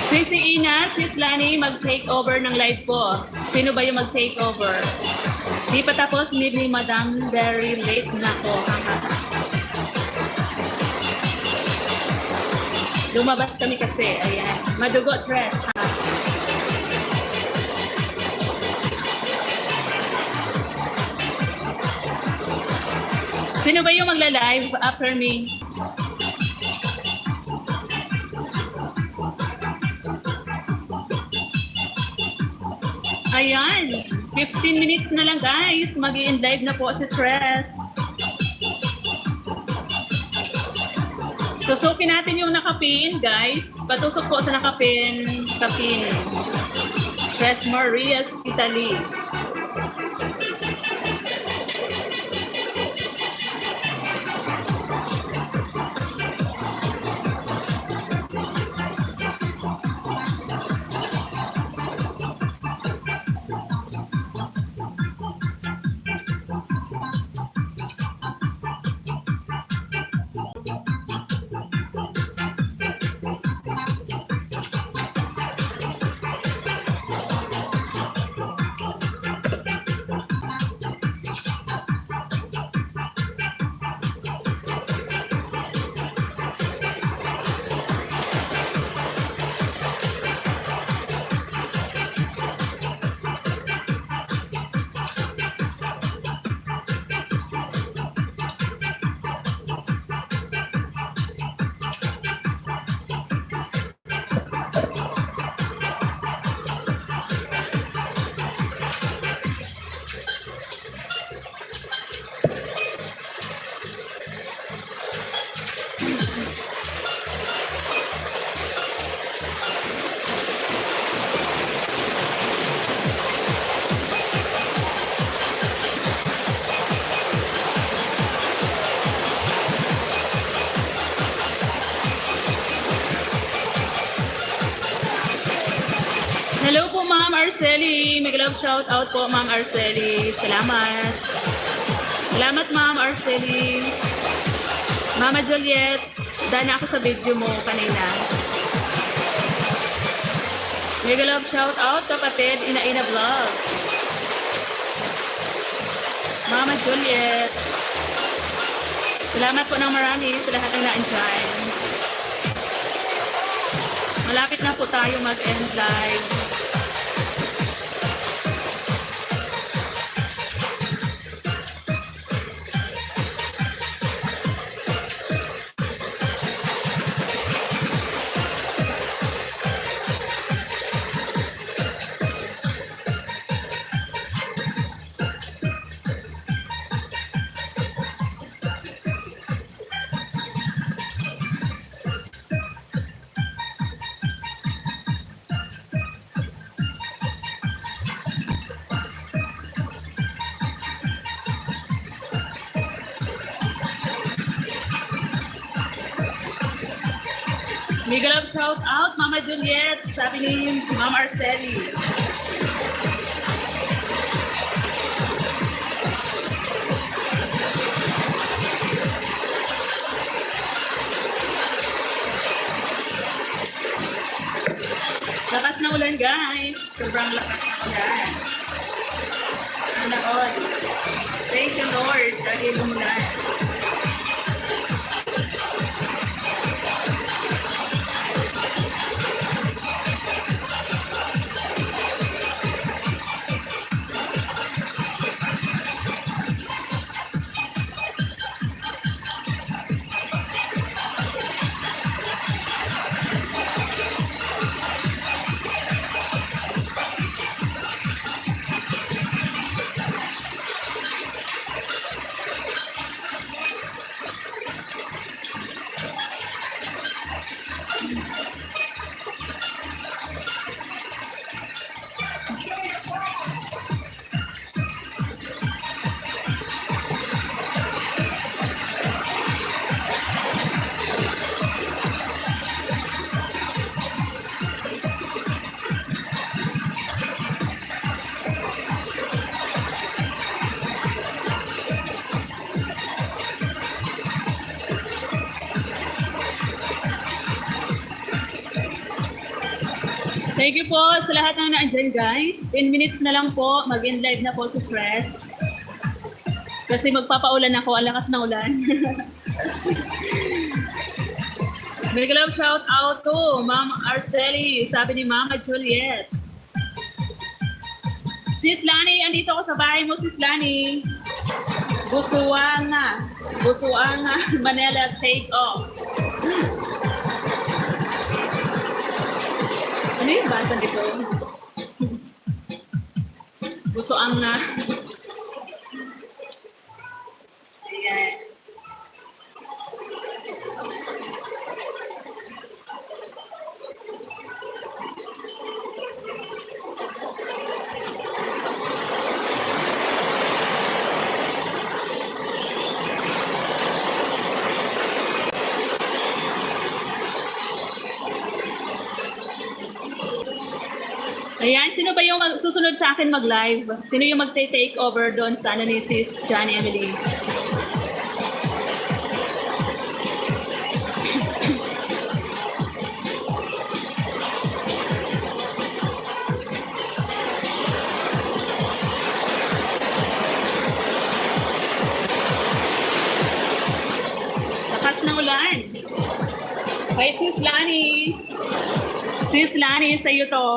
Si Ina, Sis Lani, mag-take over ng live ko. Sino ba yung mag-take over? Di pa tapos, ni Madam, very late na ko. Lumabas kami kasi, ayan. Madugo, Tres, ha? Sino ba yung magla-live after me? Ayan, 15 minutes na lang guys. Mag-i-end live na po si Tres. Tusukin natin yung nakapin, guys. Patusok po sa nakapin. Tres Marias, Italy. Hello po, Ma'am Arceli. May love shout out po, Ma'am Arceli. Salamat. Salamat, Ma'am Arceli. Mama Juliet, dana ako sa video mo kanina. May love shout out, kapatid, Ina Vlog. Mama Juliet. Salamat po ng marami sa lahat ng naandyan. Malapit na po tayo mag-end live. Mega love shout out, Mama Juliet, sabi ni Ma'am Arceli. Lakas na ulan, guys. Sobrang lakas na ulan. Sana all. Thank you, Lord, dahil umulan. Thank you po sa lahat ng naandyan, guys. 10 minutes na lang po. Mag-end live na po si Tres. Kasi magpapaulan ako. Ang lakas ng ulan. Mega love shout out to Ma'am Arceli. Sabi ni Mama Juliet. Sis Lani, andito ako sa bahay mo, Sis Lani. Busuanga. Busuanga. Manila, take off. Ano yung basa dito? Busuanga. Ayan. Ayan, sino ba yung susunod sa akin mag-live? Sino yung magte-take over doon sa ni Sis Johnny Emily? Lakas ng ulan. Kay Sis Lani. Sis Lani, sa'yo to.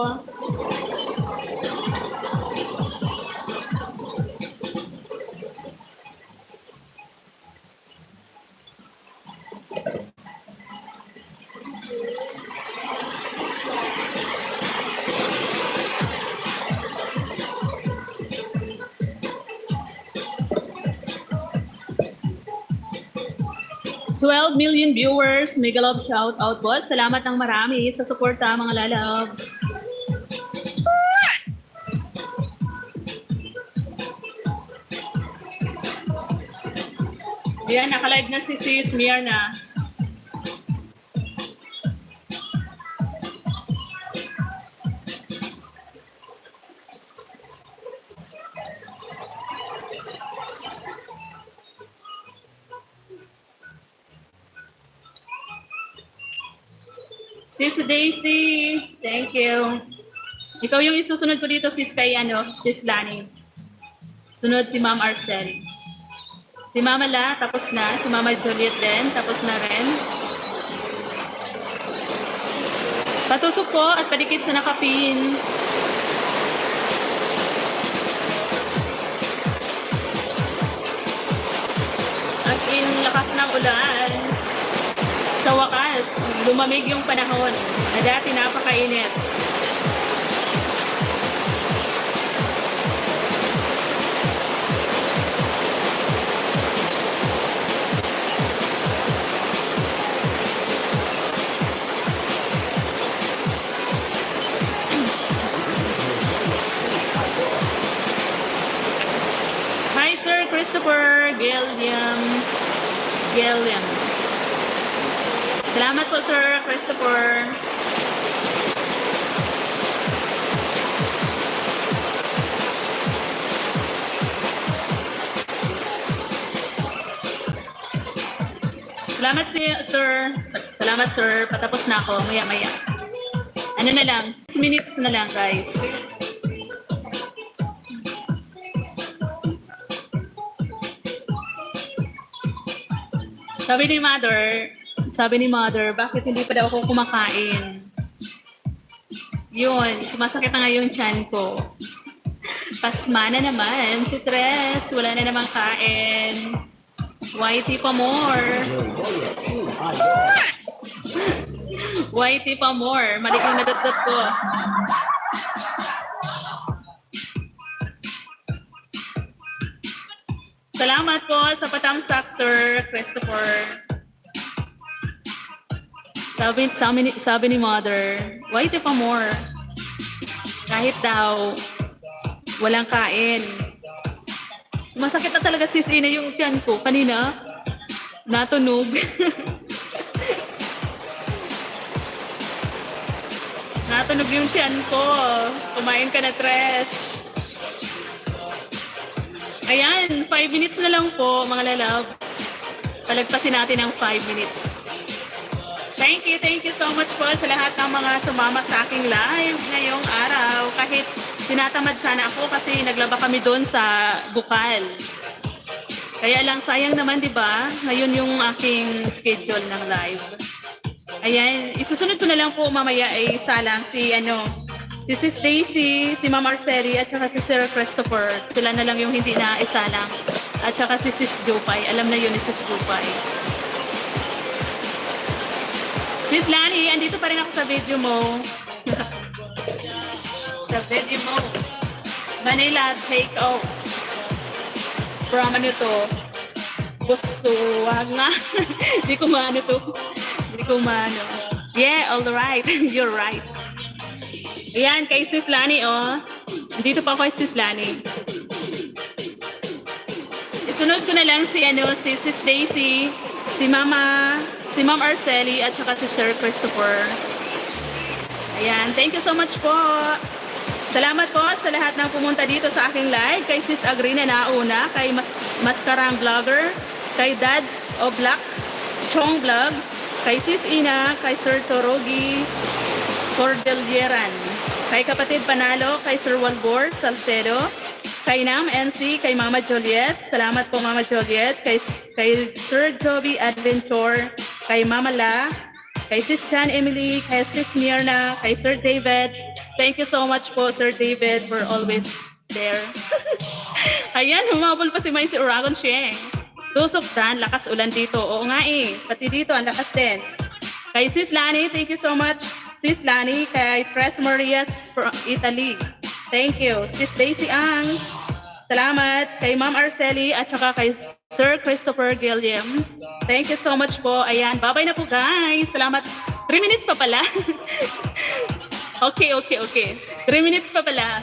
$12 million viewers, mega love shout out po. Salamat ng marami sa suporta mga lalabs. Ayan, naka-live na si Sis Mirna. Sis Daisy, thank you. Ikaw yung isusunod ko dito, Sis kay Sis Lani. Sunod si Ma'am Arcel. Si Mama La, tapos na. Si Mama Juliet din, tapos na rin. Patusok po at padikit sa nakapin. At in lakas ng ulan. Sa wakas, lumamig yung panahon na dati napakainit. Hi, Sir Christopher Gilliam. Salamat po, Sir Christopher. Salamat, Sir. Salamat, Sir. Patapos na ako. Maya-maya. Ano na lang? 6 minutes na lang, guys. Sabi ni Mother, bakit hindi pa daw ako kumakain? Yun, sumasakit na nga yung tiyan ko. Pasma na naman, si Tres, wala na namang kain. Whitey pa more. Whitey pa more, mali yung nadot-dot ko. Salamat po sa patamsak, Sir Christopher. Sabi ni Mother, why pa more? Kahit daw, walang kain. Sumasakit na talaga sis Ina yung tiyan ko. Kanina, natunog. Natunog yung tiyan ko. Kumain ka na, Tres. Ayan, 5 minutes na lang po, mga lalabs. Palagpasin natin ang 5 minutes. Thank you so much po sa lahat ng mga sumama sa aking live ngayong araw. Kahit tinatamad sana ako kasi naglaba kami doon sa Bukal. Kaya lang sayang naman, di ba? Ngayon yung aking schedule ng live. Ayan, isusunod ko na lang po mamaya ay salang si Sis Daisy, si Ma'am Arceli, at saka si Sir Christopher. Sila na lang yung hindi na isalang. At saka si Sis Jupay. Alam na yun ni Sis Jupay. Sis Lani, andito pa rin ako sa video mo. Sa video mo. Manila take off. From ano to? Busuwag nga. Hindi ko maano to. Hindi ko maano. Yeah, all right. You're right. Ayan, kay Sis Lani, oh. Andito pa ako kay Sis Lani. Isunod ko na lang si Sis Daisy, si Ma'am Arceli, at saka si Sir Christopher. Ayan, thank you so much po. Salamat po sa lahat ng pumunta dito sa aking live. Kay Sis Agrina nauna, kay Maskarang Vlogger, kay Dads Oblak, Chong Vlogs, kay Sis Ina, kay Sir Torogi Cordelieran, kay Kapatid Panalo, kay Sir Walbor Salcedo, kay Nam NC, kay Mama Joliet. Salamat po Mama Joliet. Kay Sir Joby Adventure, kay Mama La, kay Sis Jan Emily, kay Sis Mirna, kay Sir David. Thank you so much po Sir David for always there. Ayan, humabol pa si Maisi Uragon Sheng. Tusok dan, lakas ulan dito. Oo nga eh, pati dito ang lakas din. Kay Sis Lani, thank you so much. Sis Lani, kay Tres Marias from Italy. Thank you. Sis Daisy Ang. Salamat. Kay Ma'am Arceli at saka kay Sir Christopher Gilliam. Thank you so much po. Ayan. Bye-bye na po guys. Salamat. 3 minutes pa pala. Okay. 3 minutes pa pala.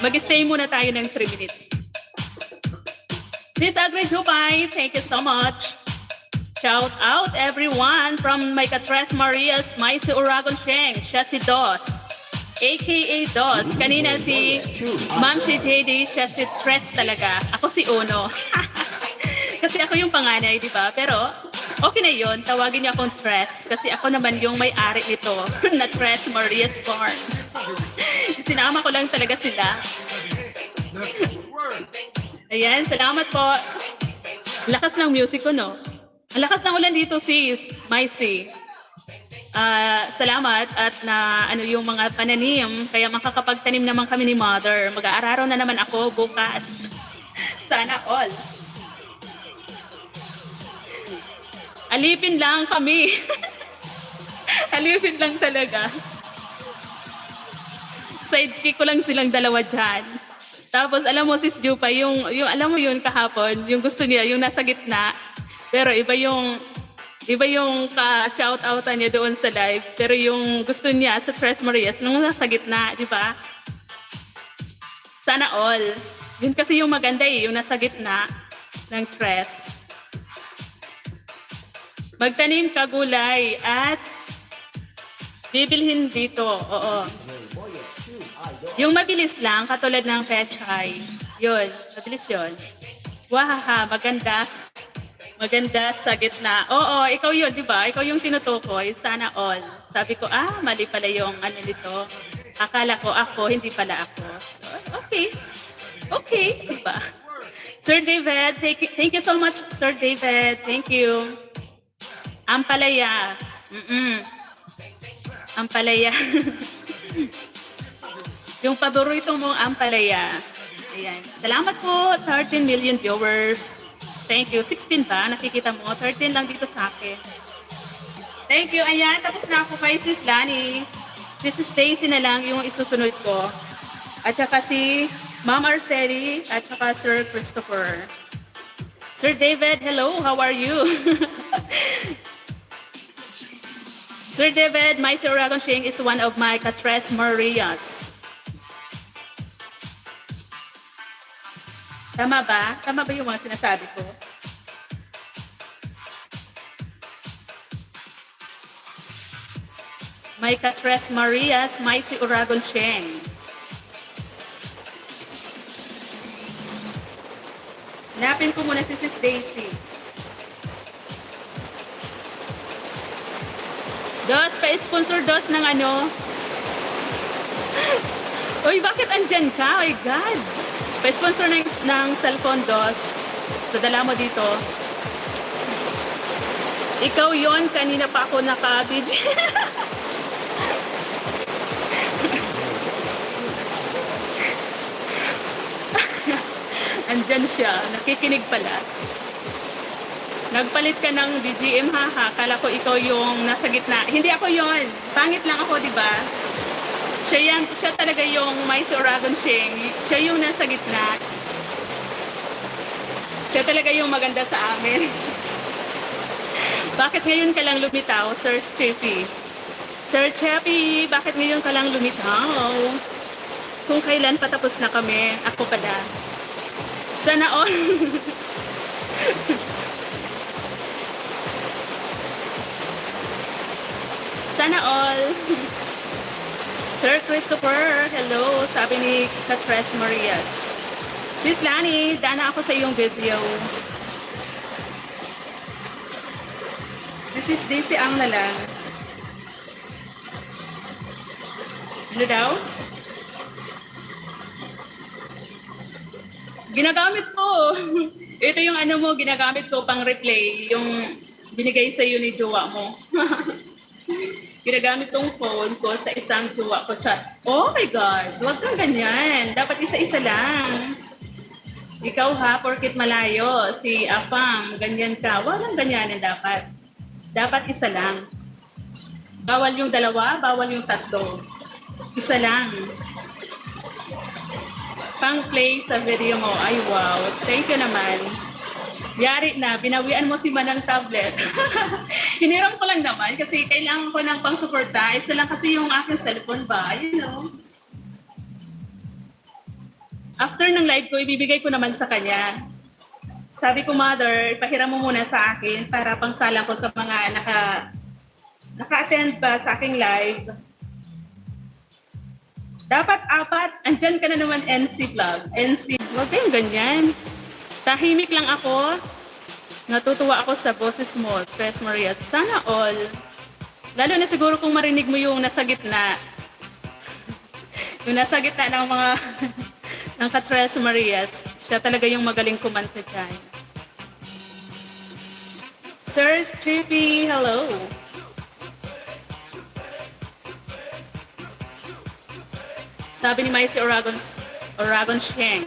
Mag-stay muna tayo ng 3 minutes. Sis Agri Jupay, thank you so much. Shout out everyone from my Tres Marias, Maisi Uragon Sheng, siya si Dos. AKA Dos. Kanina si Ma'am si JD, siya si Tres talaga. Ako si Uno. Kasi ako yung panganay, di ba? Pero okay na yun. Tawagin niyo akong Tres. Kasi ako naman yung may-ari nito na Tres Marias Farm. Sinama ko lang talaga sila. Ayan, salamat po. Lakas ng music ko, no? Ang lakas ng ulan dito, sis. Maisi. Salamat at na yung mga pananim, kaya makakapagtanim naman kami ni Mother. Mag-aararo na naman ako bukas. Sana all. Alipin lang kami. Alipin lang talaga. Sidekick ko lang silang dalawa dyan. Tapos alam mo sis Jupa, yung alam mo yun kahapon, yung gusto niya, yung nasa gitna. Pero iba yung ka-shoutoutan niya doon sa live. Pero yung gusto niya sa Tres Marias, nung nasa gitna, di ba? Sana all. Yun kasi yung maganda yung nasa gitna ng Tres. Magtanim ka gulay at bibilhin dito. Oo. Yung mabilis lang, katulad ng pechay. Yun, mabilis yun. Wahaha, maganda. Maganda sa gitna. Oo, ikaw yun, di ba? Ikaw yung tinutukoy, sana all. Sabi ko, mali pala yung ano nito. Akala ko ako, hindi pala ako. So, okay. Okay, di ba? Sir David, thank you so much, Sir David. Thank you. Ampalaya. Ampalaya. Yung paborito mong ampalaya. Ayan. Salamat po, 13 million viewers. Thank you. 16 ba? Nakikita mo? 13 lang dito sa akin. Thank you. Ayan, tapos na ako kay Sis Lani. This is Daisy na lang yung isusunod ko. At saka si Ma'am Arceli at saka Sir Christopher. Sir David, hello. How are you? Sir David, Maisi Uragon Sheng is one of my Tres Marias. Tama ba? Tama ba yung mga sinasabi ko? May Tres Marias, Maisi Uragon Sheng. Hanapin ko muna si Sis Daisy. Dos, pa-sponsor dos ng ano. Uy, bakit andyan ka? Oh my God. Pa-sponsor ng cellphone dos. So, dala mo dito. Ikaw yon, kanina pa ako naka-video. Andyan siya, nakikinig pala. Nagpalit ka ng BGM, haha. Kala ko ikaw yung nasa gitna. Hindi ako yon. Pangit lang ako, di ba? Siya talaga yung may si Oragon Sheng. Siya yung nasa gitna. Siya talaga yung maganda sa amin. Bakit ngayon ka lang lumitaw, Sir Cheppy? Sir Cheppy, bakit ngayon ka lang lumitaw? Kung kailan patapos na kami, ako pala. Sana all. Sana all. Sir Christopher, hello, sabi ni Catres Marias. Sis Lani, dana ako sa iyong video. Si Sis Daisy ang lalang. Ano daw? Ginagamit ko. Ito yung ano mo, ginagamit ko pang replay. Yung binigay sa iyo ni jowa mo. Ginagamit tong phone ko sa isang jowa ko chat. Oh my God, huwag kang ganyan. Dapat isa-isa lang. Ikaw ha, porkit malayo. Si Apam, ganyan ka. Walang ganyanin dapat. Dapat isa lang. Bawal yung dalawa, bawal yung tatlo. Isa lang. Pang-play sa video mo. Ay, wow. Thank you naman. Yari na, binawian mo si Manang tablet. Hiniram ko lang naman kasi kailangan ko ng pang-suporta. Isa lang kasi yung aking cellphone ba? You know. After ng live ko, ibibigay ko naman sa kanya. Sabi ko, Mother, pahiram mo muna sa akin para pangsalang ko sa mga naka-attend ba sa aking live. Dapat apat. Andyan ka na naman, NC Vlog. NC. Huwag kayong ganyan. Tahimik lang ako. Natutuwa ako sa boses mo, Tres Marias. Sana all. Lalo na siguro kung marinig mo yung nasa gitna. Yung nasa gitna ng mga ng ka-Tres Marias. Siya talaga yung magaling kumanta dyan. Sir Trippy, hello. Sabi ni Maisi Oragon Sheng,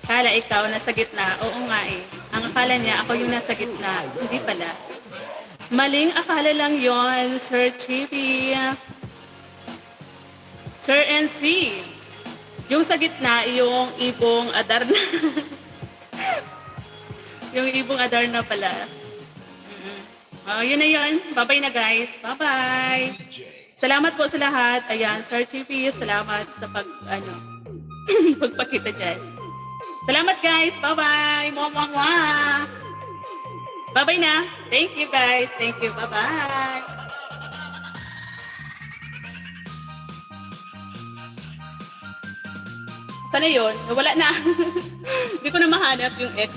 kala ikaw nasa gitna. Oo nga eh. Ang akala niya, ako yung nasa gitna. Hindi pala. Maling akala lang yon, Sir Chippy. Sir NC. Yung sa gitna, yung ibong adar na. Yung ibong adar na pala. Oh, yun na yun. Bye-bye na guys. Bye-bye. Salamat po sa lahat. Ayan, Sir Chippy, salamat sa pagpakita dyan. Salamat guys. Bye-bye. Mwah-mwah-mwah. Bye-bye na. Thank you guys. Thank you. Bye-bye. Sana yun? Wala na. Hindi ko na mahanap yung ex.